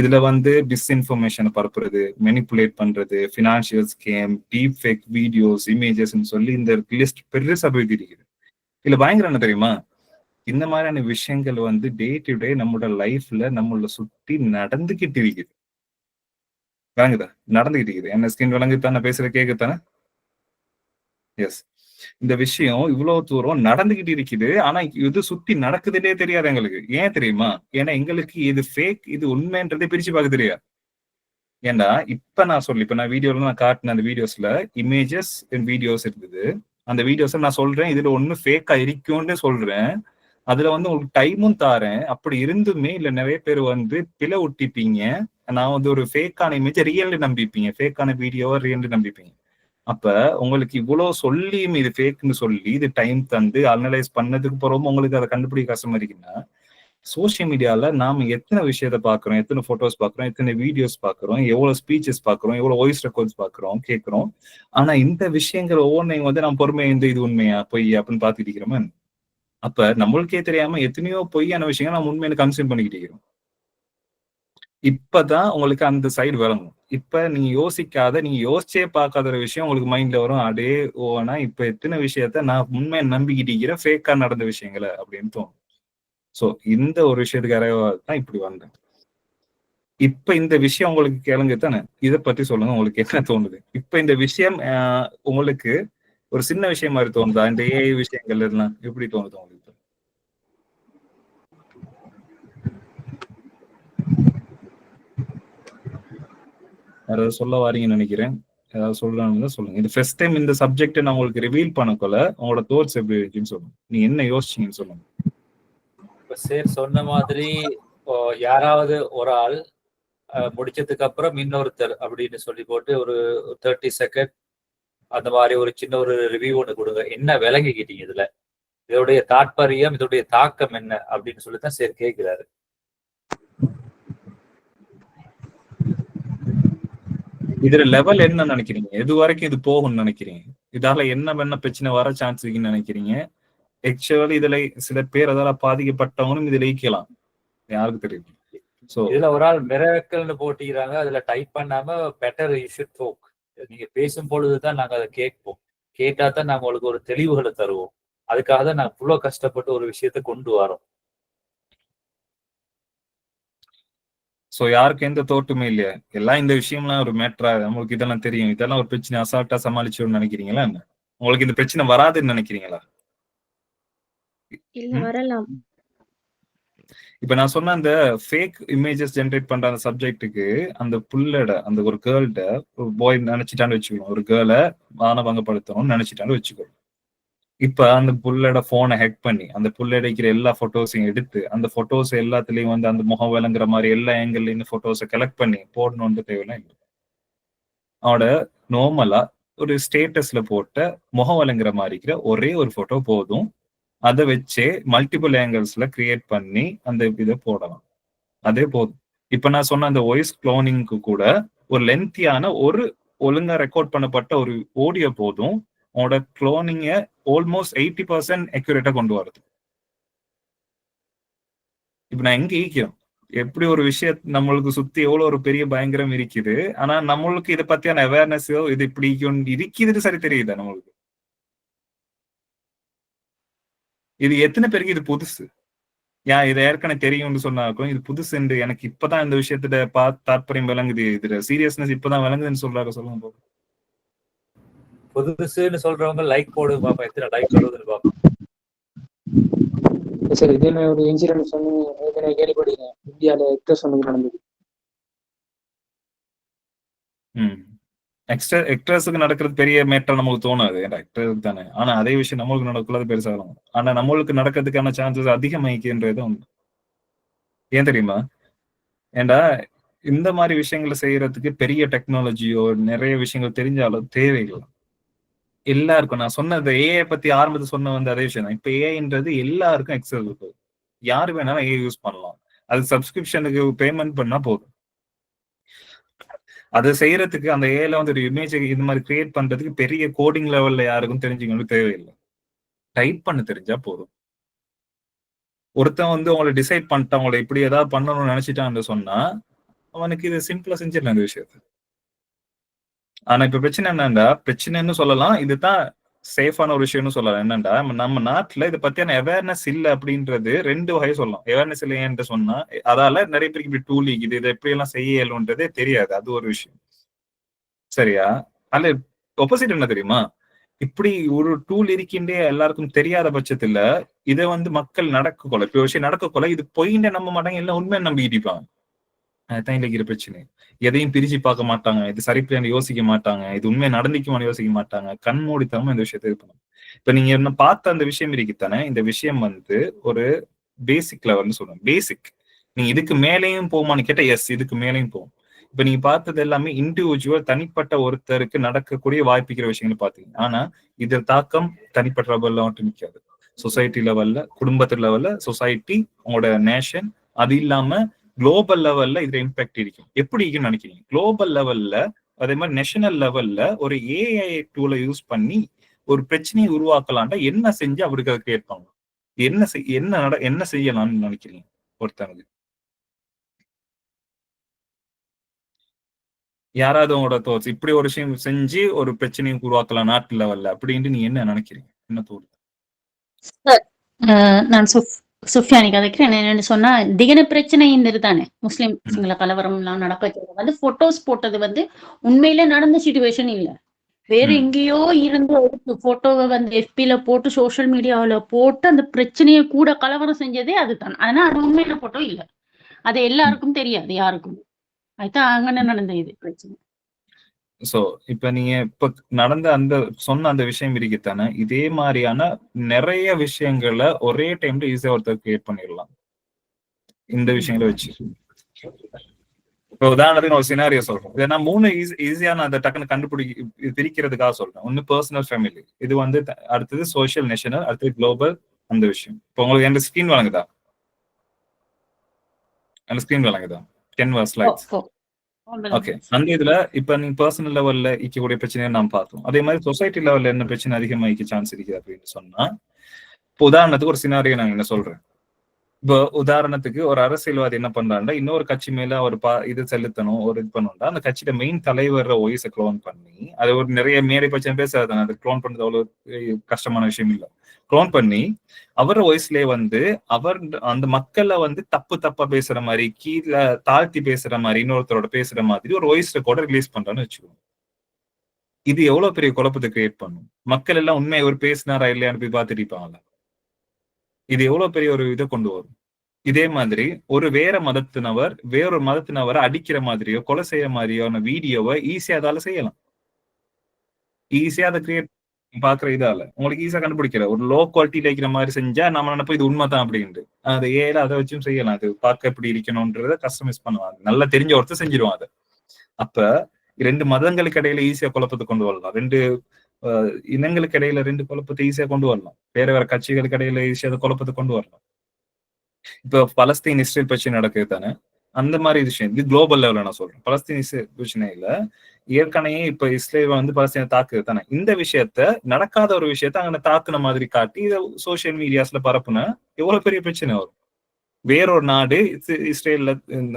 இதுல வந்து டிஸ்இன்ஃபர்மேஷனை பரப்புறது, மெனிப்புலேட் பண்றது, financial scam, deep fake videos, images சொல்லி இந்த லிஸ்ட் பெருசா போயிட்டு இருக்குது. இதுல பயங்கரம் என்ன தெரியுமா, இந்த மாதிரியான விஷயங்கள் வந்து டே டு டே நம்மளோட லைஃப்ல நம்மள சுத்தி நடந்துகிட்டு இருக்குது. விளங்குதா? நடந்துகிட்டு இருக்குது. என்ன ஸ்கின் விளங்குத்தானே, பேசுற கேக்குத்தானே? எஸ், இந்த விஷயம் இவ்வளவு தூரம் நடந்துகிட்டு இருக்குது. ஆனா இது சுத்தி நடக்குதுன்னே தெரியாது எங்களுக்கு. ஏன் தெரியுமா? ஏன்னா எங்களுக்கு இது ஃபேக் இது உண்மைன்றதே பிரிச்சு பார்க்க தெரியாது. ஏன்னா இப்ப நான் வீடியோல நான் காட்டின அந்த வீடியோஸ்ல இமேஜஸ் வீடியோஸ் இருந்தது. அந்த வீடியோஸ் நான் சொல்றேன் இதுல ஒண்ணு ஃபேக்கா இருக்கும்னு சொல்றேன். அதுல வந்து உங்களுக்கு டைமும் தாரேன். அப்படி இருந்துமே இல்ல நிறைய பேர் வந்து பிழை ஒட்டிப்பீங்க. நான் வந்து ஒரு ஃபேக்கான இமேஜ் ரியல் நம்பிப்பீங்க, ஃபேக்கான வீடியோவை ரியல் நம்பிப்பீங்க. அப்ப உங்களுக்கு இவ்வளவு சொல்லியும் இது ஃபேக்னு சொல்லி இது டைம் தந்து அனலைஸ் பண்ணதுக்கு பிறகு உங்களுக்கு அதை கண்டுபிடிக்க கஷ்டமா இருக்குன்னா, சோசியல் மீடியால நாம எத்தனை விஷயத்த பாக்குறோம், எத்தனை போட்டோஸ் பாக்குறோம், எத்தனை வீடியோஸ் பாக்குறோம், எவ்வளவு ஸ்பீச்சஸ் பாக்குறோம், எவ்வளவு வாய்ஸ் ரெக்கார்ட்ஸ் பாக்குறோம், கேட்கிறோம். ஆனா இந்த விஷயங்கள் ஒவ்வொன்றையும் வந்து நம்ம பொறுமையா இது உண்மையா பொய் அப்படின்னு பாத்துட்டு இருக்கிறோமே. அப்ப நம்மளுக்கே தெரியாம எத்தனையோ பொய்யான விஷயங்கள் நம்ம உண்மையில கன்சியூம் பண்ணிக்கிட்டு இருக்கிறோம். இப்பதான் உங்களுக்கு அந்த சைடு விளங்கும். இப்ப நீங்க யோசிக்காத, நீங்க யோசிச்சே பார்க்காத ஒரு விஷயம் உங்களுக்கு மைண்ட்ல வரும். அடே ஓனா இப்ப எத்தனை விஷயத்த நான் உண்மையை நம்பிக்கிட்டு இருக்கிறேன், ஃபேக்கா நடந்த விஷயங்களை அப்படின்னு தோணும். சோ இந்த ஒரு விஷயத்துக்காக தான் இப்படி வந்தேன். இப்ப இந்த விஷயம் உங்களுக்கு கேளுங்க தானே, இதை பத்தி சொல்லுங்க, உங்களுக்கு என்ன தோணுது? இப்ப இந்த விஷயம் உங்களுக்கு ஒரு சின்ன விஷயம் மாதிரி தோணுதா? இந்த ஏஐ விஷயங்கள் எல்லாம் எப்படி தோணுது உங்களுக்கு? யாராவது சொல்ல வாரீங்கன்னு நினைக்கிறேன். ஏதாவது சொல்லணும்னு சொல்லுங்க. இது ஃபர்ஸ்ட் டைம் இந்த சப்ஜெக்ட் நான் உங்களுக்கு ரிவீல் பண்ணக்குள்ள உங்களோட தோட்ஸ் எப்படி இருக்குன்னு சொல்லுங்க. நீங்க என்ன யோசிச்சீங்கன்னு சொல்லுங்க. இப்ப சார் சொன்ன மாதிரி யாராவது ஒரு ஆள் முடிச்சதுக்கு அப்புறம் இன்னொருத்தர் அப்படின்னு சொல்லி போட்டு ஒரு 30 செகண்ட் அந்த மாதிரி ஒரு சின்ன ஒரு ரிவ்யூ ஒன்று கொடுங்க. என்ன விளங்கிக்கிட்டீங்க இதுல, இதோடைய தாற்பயம், இதோடைய தாக்கம் என்ன அப்படின்னு சொல்லித்தான் சார் கேட்கிறாரு. இதுல லெவல் என்ன நினைக்கிறீங்க? எது வரைக்கும் இது போகும்னு நினைக்கிறீங்க? இதால என்ன பிரச்சனை வர சான்ஸ் இருக்குன்னு நினைக்கிறீங்க? ஆக்சுவலி இதுல சில பேர் அதால பாதிக்கப்பட்டவங்களும் இதுல ஈக்கலாம், யாருக்கு தெரியும். சோ இதுல ஒரு ஆள் மிரக்கல்னு போட்டிக்கிறாங்க, அதுல டைப் பண்ணாம பெட்டர் யூ ஷுட் டோக். நீங்க பேசும் பொழுதுதான் நாங்க அதை கேட்போம், கேட்டா தான் நாங்க உங்களுக்கு ஒரு தெளிவுகளை தருவோம். அதுக்காக தான் நாங்க இவ்வளவு கஷ்டப்பட்டு ஒரு விஷயத்த கொண்டு வரோம். சோ யாருக்கு எந்த தோட்டுமே இல்லையா? எல்லாம் இந்த விஷயம்லாம் ஒரு மேட்டரா, நம்மளுக்கு இதெல்லாம் தெரியும், இதெல்லாம் ஒரு பிரச்சனை அசால்ட்டா சமாளிச்சோம்னு நினைக்கிறீங்களா என்ன? உங்களுக்கு இந்த பிரச்சனை வராதுன்னு நினைக்கிறீங்களா? இல்ல வரலாம். இப்ப நான் சொன்ன அந்த ஃபேக் இமேஜஸ் ஜென்ரேட் பண்ற அந்த சப்ஜெக்ட்டுக்கு அந்த புள்ளட அந்த ஒரு கேர்ள்ட ஒரு பாய் நினைச்சிட்டான்னு வச்சுக்கணும், ஒரு கேர்ளை மானபங்கப்படுத்தணும்னு நினைச்சிட்டான்னு வச்சுக்கணும். இப்ப அந்த புள்ளட போனை ஹேக் பண்ணி அந்த புள்ளடைக்கிற எல்லா போட்டோஸையும் எடுத்து அந்த போட்டோஸ் எல்லாத்துலயும் வந்து அந்த முகம் விளங்குற மாதிரி எல்லா ஏங்கிள்லயும் போட்டோஸை கலெக்ட் பண்ணி போடணும்னு தேவையில்லாம் இல்லை. அவனோட நார்மலா ஒரு ஸ்டேட்டஸ்ல போட்ட முகம் விளங்குற மாதிரி இருக்கிற ஒரே ஒரு போட்டோ போதும், அதை வச்சே மல்டிபிள் ஆங்கிள்ஸ்ல கிரியேட் பண்ணி அந்த இதை போடலாம், அதே போதும். இப்ப நான் சொன்ன அந்த வாய்ஸ் குளோனிங்க்கு கூட ஒரு லென்த்தியான ஒரு ஒழுங்கா ரெக்கார்ட் பண்ணப்பட்ட ஒரு ஆடியோ போதும் உங்களோட குளோனிங்க ஆல்மோஸ்ட் 80% அக்யூரேட்டா கொண்டு வரது. இப்ப நான் எங்க ஈக்கிறோம், எப்படி ஒரு விஷயம் நம்மளுக்கு சுத்தி எவ்வளவு ஒரு பெரிய பயங்கரம் இருக்குது, ஆனா நம்மளுக்கு இதை பத்தியான அவேர்னஸோ இது இப்படி இருக்குது சரி தெரியுதா நம்மளுக்கு? இது எத்தனை பேருக்கு இது புதுசு? ஏன் இதை ஏற்கனவே தெரியும்னு சொன்னாக்கும் இது புதுசு என்று எனக்கு இப்பதான் இந்த விஷயத்துல தாற்பயம் விளங்குது, இதுல சீரியஸ்னஸ் இப்பதான் விளங்குதுன்னு சொல்றாங்க. சொல்லுங்க போகும். புதுசுன்னு சொல்றவங்க லைக் போடு பாப்பா, எத்தனை லைக் வருதுன்னு பாப்பா. சார் இதே ஒரு இன்சிடென்ட் சொன்னீங்க, கேள்விப்பட்டீங்க இந்தியால எக்டர்ஸ் ஒன்று நடந்தது. எக்ட்ரஸுக்கு நடக்கிறது பெரிய மேட்டர் நமக்கு தோணாது, ஆக்டருக்கு தானே. ஆனா அதே விஷயம் நம்மளுக்கு நடக்கூடாது பெருசாகும், ஆனா நம்மளுக்கு நடக்கிறதுக்கான சான்சஸ் அதிகமாயிக்கின்றது உண்டு. ஏன் தெரியுமா? ஏண்டா இந்த மாதிரி விஷயங்களை செய்யறதுக்கு பெரிய டெக்னாலஜியோ நிறைய விஷயங்கள் தெரிஞ்சாலும் தேவையில்லை எல்லாருக்கும். நான் சொன்னது ஏஐ பத்தி ஆரம்பத்தை சொன்ன வந்து அதே விஷயம் தான். இப்ப ஏஐன்றது எல்லாருக்கும் எக்ஸஸ் இருக்கு, யாரு வேணாலும் ஏஐ யூஸ் பண்ணலாம், அது சப்ஸ்கிரிப்ஷனுக்கு பேமெண்ட் பண்ணா போதும். அதை செய்யறதுக்கு அந்த ஏஐல வந்து ஒரு இமேஜ் இது மாதிரி கிரியேட் பண்றதுக்கு பெரிய கோடிங் லெவல்ல யாருக்கும் தெரிஞ்சுக்கணும் தேவையில்லை, டைப் பண்ண தெரிஞ்சா போதும். ஒருத்தன் வந்து அவங்களை டிசைட் பண்ணிட்டு அவங்களை இப்படி ஏதாவது பண்ணணும்னு நினைச்சிட்டான்னு சொன்னா அவனுக்கு இது சிம்பிளா செஞ்சிடலாம் இந்த விஷயத்த. ஆனா இப்ப பிரச்சனை என்னண்டா, பிரச்சனைன்னு சொல்லலாம், இதுதான் சேஃபான ஒரு விஷயம்னு சொல்லலாம். என்னண்டா நம்ம நாட்டுல இதை பத்தியான அவேர்னஸ் இல்லை அப்படின்றது ரெண்டு வகையை சொல்லலாம். அவேர்னஸ் இல்லைன்னு சொன்னா அதால நிறைய பேருக்கு இப்படி டூல் இருக்குது, இதை எப்படி எல்லாம் செய்ய இயலும்ன்றதே தெரியாது, அது ஒரு விஷயம். சரியா? அல்ல ஆப்போசிட் என்ன தெரியுமா, இப்படி ஒரு டூல் இருக்கின்றே எல்லாருக்கும் தெரியாத பட்சத்துல இதை வந்து மக்கள் நடக்கக்கொள்ள, இப்ப விஷயம் நடக்கக்கொள்ள இது பொய்ன்னு நம்ப மாட்டாங்க, எல்லாம் உண்மையை நம்பி இடிப்பாங்க. அதுதான் இல்லைங்கிற பிரச்சனை. எதையும் பிரிச்சு பார்க்க மாட்டாங்க, இது சரிப்படியான்னு யோசிக்க மாட்டாங்க, இது உண்மையை நடந்துக்குமான்னு யோசிக்க மாட்டாங்க, கண்மூடித்தனமா இந்த விஷயத்தை இருக்கணும். இப்ப நீங்க என்ன பார்த்த அந்த விஷயம் இருக்குத்தானே, இந்த விஷயம் வந்து ஒரு பேசிக் லெவல்னு சொல்லுவோம். பேசிக் நீங்க இதுக்கு மேலேயும் போமான்னு கேட்டா எஸ், இதுக்கு மேலேயும் போகும். இப்ப நீங்க பார்த்தது எல்லாமே இண்டிவிஜுவல் தனிப்பட்ட ஒருத்தருக்கு நடக்கக்கூடிய வாய்ப்பிக்கிற விஷயங்கள் பாத்தீங்க. ஆனா இது தாக்கம் தனிப்பட்ட லெவல்ல மட்டும் நிற்காது, சொசைட்டி லெவல்ல, குடும்பத்து லெவல்ல, சொசைட்டி, உங்களோட நேஷன், அது இல்லாம குளோபல் லெவல்ல இதுல இம்பாக்ட் இருக்கும். எப்படி இருக்குன்னு நினைக்கிறீங்க? குளோபல் லெவல்ல அதே மாதிரி நேஷனல் லெவல்ல ஒரு ஏஐ டூலை யூஸ் பண்ணி ஒரு பிரச்சனையை உருவாக்கலாம்டா என்ன செஞ்சு அவருக்கு அதை கிரியேட் பண்ணலாம், என்ன செய்யலாம்னு நினைக்கிறீங்க? ஒருத்தனுக்கு யாராவது உங்களோட தோட்ஸ் இப்படி ஒரு விஷயம் செஞ்சு ஒரு பிரச்சனையை உருவாக்கலாம் நாட்டு லெவல்ல அப்படின்ட்டு நீங்க என்ன நினைக்கிறீங்க? என்ன தோணுது? நான் சுஃபியானி கதைக்கிறேன். என்னன்னு சொன்னா திகன பிரச்சனைன்றது தானே முஸ்லிம் சிங்கள கலவரம் எல்லாம் நடக்க வச்சது வந்து போட்டோஸ் போட்டது வந்து உண்மையில நடந்த சிச்சுவேஷன் இல்ல, வேற எங்கேயோ இருந்து எடுத்து போட்டோவை வந்து எஃபில போட்டு சோசியல் மீடியாவில போட்டு அந்த பிரச்சனையை கூட கலவரம் செஞ்சதே அதுதான். ஆனா அது உண்மையில போட்டோ இல்ல, அது எல்லாருக்கும் தெரியாது, யாருக்கும். அதுதான் அங்கன்னு நடந்த இது பிரச்சனை. சோ இப்ப நீங்க இப்ப நடந்த அந்த சொன்ன அந்த விஷயம் இருக்குத்தானே, இதே மாதிரியான நிறைய விஷயங்களை ஒரே டைம்ல ஈஸியா ஒருத்தர் கிரியேட் பண்ணிடலாம் இந்த விஷயங்களை வச்சு. இப்போ உதாரணத்துக்கு ஒரு சினாரியோ சொல்றேன், இதை நான் 3 ஈஸியா நான் அதை டக்குன்னு பிரிக்கிறதுக்காக சொல்றேன். ஒன்னு பர்சனல், ஃபேமிலி, இது வந்து அடுத்தது சோசியல், நேஷனல், அடுத்தது குளோபல். அந்த விஷயம் இப்போ உங்களுக்கு எந்த ஸ்கிரீன் வழங்குதா? அந்த ஸ்கிரீன் வழங்குதா 10 ஸ்லைட்ஸ்? ஓகே. அந்த இதுல இப்ப நீங்க பர்சனல் லெவல்ல இருக்கக்கூடிய பிரச்சனையை நாம் பார்த்தோம். அதே மாதிரி சொசைட்டி லெவல்ல என்ன பிரச்சனை அதிகமாயிக்க சான்ஸ் இருக்குது அப்படின்னு சொன்னா, இப்போ உதாரணத்துக்கு ஒரு சினாரியோ நான் என்ன சொல்றேன். இப்போ உதாரணத்துக்கு ஒரு அரசியல்வாதி என்ன பண்றாங்கன்னா, இன்னொரு கட்சி மேல ஒரு இது செலுத்தணும், ஒரு இது பண்ணணும்னா அந்த கட்சியோட மெயின் தலைவர் வாய்ஸை க்ளோன் பண்ணி, அது ஒரு நிறைய மேடை பட்சம் பேசாதானே, அது க்ளோன் பண்றது அவ்வளவு கஷ்டமான விஷயம் இல்லை. க்ளோன் பண்ணி அவர் வாய்ஸ்லயே வந்து அவர் அந்த மக்களை வந்து தப்பா பேசுற மாதிரி, கீழே தாழ்த்தி பேசுற மாதிரி, இன்னொருத்தரோட பேசுற மாதிரி ஒரு வாய்ஸ் ரெக்கார்டை ரிலீஸ் பண்றான்னு வச்சுக்கோங்க. இது எவ்வளவு பெரிய குழப்பத்தை கிரியேட் பண்ணும். மக்கள் எல்லாம் உண்மையை ஒரு பேசினாரா இல்லையான்னு போய் பார்த்துட்டு இருப்பாங்களா? இது எவ்வளவு பெரிய ஒரு இதை கொண்டு வரும். இதே மாதிரி ஒரு வேறொரு மதத்தினவரை அடிக்கிற மாதிரியோ கொலை செய்ய மாதிரியான வீடியோவை ஈஸியா அதால செய்யலாம். ஈஸியா அதை கிரியேட் பாக்குற இதால உங்களுக்கு ஈஸியா கண்டுபிடிக்கிற ஒரு லோ குவாலிட்டியில இருக்கிற மாதிரி செஞ்சா நம்ம நினைப்போம் இது உண்மைதான் அப்படின்ட்டு. அது ஏல அதை வச்சும் செய்யலாம். அது பார்க்க எப்படி இருக்கணும்ன்றத கஸ்டமைஸ் பண்ணுவாங்க. நல்லா தெரிஞ்ச ஒருத்தர் செஞ்சிருவான் அதை. அப்ப 2 மதங்களுக்கு இடையில ஈஸியா குழப்பத்தை கொண்டு வரலாம். 2 இனங்களுக்கு இடையில 2 குழப்பத்தை ஈஸியா கொண்டு வரலாம். வேற கட்சிகளுக்கு இடையில ஈஸியா குழப்பத்தை கொண்டு வரலாம். இப்ப பலஸ்தீன் இஸ்ரேல் பிரச்சனை நடக்குது தானே, அந்த மாதிரி விஷயம் இது குளோபல் லெவல்ல நான் சொல்றேன். பலஸ்தீன் இஸ்ரேல் பிரச்சனையில ஏற்கனவே இப்ப இஸ்ரேல் வந்து பலஸ்தீனை தாக்குது தானே, இந்த விஷயத்த நடக்காத ஒரு விஷயத்த அங்க தாக்குன மாதிரி காட்டி இதை சோசியல் மீடியாஸ்ல பரப்புன எவ்வளவு பெரிய பிரச்சனை வரும். வேறொரு நாடு இஸ்ரேல்ல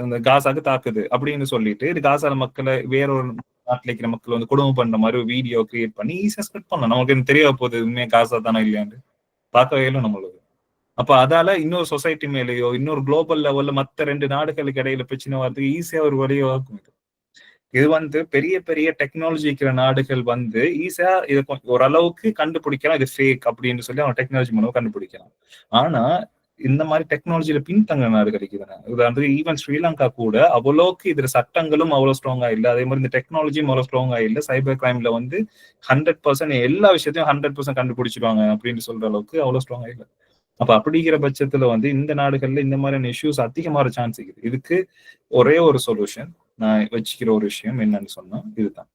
இந்த காசாக்கு தாக்குது அப்படின்னு சொல்லிட்டு இது காசால மக்களை வேறொரு நாட்டுல இருக்கிற மக்கள் வந்து கொடுமை பண்ற மாதிரி ஒரு வீடியோ கிரியேட் பண்ணி ஈஸியா ஸ்ப்ரெட் பண்ணலாம். நமக்கு என்ன தெரிய போகுது உண்மையா காசா தானே இல்லையாண்டு பார்க்கவே இல்லை நம்மளுக்கு. அப்ப அதால இன்னொரு சொசைட்டி மேலேயோ இன்னொரு குளோபல் லெவல்ல மத்த 2 நாடுகளுக்கு இடையில பிரச்சனை வர்றதுக்கு ஈஸியா ஒரு வழியாகும். இது வந்து பெரிய பெரிய டெக்னாலஜி இருக்கிற நாடுகள் வந்து ஈஸியா இதை ஓரளவுக்கு கண்டுபிடிக்கலாம், இது ஃபேக் அப்படின்னு சொல்லி அவங்க டெக்னாலஜி மூலமா கண்டுபிடிக்கலாம். ஆனா இந்த மாதிரி டெக்னாலஜியில பின்தங்க நாடுகள் இருக்குதுன்னு உதாரணத்துக்கு ஈவன் ஸ்ரீலங்கா கூட அவ்வளவுக்கு இதுல சட்டங்களும் அவ்வளவு ஸ்ட்ராங்கா இல்லை, அதே மாதிரி இந்த டெக்னாலஜியும் அவ்வளவு ஸ்ட்ராங்கா இல்லை. சைபர் கிரைம்ல வந்து 100% எல்லா விஷயத்தையும் 100% கண்டுபிடிச்சிருவாங்க அப்படின்னு சொல்ற அளவுக்கு அவ்வளவு ஸ்ட்ராங்கா இல்லை. அப்ப அப்படிங்கிற பட்சத்துல வந்து இந்த நாடுகள்ல இந்த மாதிரியான இஷ்யூஸ் அதிகமான சான்ஸ் இருக்குது. இதுக்கு ஒரே ஒரு சொல்யூஷன் நான் வச்சுக்கிற ஒரு விஷயம் என்னன்னு சொன்னா இதுதான்,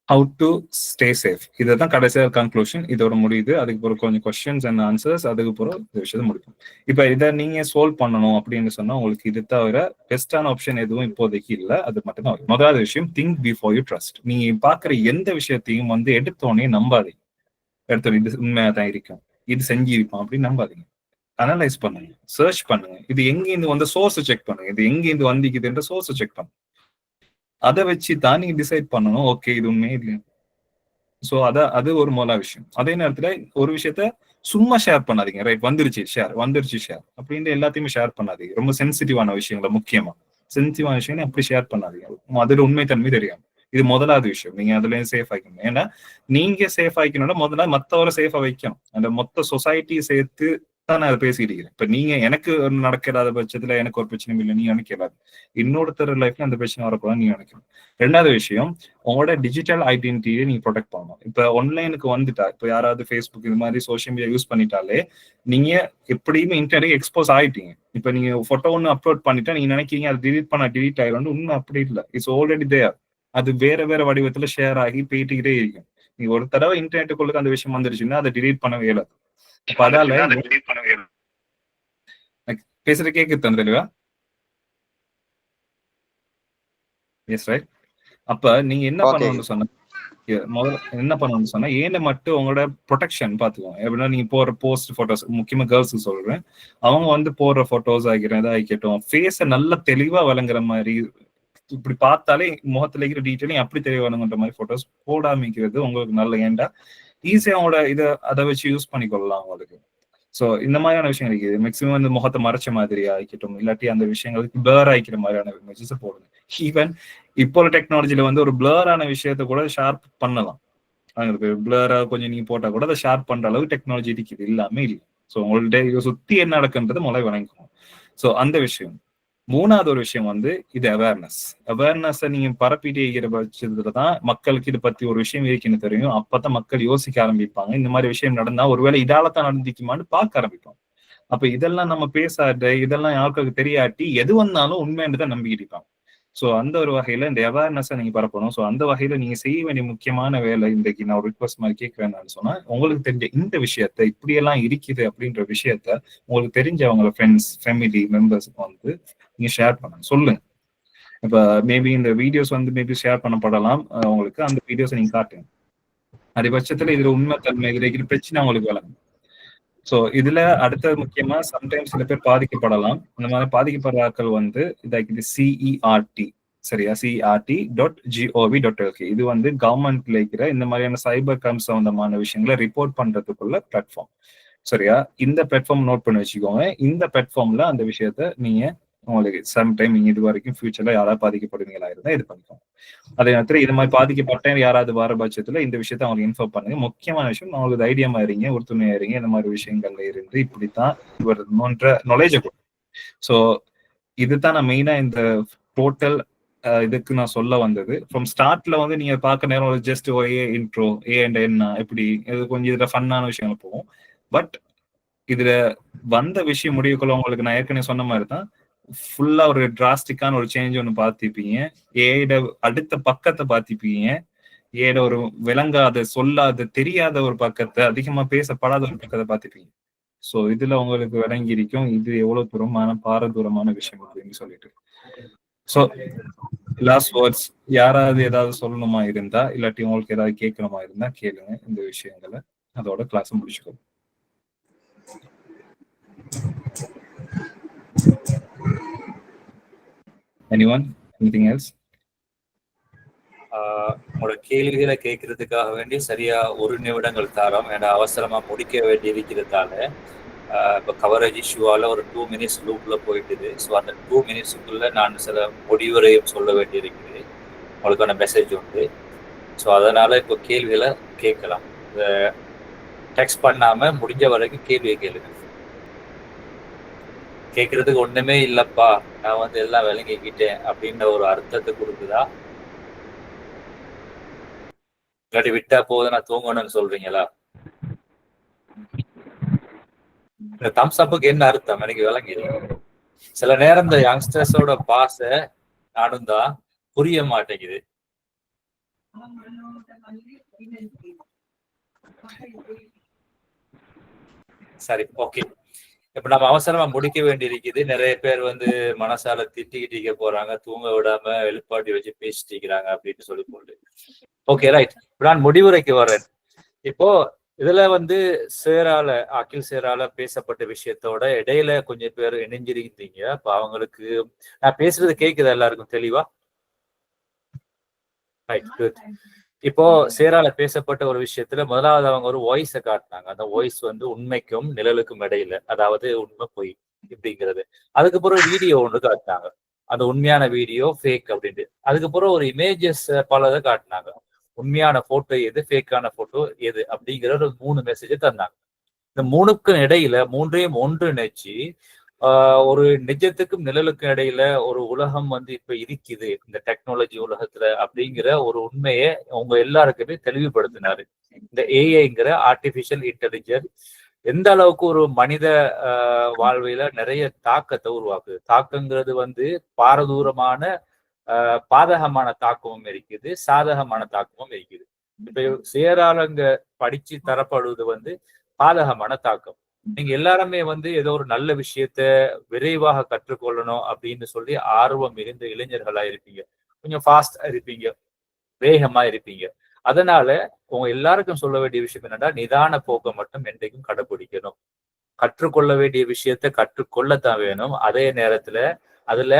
ஹவு டு ஸ்டே சேஃப். இதுதான் கடைசியாக கன்க்ளூஷன். இதோட முடியுது. அதுக்கு பிறகு கொஞ்சம் கொஸ்டின்ஸ் அண்ட் ஆன்சர்ஸ், அதுக்கு பிறகு இந்த விஷயத்தை முடிக்கும். இப்ப இதை நீங்க சால்வ் பண்ணணும் அப்படின்னு சொன்னா உங்களுக்கு இது தவிர பெஸ்டான ஆப்ஷன் எதுவும் இப்போதைக்கு இல்லை. அது மட்டும் தான். முதலாவது விஷயம், திங்க் பிஃபோர் யூ ட்ரஸ்ட். நீங்க பாக்குற எந்த விஷயத்தையும் வந்து எடுத்தோடனே நம்பாதீங்க. எடுத்தோடனே இது உண்மையா தான் இருக்கும், இது செஞ்சிருப்பான் அப்படின்னு நம்பாதீங்க. அனலைஸ் பண்ணுங்க, சர்ச் பண்ணுங்க, இது எங்கேருந்து வந்து சோர்ஸ் செக் பண்ணுங்க, இது எங்கேருந்து வந்திக்குதுன்ற சோர்ஸ் செக் பண்ணுங்க. அதை வச்சு தான் நீங்க டிசைட் பண்ணணும், ஓகே இது உண்மையே இல்லையா. ஸோ அது ஒரு முதல் விஷயம். அதே நேரத்துல ஒரு விஷயத்த சும்மா ஷேர் பண்ணாதீங்க. ரைட், வந்துருச்சு ஷேர் அப்படின்னு எல்லாத்தையுமே ஷேர் பண்ணாதீங்க. ரொம்ப சென்சிட்டிவான விஷயங்களை, முக்கியமா சென்சிட்டிவான விஷயம் அப்படி ஷேர் பண்ணாதீங்க. அதுல உண்மைத்தன்மை தெரியும். இது முதலாவது விஷயம். நீங்க அதுல சேஃப் ஆகிக்கணும். ஏன்னா நீங்க சேஃப் ஆகிக்கணும்னா முதல்ல மற்றவரை சேஃபா வைக்கணும். அந்த மொத்த சொசைட்டியை சேர்த்து தான் நான் அதை பேசிட்டு இருக்கிறேன். இப்ப நீங்க எனக்கு நடக்காத பட்சத்துல எனக்கு ஒரு பிரச்சனையும் இல்லை, நீ நினைக்கிறாரு. இன்னொருத்தர் லைஃப்ல அந்த பிரச்சனை வரக்கூடாது நீங்க நினைக்கணும். 2வது விஷயம், உங்களோட டிஜிட்டல் ஐடென்டிட்டியை நீங்க ப்ரொடெக்ட் பண்ணணும். இப்ப ஆன்லைனுக்கு வந்துட்டா, இப்ப யாராவது ஃபேஸ்புக் இது மாதிரி சோசியல் மீடியா யூஸ் பண்ணிட்டாலே நீங்க எப்படியுமே இன்டர்நெட் எக்ஸ்போஸ் ஆயிட்டீங்க. இப்ப நீங்க போட்டோ ஒன்று அப்லோட் பண்ணிட்டா நீங்க நினைக்கிறீங்க அது டிலீட் ஆயிடும். உண்மை அப்படி இல்லை. It's already there. அது வேற வடிவத்துல ஷேர் ஆகி போயிட்டுக்கிட்டே இருக்கும். நீங்க ஒரு தடவை இன்டர்நெட்டுக்குள்ள அந்த விஷயம் வந்துருச்சுன்னா அதை டிலீட் பண்ணவே இயலாது. அதால பேசுற கேக்குது தெளிவா? S right. அப்ப நீங்க என்ன பண்ணணும்னு சொன்னா, முதல்ல என்ன பண்ணணும்னு சொன்னா ஏன மட்டும் உங்களோட ப்ரொடெக்ஷன் பாத்துக்கோங்க. எப்படின்னா நீங்க போற போஸ்ட் போட்டோஸ், முக்கியமா கேர்ள்ஸ் சொல்றேன், அவங்க வந்து போடுற போட்டோஸ் ஆகிக்கட்டும் ஃபேஸ நல்லா தெளிவா விளங்குற மாதிரி, இப்படி பார்த்தாலே முகத்துல இருக்கிற டீட்டெயிலும் அப்படி தெரியணுன்ற மாதிரி போட்டோஸ் போடாமிக்கிறது உங்களுக்கு நல்ல. ஏண்டா ஈஸியா அவங்களோட அதை வச்சு யூஸ் பண்ணிக்கொள்ளலாம் உங்களுக்கு. ஸோ இந்த மாதிரியான விஷயம் இருக்குது. மேக்சிமம் வந்து முகத்தை மறைச்ச மாதிரி ஆகிக்கட்டும், இல்லாட்டி அந்த விஷயங்களுக்கு பிளர் ஆகிக்கிற மாதிரியான இமேஜஸ் போடுங்க. ஈவன் இப்போ டெக்னாலஜில வந்து ஒரு பிளரான விஷயத்த கூட ஷார்ப் பண்ணலாம். பிளரா கொஞ்சம் நீங்க போட்டா கூட அதை ஷார்ப் பண்ற அளவுக்கு டெக்னாலஜி இருக்குது, இல்லாம இல்லை. ஸோ உங்கள்ட்ட சுத்தி என்ன நடக்குன்றது முதல்ல வணங்கணும். ஸோ அந்த விஷயம். 3வது ஒரு விஷயம் வந்து இது அவேர்னஸ் நீங்க பரப்பிட்டே இருக்கிற பட்சத்துல தான் மக்களுக்கு இது பத்தி ஒரு விஷயம் இருக்குன்னு தெரியும். அப்பதான் மக்கள் யோசிக்க ஆரம்பிப்பாங்க. இந்த மாதிரி விஷயம் நடந்தா ஒருவேளை இதாலத்தான் நடந்துக்குமான்னு பார்க்க ஆரம்பிப்பாங்க. அப்ப இதெல்லாம் நம்ம பேசாத, இதெல்லாம் யாருக்காருக்கு தெரியாட்டி எது வந்தாலும் உண்மைன்றதான் நம்பிக்கிட்டு இருப்பாங்க. ஸோ அந்த ஒரு வகையில இந்த அவேர்னஸை நீங்க பரப்பணும். ஸோ அந்த வகையில நீங்க செய்ய வேண்டிய முக்கியமான வேலை, இன்றைக்கு நான் ஒரு ரிக்வஸ்ட் மாதிரி கேட்கிறேன்னு சொன்னா, உங்களுக்கு தெரிஞ்ச இந்த விஷயத்த இப்படியெல்லாம் இருக்குது அப்படின்ற விஷயத்த உங்களுக்கு தெரிஞ்சவங்க ஃப்ரெண்ட்ஸ், ஃபேமிலி மெம்பர்ஸுக்கு வந்து நீங்க ஷேர் பண்ணுங்க, சொல்லுங்க. இப்ப மேபி இந்த வீடியோஸ் வந்து மேபி ஷேர் பண்ணப்படலாம் உங்களுக்கு, அந்த வீடியோஸை நீங்க காட்டுங்க. அது பட்சத்துல இதுல உண்மைத்தன்மை இருக்கிற பிரச்சனை அவங்களுக்கு வழங்கும். ஸோ இதுல அடுத்த முக்கியமா சம்டைம்ஸ் சில பேர் பாதிக்கப்படலாம். இந்த மாதிரி பாதிக்கப்படுற ஆட்கள் வந்து இது CERT, சரியா, CERT.gov.lk. இது வந்து கவர்மெண்ட்ல இருக்கிற இந்த மாதிரியான சைபர் கிரைம் சம்பந்தமான விஷயங்களை ரிப்போர்ட் பண்றதுக்குள்ள பிளாட்ஃபார்ம், சரியா. இந்த பிளாட்ஃபார்ம் நோட் பண்ணி வச்சுக்கோங்க. இந்த பிளாட்ஃபார்ம்ல அந்த விஷயத்த நீங்க உங்களுக்கு சம்டைம் நீங்க இது வரைக்கும் ஃபியூச்சர்ல யாராவது பாதிக்கப்படுவீங்களா இருந்தா இது பண்ணிக்கோங்க. அதே நேரத்தில் இது மாதிரி பாதிக்கப்பட்டேன் யாராவது வர பட்சத்துல இந்த விஷயத்த அவங்களுக்கு இன்ஃபார்ம் பண்ணுங்க. முக்கியமான விஷயம், அவங்களுக்கு தைரியமா இருங்க, ஒருத்துணையா இருங்க. இந்த மாதிரி விஷயங்கள்ல இருந்து இப்படித்தான் வரணுன்ற நாலேஜ் கொடுக்கும். ஸோ இதுதான் நான் மெயினா இந்த டோட்டல் இதுக்கு நான் சொல்ல வந்தது. ஃப்ரம் ஸ்டார்ட்ல வந்து நீங்க பார்க்க நேரம் ஒரு ஜஸ்ட் இன்ட்ரோ அண்ட் என்ன எப்படி இது கொஞ்சம் இதுல ஃபன்னான விஷயங்கள் போகும். பட் இதுல வந்த விஷயம் முடிவுக்குள்ள உங்களுக்கு நான் ஏற்கனவே சொன்ன மாதிரி தான் ஃபுல்லா ஒரு டிராஸ்டிக்கான ஒரு சேஞ்ச் ஒன்று பார்த்திருப்பீங்க. ஏட அடுத்த பக்கத்தை பார்த்திருப்பீங்க. ஏட ஒரு விளங்காத சொல்லாத தெரியாத ஒரு பக்கத்தை, அதிகமா பேசப்படாத ஒரு பக்கத்தை பார்த்திருப்பீங்க. ஸோ இதுல உங்களுக்கு விளங்கி இருக்கும் இது எவ்வளவு தூரமான பாரதூரமான விஷயம் அப்படின்னு சொல்லிட்டு. ஸோ லாஸ்ட் வேர்ட்ஸ் யாராவது ஏதாவது சொல்லணுமா இருந்தா, இல்லாட்டி உங்களுக்கு ஏதாவது கேட்கணுமா இருந்தா கேளுங்க இந்த விஷயங்களை. அதோட கிளாஸ் முடிச்சுக்கோ. Anyone? Anything else? உங்களோட கேள்விகளை கேட்கறதுக்காக வேண்டி சரியா 1 நிமிடங்கள் தாரோம். ஏன்னா அவசரமா முடிக்க வேண்டி இருக்கிறதால இப்போ கவரேஜ் இஷ்யூவால ஒரு 2 மினிட்ஸ் லூப்ல போயிட்டுது. ஸோ அந்த 2 மினிட்ஸுக்குள்ள நான் சில முடிவுரையும் சொல்ல வேண்டி இருக்குது. உங்களுக்கான மெசேஜ் உண்டு. ஸோ அதனால இப்போ கேள்விகளை கேட்கலாம். டெக்ஸ்ட் பண்ணாம முடிஞ்ச வரைக்கும் கேள்வியை கேளுங்க. கேட்கறதுக்கு ஒண்ணுமே இல்லப்பா, நான் வந்து எல்லாம் விளங்கிக்கிட்டேன் அப்படின்ற ஒரு அர்த்தத்தை கொடுக்குதா, இல்லாட்டி விட்டா போதும் நான் தூங்கணும்னு சொல்றீங்களா? இந்த தம்ஸ் அப்புக்கு என்ன அர்த்தம் எனக்கு விளங்கிடு. சில நேரம் இந்த யங்ஸ்டர்ஸோட பாச நானும் தான் புரிய மாட்டேங்குது. சரி, ஓகே. இப்ப நம்ம அவசரமா முடிக்க வேண்டி இருக்குது. நிறைய பேர் வந்து மனசால திட்டிக்கிட்டு போறாங்க, தூங்க விடாம எழுப்பாட்டி வச்சு பேசிட்டு இருக்கிறாங்க அப்படின்னு சொல்லி போட்டு. Okay, right. இப்ப நான் முடிவுரைக்கு வர்றேன். இப்போ இதுல வந்து அகில் சேரால பேசப்பட்ட விஷயத்தோட இடையில கொஞ்சம் பேர் இணைஞ்சிருந்தீங்க. அப்ப அவங்களுக்கு நான் பேசுறது கேக்குதா எல்லாருக்கும் தெளிவா? Right, good. இப்போ சேரால பேசப்பட்ட ஒரு விஷயத்துல முதலாவது அவங்க ஒரு வாய்ஸை காட்டினாங்க. அந்த வாய்ஸ் வந்து உண்மைக்கும் நிழலுக்கும் இடையில, அதாவது உண்மை பொய் இப்படிங்கிறது. அதுக்கப்புறம் வீடியோ ஒன்று காட்டினாங்க, அந்த உண்மையான வீடியோ ஃபேக் அப்படின்ட்டு. அதுக்கப்புறம் ஒரு இமேஜஸ் பலதை காட்டினாங்க, உண்மையான போட்டோ எது, ஃபேக்கான போட்டோ எது அப்படிங்கிற ஒரு 3 மெசேஜ் தந்தாங்க. இந்த 3க்கும் இடையில 3ஐயும் ஒன்றிணைச்சு ஒரு நிஜத்துக்கும் நிழலுக்கும் இடையில ஒரு உலகம் வந்து இப்ப இருக்குது இந்த டெக்னாலஜி உலகத்துல அப்படிங்கிற ஒரு உண்மையை அவங்க எல்லாருக்குமே தெளிவுபடுத்தினாரு. இந்த ஏஐங்கிற ஆர்டிபிஷியல் இன்டெலிஜென்ஸ் எந்த அளவுக்கு ஒரு மனித வாழ்வில நிறைய தாக்கத்தை உருவாக்குது. தாக்கங்கிறது வந்து பாரதூரமான பாதகமான தாக்கமும் இருக்குது, சாதகமான தாக்கமும் இருக்குது. இப்ப சேராலங்க படிச்சு தரப்படுவது வந்து பாதகமான தாக்கம். நீங்க எல்லாருமே வந்து ஏதோ ஒரு நல்ல விஷயத்த விரைவாக கற்றுக்கொள்ளணும் அப்படின்னு சொல்லி ஆர்வம் மிகுந்த இளைஞர்களா இருப்பீங்க, கொஞ்சம் ஃபாஸ்டா இருப்பீங்க, வேகமா இருப்பீங்க. அதனால உங்க எல்லாருக்கும் சொல்ல வேண்டிய விஷயம் என்னன்னா, நிதான போக்கை மட்டும் என்றைக்கும் கடைபிடிக்கணும். கற்றுக்கொள்ள வேண்டிய விஷயத்த கற்றுக்கொள்ளத்தான் வேணும். அதே நேரத்துல அதுல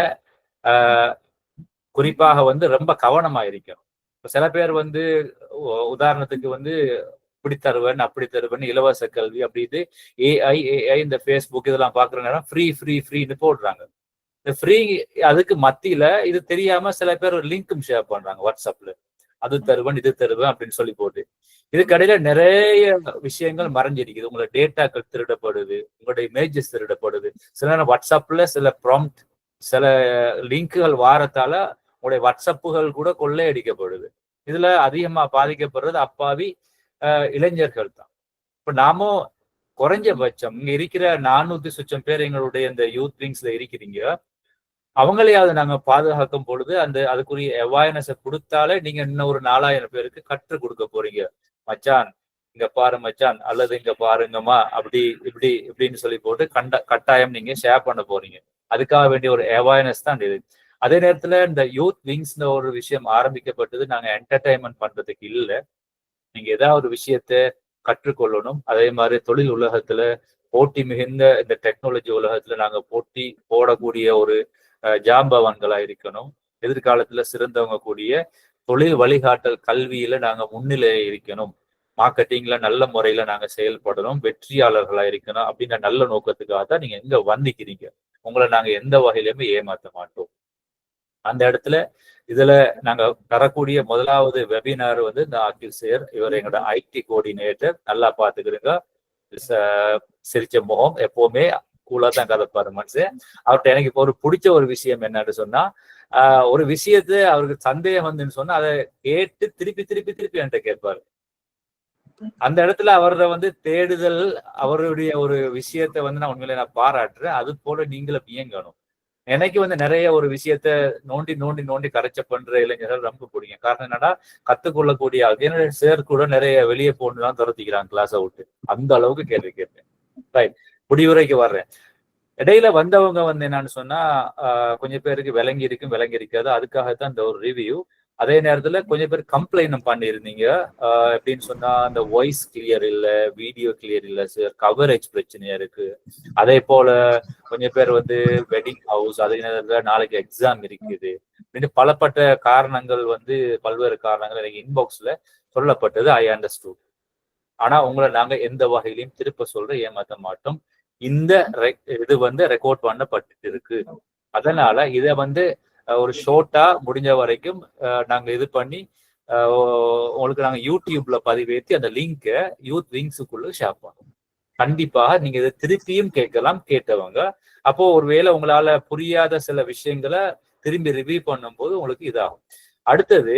குறிப்பாக வந்து ரொம்ப கவனமா இருக்கணும். சில பேர் வந்து உதாரணத்துக்கு வந்து இப்படி தருவேன் அப்படி தருவேன், இலவச கல்வி அப்படின்னு ஏஐ இந்த ஃபேஸ்புக் இதெல்லாம் பாக்குற நேரம் ஃப்ரீன்னு போடுறாங்க. இந்த ஃப்ரீ அதுக்கு மத்தியில இது தெரியாம சில பேர் ஒரு லிங்க்கும் ஷேர் பண்றாங்க வாட்ஸ்அப்ல, அது தருவேன் இது தருவேன் அப்படின்னு சொல்லி போட்டு. இதுக்கடையில நிறைய விஷயங்கள் மறைஞ்சிருக்குது. உங்களோட டேட்டாக்கள் திருடப்படுது, உங்களோட இமேஜஸ் திருடப்படுது. சில நேரம் வாட்ஸ்அப்ல சில ப்ராம்ப்ட் சில லிங்குகள் வாரத்தால உங்களுடைய வாட்ஸ்அப்புகள் கூட கொள்ளையடிக்கப்படுது. இதுல அதிகமா பாதிக்கப்படுறது அப்பாவி இளைஞர்கள் தான். இப்ப நாமும் குறைஞ்சபட்சம் இங்க இருக்கிற 400 சொச்சம் பேர் எங்களுடைய இந்த யூத் விங்ஸ்ல இருக்கிறீங்க, அவங்களையாவது நாங்க பாதுகாக்கும் பொழுது அதுக்குரிய அவேர்னஸை கொடுத்தாலே நீங்க இன்னும் ஒரு 4000 பேருக்கு கற்றுக் கொடுக்க போறீங்க. மச்சான் இங்க பாரு மச்சான், அல்லது இங்க பாருங்கம்மா, அப்படி இப்படி இப்படின்னு சொல்லி போட்டு கட்டாயம் நீங்க ஷேர் பண்ண போறீங்க. அதுக்காக வேண்டிய ஒரு அவேர்னஸ் தான் இது. அதே நேரத்துல இந்த யூத் விங்ஸ்ல ஒரு விஷயம் ஆரம்பிக்கப்பட்டது நாங்க என்டர்டைன்மெண்ட் பண்றதுக்கு இல்லை, நீங்க ஏதாவது விஷயத்த கற்றுக்கொள்ளணும். அதே மாதிரி தொழில் உலகத்துல போட்டி மிகுந்த இந்த டெக்னாலஜி உலகத்துல நாங்க போட்டி போடக்கூடிய ஒரு ஜாம்பவான்களா இருக்கணும். எதிர்காலத்துல சிறந்தவங்க கூடிய தொழில் வழிகாட்டல் கல்வியில நாங்க முன்னிலை இருக்கணும். மார்க்கெட்டிங்ல நல்ல முறையில நாங்க செயல்படணும், வெற்றியாளர்களா இருக்கணும் அப்படின்ற நல்ல நோக்கத்துக்காக தான் நீங்க எங்க வந்திக்கிறீங்க. உங்களை நாங்க எந்த வகையிலுமே ஏமாத்த மாட்டோம். அந்த இடத்துல இதுல நாங்க தரக்கூடிய முதலாவது வெபினார் வந்து இந்த அகில் சேர். இவர் எங்களோட ஐடி கோஆர்டினேட்டர். நல்லா பாத்துக்கிறீங்க. சிரிச்ச முகம், எப்பவுமே கூலா தான் கதைப்பாரு மனுஷன். அவர்கிட்ட எனக்கு இப்போ ஒரு பிடிச்ச ஒரு விஷயம் என்னன்னு சொன்னா, ஒரு விஷயத்த அவருக்கு சந்தேகம் வந்துன்னு சொன்னா அதை கேட்டு திருப்பி திருப்பி திருப்பி என்கிட்ட கேட்பாரு. அந்த இடத்துல அவரை வந்து தேடுதல், அவருடைய ஒரு விஷயத்த வந்து நான் உண்மையில நான் பாராட்டுறேன். அது போல நீங்களும் இயங்கணும். எனக்கு வந்து நிறைய ஒரு விஷயத்த நோண்டி நோண்டி நோண்டி கரைச்ச பண்ற இளைஞர்கள் ரொம்ப பிடிக்கும். காரணம் என்னன்னா, கத்துக்கொள்ளக்கூடிய ஆள். என்னோட சேர் கூட நிறைய வெளியே போகணும்லாம் துரத்திக்கிறாங்க கிளாஸை விட்டு. அந்த அளவுக்கு கேள்வி கேட்பேன். ரைட், முடிவுரைக்கு வர்றேன். இடையில வந்தவங்க வந்து என்னன்னு சொன்னா, கொஞ்சம் பேருக்கு விளங்கி இருக்காது. அதுக்காகத்தான் இந்த ஒரு ரிவ்யூ. அதே நேரத்துல கொஞ்சம் பேர் கம்ப்ளைண்ட் பண்ணியிருந்தீங்க. எப்படின்னு சொன்னா, அந்த வாய்ஸ் கிளியர் இல்லை, வீடியோ கிளியர் இல்லை சார், கவரேஜ் பிரச்சனையா இருக்கு. அதே போல கொஞ்சம் பேர் வந்து வெட்டிங் ஹவுஸ், அதே நேரத்துல நாளைக்கு எக்ஸாம் இருக்குது அப்படின்னு பலப்பட்ட காரணங்கள் வந்து பல்வேறு காரணங்கள் எனக்கு இன்பாக்ஸ்ல சொல்லப்பட்டது. ஐ அண்டர்ஸ்டூட். ஆனா உங்களை நாங்க எந்த வகையிலையும் திருப்ப சொல்ற ஏமாத்த மாட்டோம். இந்த இது வந்து ரெக்கார்ட் பண்ணப்பட்டு இருக்கு. அதனால இதை வந்து ஒரு ஷோர்ட்டா முடிஞ்ச வரைக்கும் நாங்க இது பண்ணி உங்களுக்கு நாங்க யூடியூப்ல பதிவேற்றி அந்த லிங்கை யூத் விங்ஸுக்குள்ள ஷேர் பண்ணுவோம். கண்டிப்பாக நீங்க இதை திருப்பியும் கேட்கலாம் கேட்டவங்க. அப்போ ஒருவேளை உங்களால புரியாத சில விஷயங்களை திரும்பி ரிவ்யூ பண்ணும்போது உங்களுக்கு இதாகும். அடுத்தது,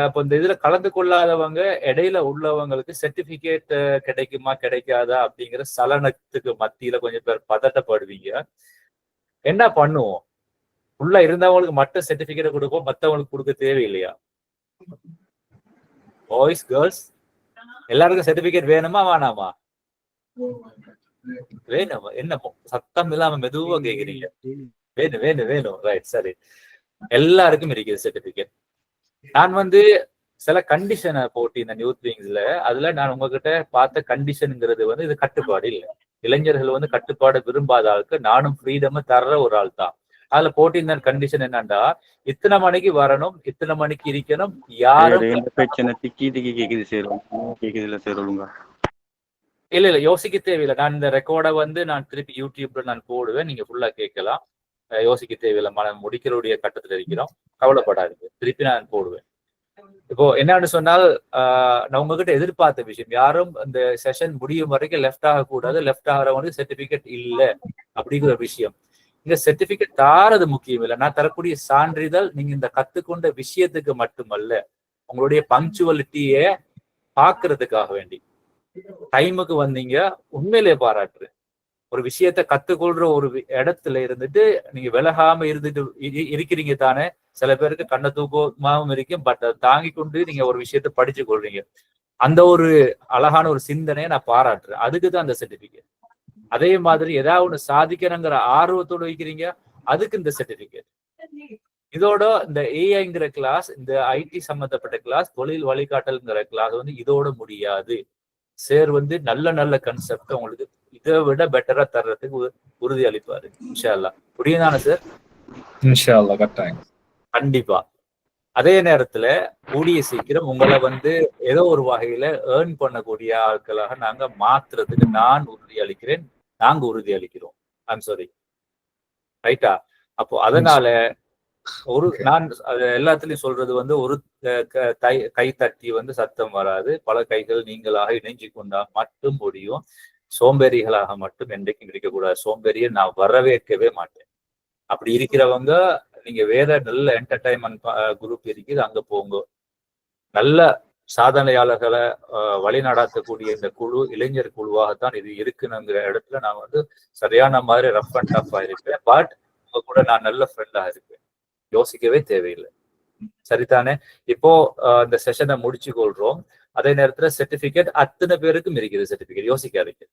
இப்போ இந்த இதுல கலந்து கொள்ளாதவங்க இடையில உள்ளவங்களுக்கு சர்டிபிகேட் கிடைக்குமா கிடைக்காதா அப்படிங்கிற சலனத்துக்கு மத்தியில கொஞ்சம் பேர் பதட்டப்படுவீங்க. என்ன பண்ணுவோம்? உள்ள இருந்தவங்களுக்கு மட்டும் சர்டிபிகேட் கொடுப்போம், மற்றவங்களுக்கு கொடுக்க தேவையில்லையா? பாய்ஸ் கேர்ள்ஸ் எல்லாருக்கும் சர்டிபிகேட் வேணுமா வேணாமா? வேணும். என்ன சத்தம் இல்லாம மெதுவா கேக்குறீங்க? வேணும் வேணும் வேணும். ரைட், சரி. எல்லாருக்கும் இருக்குது சர்டிபிகேட். நான் வந்து சில கண்டிஷனை போட்டு இந்த யூத் விங்ஸ்ல, அதுல நான் உங்ககிட்ட பார்த்த கண்டிஷனுங்கிறது வந்து இது கட்டுப்பாடு இல்லை. இளைஞர்கள் வந்து கட்டுப்பாடு விரும்பாத ஆளுக்கு நானும் ஃப்ரீடம் தர்ற ஒரு ஆள் தான். அதுல போட்டிருந்த கண்டிஷன் என்னன்னா, இத்தனை மணிக்கு வரணும், இத்தனை மணிக்கு இருக்கணும். யாரும் இல்ல யோசிக்க தேவையில்லை. நான் இந்த ரெக்கார்டை வந்து நான் திருப்பி யூடியூப்ல நான் போடுவேன். நீங்க ஃபுல்லா கேட்கலாம். யோசிக்க தேவையில்லை. மனம் முடிக்கிறோடைய கட்டத்துல இருக்கிறோம். கவலைப்படாதீங்க, திருப்பி நான் போடுவேன். இப்போ என்னன்னு சொன்னால், நான் உங்ககிட்ட எதிர்பார்த்த விஷயம், யாரும் இந்த செஷன் முடியும் வரைக்கும் லெஃப்ட் ஆகக்கூடாது. லெஃப்ட் ஆகிறவங்களுக்கு சர்டிபிகேட் இல்லை அப்படிங்கிற விஷயம். இந்த சர்டிபிகேட் தாரது முக்கியம் இல்லை. நான் தரக்கூடிய சான்றிதழ் நீங்க இந்த கத்துக்கொண்ட விஷயத்துக்கு மட்டுமல்ல, உங்களுடைய பங்க்சுவலிட்டியை பாக்குறதுக்காக வேண்டி. டைமுக்கு வந்தீங்க, உண்மையிலேயே பாராட்டுறேன். ஒரு விஷயத்த கத்துக்கொள்ற ஒரு இடத்துல இருந்துட்டு நீங்க விலகாம இருந்துட்டு இருக்கிறீங்க தானே. சில பேருக்கு கண்ண தூக்கமாவும் இருக்கும், பட் அதை தாங்கி கொண்டு நீங்க ஒரு விஷயத்த படிச்சு கொள்றீங்க. அந்த ஒரு அழகான ஒரு சிந்தனையை நான் பாராட்டுறேன். அதுக்குதான் அந்த சர்டிபிகேட். அதே மாதிரி ஏதாவது ஒண்ணு சாதிக்கணுங்கிற ஆர்வத்தோடு வைக்கிறீங்க, அதுக்கு இந்த சர்டிபிகேட். இதோட இந்த ஏஐங்கிற கிளாஸ், இந்த ஐடி சம்பந்தப்பட்ட கிளாஸ், தொழில் வழிகாட்டல்ங்கிற கிளாஸ் வந்து இதோட முடியாது. சார் வந்து நல்ல நல்ல கன்செப்ட் உங்களுக்கு இதை விட பெட்டரா தர்றதுக்கு உறுதி அளிப்பாரு. இன்ஷா அல்லாஹ். புரியுதானே சார்? இன்ஷா அல்லாஹ், கட்டாயம். கண்டிப்பா. அதே நேரத்துல கூடிய சீக்கிரம் உங்களை வந்து ஏதோ ஒரு வகையில ஏர்ன் பண்ணக்கூடிய ஆட்களாக நாங்க மாத்துறதுக்கு நான் உறுதி அளிக்கிறேன், நாங்க உறுதி அளிக்கிறோம். ஐம் சாரி, ரைட்டா? அப்போ அதனால ஒரு நான் எல்லாத்துலயும் சொல்றது வந்து, ஒரு கை தட்டி வந்து சத்தம் வராது. பல கைகள் நீங்களாக இணைஞ்சு கொண்டா மட்டும் முடியும். சோம்பேறிகளாக மட்டும் என்றைக்கும் இருக்கக்கூடாது. சோம்பேறியை நான் வரவேற்கவே மாட்டேன். அப்படி இருக்கிறவங்க நீங்க வேற நல்ல என்டர்டைன்மெண்ட் குரூப் இருக்குது, அங்க போங்க. நல்ல சாதனையாளர்களை வழி நடாத்தக்கூடிய இந்த குழு இளைஞர் குழுவாகத்தான் இது இருக்குங்கிற இடத்துல நான் வந்து சரியான மாதிரி ரஃப் அண்ட் டஃபா இருப்பேன். பட் உங்க கூட நான் நல்ல ஃப்ரெண்டாக இருப்பேன். யோசிக்கவே தேவையில்லை. சரிதானே? இப்போ இந்த செஷனை முடிச்சு கொள்றோம். அதே நேரத்துல சர்டிபிகேட் அத்தனை பேருக்கும் இருக்குது. சர்டிபிகேட் யோசிக்காதீங்க,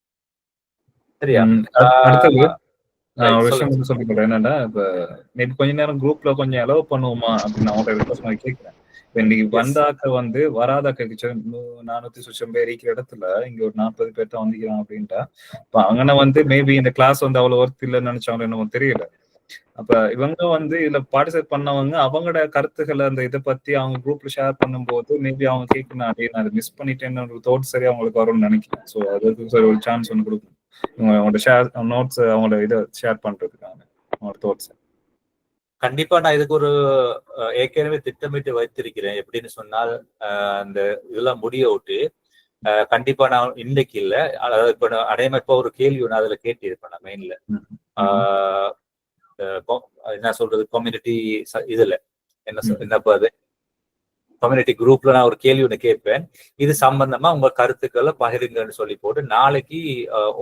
சரியா? ஒரு விஷயம் சொல்லிக்கிறேன். என்னன்னா, இப்ப நேற்று கொஞ்ச நேரம் குரூப்ல கொஞ்சம் அலோவ் பண்ணுவோமா அப்படின்னு நான் உங்க ரிக்வஸ்ட் மாதிரி கேட்கிறேன். இன்னைக்கு வந்தாக்க வந்து வராதாக்க 400 சொச்சம் பேர் இருக்கிற இடத்துல இங்க ஒரு 40 பேர் தான் வந்துக்கிறான் அப்படின்ட்டா இப்ப அங்கன வந்து மேபி இந்த கிளாஸ் வந்து அவ்வளவு ஒர்த் இல்லைன்னு நினைச்சவங்க என்னமோ தெரியல. அப்ப இவங்க வந்து இதுல பார்ட்டிசிபேட் பண்ணவங்க அவங்களோட கருத்துக்களை அந்த இதை பத்தி அவங்க குரூப்ல ஷேர் பண்ணும்போது மேபி அவங்க கேட்கணும் அதே நான் அதை மிஸ் பண்ணிட்டேன்னு ஒரு தோட் சரி அவங்களுக்கு வரும்னு நினைக்கிறேன். ஸோ அதுக்கு சரி ஒரு சான்ஸ் ஒன்று கொடுக்கணும் அவங்களோட ஷேர் நோட்ஸ் அவங்களோட இதை ஷேர் பண்றதுக்கான அவங்களோட தோட்ஸ். கண்டிப்பா நான் இதுக்கு ஒரு ஏற்கனவே திட்டமிட்டு வைத்திருக்கிறேன். எப்படின்னு சொன்னால் அந்த இதெல்லாம் முடிய விட்டு கண்டிப்பா நான் இன்னைக்கு இல்ல, அதாவது இப்ப அடையமா இப்ப ஒரு கேள்வி ஒன்று அதுல கேட்டிருப்பேன் நான் மெயின்ல என்ன சொல்றது கம்யூனிட்டி இதுல என்னப்பா அது கம்யூனிட்டி குரூப்ல நான் ஒரு கேள்வி ஒன்று கேட்பேன். இது சம்பந்தமா உங்க கருத்துக்களை பகிருங்கன்னு சொல்லி போட்டு நாளைக்கு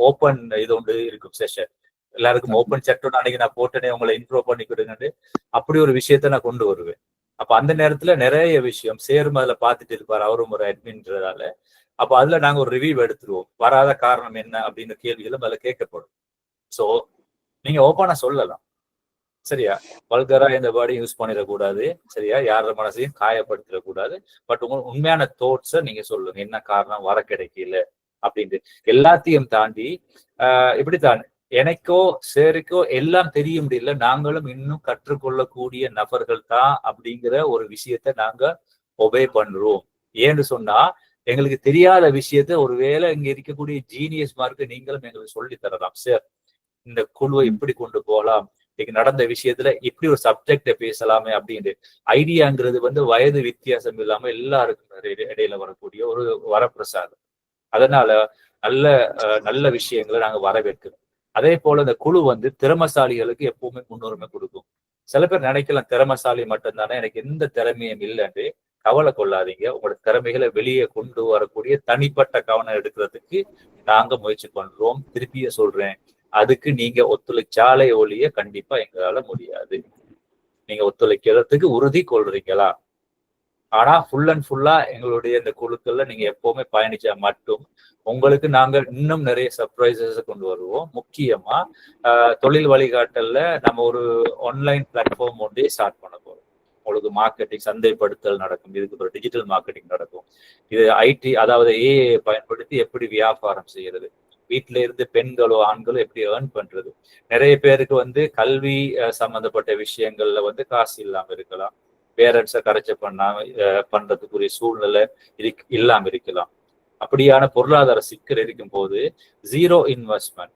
ஓப்பன் இது ஒன்று இருக்கும் செஷன். எல்லாருக்கும் ஓப்பன் செட் ஒன்று அன்னைக்கு நான் போட்டேனே உங்களை இன்ட்ரோ பண்ணி கொடுங்கன்னு அப்படி ஒரு விஷயத்த நான் கொண்டு வருவேன். அப்ப அந்த நேரத்துல நிறைய விஷயம் சேரும் அதுல பார்த்துட்டு இருப்பார் அவரும் ஒரு அட்மின்றதால. அப்ப அதுல நாங்க ஒரு ரிவ்யூ எடுத்துருவோம். வராத காரணம் என்ன அப்படின்னு கேள்விகளும் அதுல கேட்கப்படும். சோ நீங்க ஓப்பனா சொல்லலாம், சரியா? வல்கரா எந்த வேர்டையும் யூஸ் பண்ணிடக்கூடாது, சரியா? யாரோட மனசையும் காயப்படுத்திடக்கூடாது. பட் உங்க உண்மையான தோட்ஸை நீங்க சொல்லுங்க, என்ன காரணம் வர கிடைக்கல அப்படின்ட்டு. எல்லாத்தையும் தாண்டி இப்படித்தான் எனக்கோ சேருக்கோ எல்லாம் தெரிய முடியல, நாங்களும் இன்னும் கற்றுக்கொள்ளக்கூடிய நபர்கள் தான் அப்படிங்கிற ஒரு விஷயத்த நாங்க ஒபே பண்றோம். ஏன்னு சொன்னா எங்களுக்கு தெரியாத விஷயத்த ஒருவேளை இங்க இருக்கக்கூடிய ஜீனியஸ் மார்க்கு நீங்களும் எங்களுக்கு சொல்லி தரலாம். சார் இந்த குழுவை இப்படி கொண்டு போகலாம், இன்னைக்கு நடந்த விஷயத்துல இப்படி ஒரு சப்ஜெக்ட பேசலாமே அப்படின்ட்டு. ஐடியாங்கிறது வந்து வயது வித்தியாசம் இல்லாம எல்லாருக்கும் இடையில வரக்கூடிய ஒரு வரப்பிரசாதம். அதனால நல்ல நல்ல விஷயங்களை நாங்க வரவேற்கிறோம். அதே போல இந்த குழு வந்து திறமசாலிகளுக்கு எப்பவுமே முன்னுரிமை கொடுக்கும். சில பேர் நினைக்கலாம் திறமசாலி மட்டும்தானே, எனக்கு எந்த திறமையும் இல்லைன்னு. கவலை கொள்ளாதீங்க. உங்களோட திறமைகளை வெளியே கொண்டு வரக்கூடிய தனிப்பட்ட கவனம் எடுக்கிறதுக்கு நாங்க முயற்சி பண்றோம். திருப்பிய சொல்றேன், அதுக்கு நீங்க ஒத்துழைச்சாலே ஒழிய கண்டிப்பா எங்களால முடியாது. நீங்க ஒத்துழைக்கிறதுக்கு உறுதி கொள்றீங்களா? ஆனா ஃபுல் அண்ட் ஃபுல்லா எங்களுடைய இந்த குழுக்கள்ல நீங்க எப்பவுமே பயணிச்சா மட்டும் உங்களுக்கு நாங்க இன்னும் நிறைய சர்ப்ரைசஸ் கொண்டு வருவோம். முக்கியமா தொழில் வழிகாட்டல்ல நம்ம ஒரு ஆன்லைன் பிளாட்ஃபார்ம் ஒன்றே ஸ்டார்ட் பண்ண போறோம். உங்களுக்கு மார்க்கெட்டிங் சந்தைப்படுத்தல் நடக்கும், இதுக்கு ஒரு டிஜிட்டல் மார்க்கெட்டிங் நடக்கும். இது ஐடி அதாவது ஏஐ பயன்படுத்தி எப்படி வியாபாரம் செய்யறது, வீட்டில இருந்து பெண்களோ ஆண்களோ எப்படி ஏர்ன் பண்றது. நிறைய பேருக்கு வந்து கல்வி சம்பந்தப்பட்ட விஷயங்கள்ல வந்து காசு இல்லாம இருக்கலாம், பேரண்ட்ஸை கரைச்ச பண்றதுக்குரிய சூழ்நிலை இல்லாம இருக்கலாம். அப்படியான பொருளாதார சிக்கல் இருக்கும் போது ஜீரோ இன்வெஸ்ட்மெண்ட்,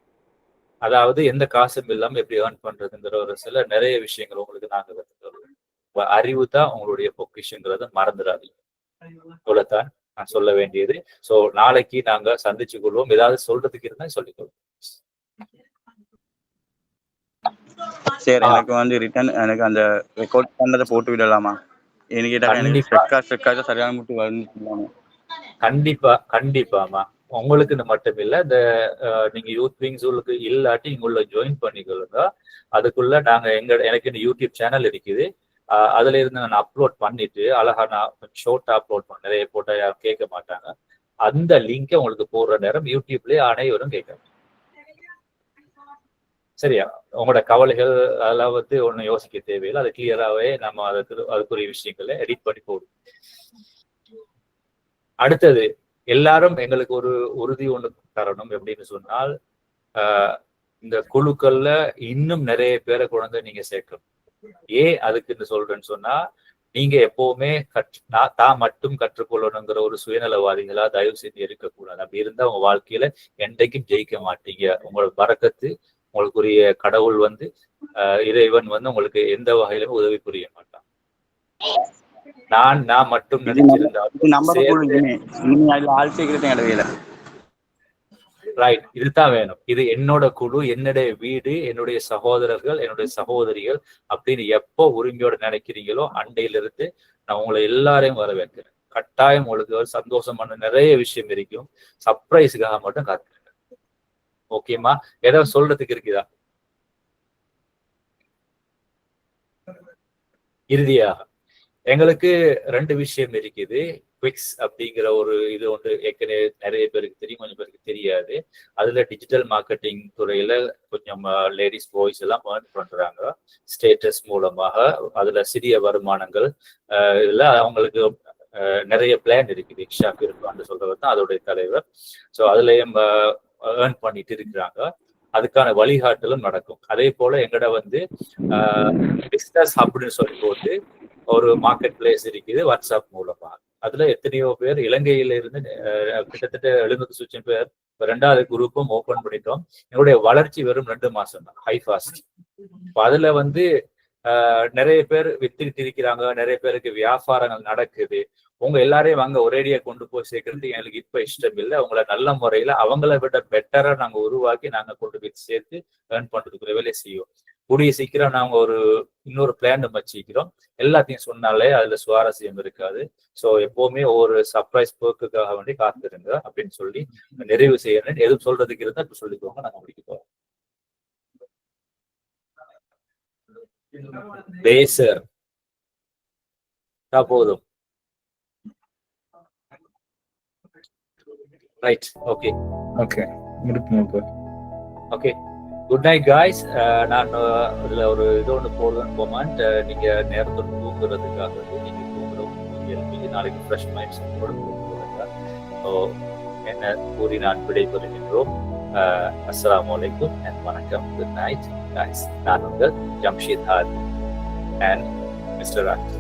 அதாவது எந்த காசும் இல்லாம எப்படி ஏர்ன் பண்றதுங்கிற ஒரு சில நிறைய விஷயங்கள் உங்களுக்கு நாங்க கற்றுத்தருவோம். அறிவு தான் உங்களுடைய பொக்கிஷங்கிறத மறந்துடாதீங்க. இவ்வளவுதான் நான் சொல்ல வேண்டியது. சோ நாளைக்கு நாங்க சந்திச்சு கொள்வோம். ஏதாவது சொல்றதுக்கு இருந்தா சொல்லிக்கொள்வோம். சரி, எனக்கு வந்து ரிட்டர்ன் எனக்கு அந்த ரெக்கார்ட் பண்ணதை போட்டு விடலாமா? எனக்கு சரியான முட்டு வந்து கண்டிப்பா கண்டிப்பாமா. உங்களுக்கு மட்டும் இல்ல, இந்த நீங்க யூத் விங்ஸ் உங்களுக்கு இல்லாட்டி உள்ள ஜாயின் பண்ணிக்கொள்ளுங்க. அதுக்குள்ள நாங்க எனக்கு இந்த யூடியூப் சேனல் இருக்குது, அதுல இருந்து நான் அப்லோட் பண்ணிட்டு அழகா நான் ஷோர்ட்டா அப்லோட் பண்ண, நிறைய போட்டா யாரும் கேட்க மாட்டாங்க. அந்த லிங்கை உங்களுக்கு போடுற நேரம் யூடியூப்லயே அனைவரும் கேட்கணும். சரியா? உங்களோட கவலைகள் அதெல்லாம் வந்து ஒன்னும் யோசிக்க தேவையில்லை. அது கிளியராகவே நம்ம அதுக்குரிய விஷயங்களை எடிட் பண்ணி போடுவோம். அடுத்தது எல்லாரும் எங்களுக்கு ஒரு உறுதி ஒண்ணு தரணும். எப்படின்னு சொன்னால் இந்த குழுக்கள்ல இன்னும் நிறைய பேரை குழந்தை நீங்க சேர்க்கணும். ஏன் அதுக்குன்னு சொல்றேன்னு சொன்னா, நீங்க எப்பவுமே தான் மட்டும் கற்றுக்கொள்ளணுங்கிற ஒரு சுயநலவாதிகளா தயவு செஞ்சு இருக்கக்கூடாது. அப்படி இருந்தா உங்க வாழ்க்கையில என்றைக்கும் ஜெயிக்க மாட்டீங்க. உங்களோட பரக்கத்து உங்களுக்குரிய கடவுள் வந்து இறைவன் வந்து உங்களுக்கு எந்த வகையிலும் உதவி புரிய மாட்டான். நான் மட்டும் ரைட், இதுதான் வேணும். இது என்னோட குழு, என்னுடைய வீடு, என்னுடைய சகோதரர்கள், என்னுடைய சகோதரிகள் அப்படின்னு எப்போ உரிமையோட நினைக்கிறீங்களோ அண்டையிலிருந்து நான் உங்களை எல்லாரையும் வரவேற்கிறேன். கட்டாயம் உங்களுக்கு சந்தோஷமான நிறைய விஷயம் இருக்கும். சர்ப்ரைஸுக்காக மட்டும் காத்துருங்க. ஓகேமா? ஏதாவது சொல்றதுக்கு இருக்குதா? இறுதியாக எங்களுக்கு 2 விஷயம் இருக்குது. குவிக்ஸ் அப்படிங்கிற ஒரு இது ஒன்று ஏற்கனவே நிறைய பேருக்கு தெரியும், கொஞ்சம் பேருக்கு தெரியாது. அதுல டிஜிட்டல் மார்க்கெட்டிங் துறையில கொஞ்சம் லேடிஸ் பாய்ஸ் எல்லாம் ஏர்ன் பண்றாங்க ஸ்டேட்டஸ் மூலமாக. அதுல சிறிய வருமானங்கள் இதுல அவங்களுக்கு நிறைய பிளான் இருக்குது. இக்ஷா இருப்பான்னு சொல்றவர் தான் அதோடைய தலைவர். ஸோ அதுலயும் ஏர்ன் பண்ணிட்டு இருக்கிறாங்க. அதுக்கான வழிகாட்டலும் நடக்கும். அதே போல எங்கட வந்து பிஸ்னஸ் அப்படின்னு சொல்லி போட்டு ஒரு மார்க்கெட் பிளேஸ் இருக்குது வாட்ஸ்அப் மூலமா. அதுல எத்தனையோ பேர் இலங்கையில இருந்து கிட்டத்தட்ட 70 பேர் இப்ப 2வது குரூப்பும் ஓபன் பண்ணிட்டோம். எங்களுடைய வளர்ச்சி வெறும் 2 மாசம் தான், ஹை ஃபாஸ்ட். அதுல வந்து நிறைய பேர் வித்துக்கிட்டு இருக்கிறாங்க, நிறைய பேருக்கு வியாபாரங்கள் நடக்குது. உங்க எல்லாரையும் அங்க ஒரேடியா கொண்டு போய் சேர்க்கறது எங்களுக்கு இப்ப இஷ்டம் இல்லை. அவங்கள நல்ல முறையில அவங்கள விட பெட்டரா நாங்க உருவாக்கி நாங்க கொண்டு போய் சேர்த்து ஏர்ன் பண்றதுக்குரிய வேலையை செய்வோம். கூடிய சீக்கிரம் நாங்க இன்னொரு பிளான் வச்சுக்கிறோம். எல்லாத்தையும் சொன்னாலே அதுல சுவாரஸ்யம் இருக்காது. ஸோ எப்பவுமே ஒரு சர்ப்ரைஸ் போக்குக்காக வேண்டி காத்திருங்க அப்படின்னு சொல்லி நிறைவு செய்யணும். எதுவும் சொல்றதுக்கு இருந்தா இப்ப சொல்லிக்கோங்க, நாங்க முடிக்க போறோம். பேசர் போதும். ரைட், ஓகே ஓகே முடிப்போம். Okay, good night guys. நான் இதுல ஒரு இது ஒன்று போடுவேன் கொமெண்ட். நீங்க நேரத்தோடு தூங்குறதுக்காக நீங்க தூங்குறவங்க நாளைக்கு ஃப்ரெஷ் மைண்ட்ஸ் என்ன கூறி நான் விடைபெறுகின்றோம். அஸ்ஸலாமு அலைக்கும் அண்ட் வணக்கம். Good night guys. நான் உங்கள் ஜம்ஷீத் ஹாத் அண்ட் மிஸ்டர் ராஜ்.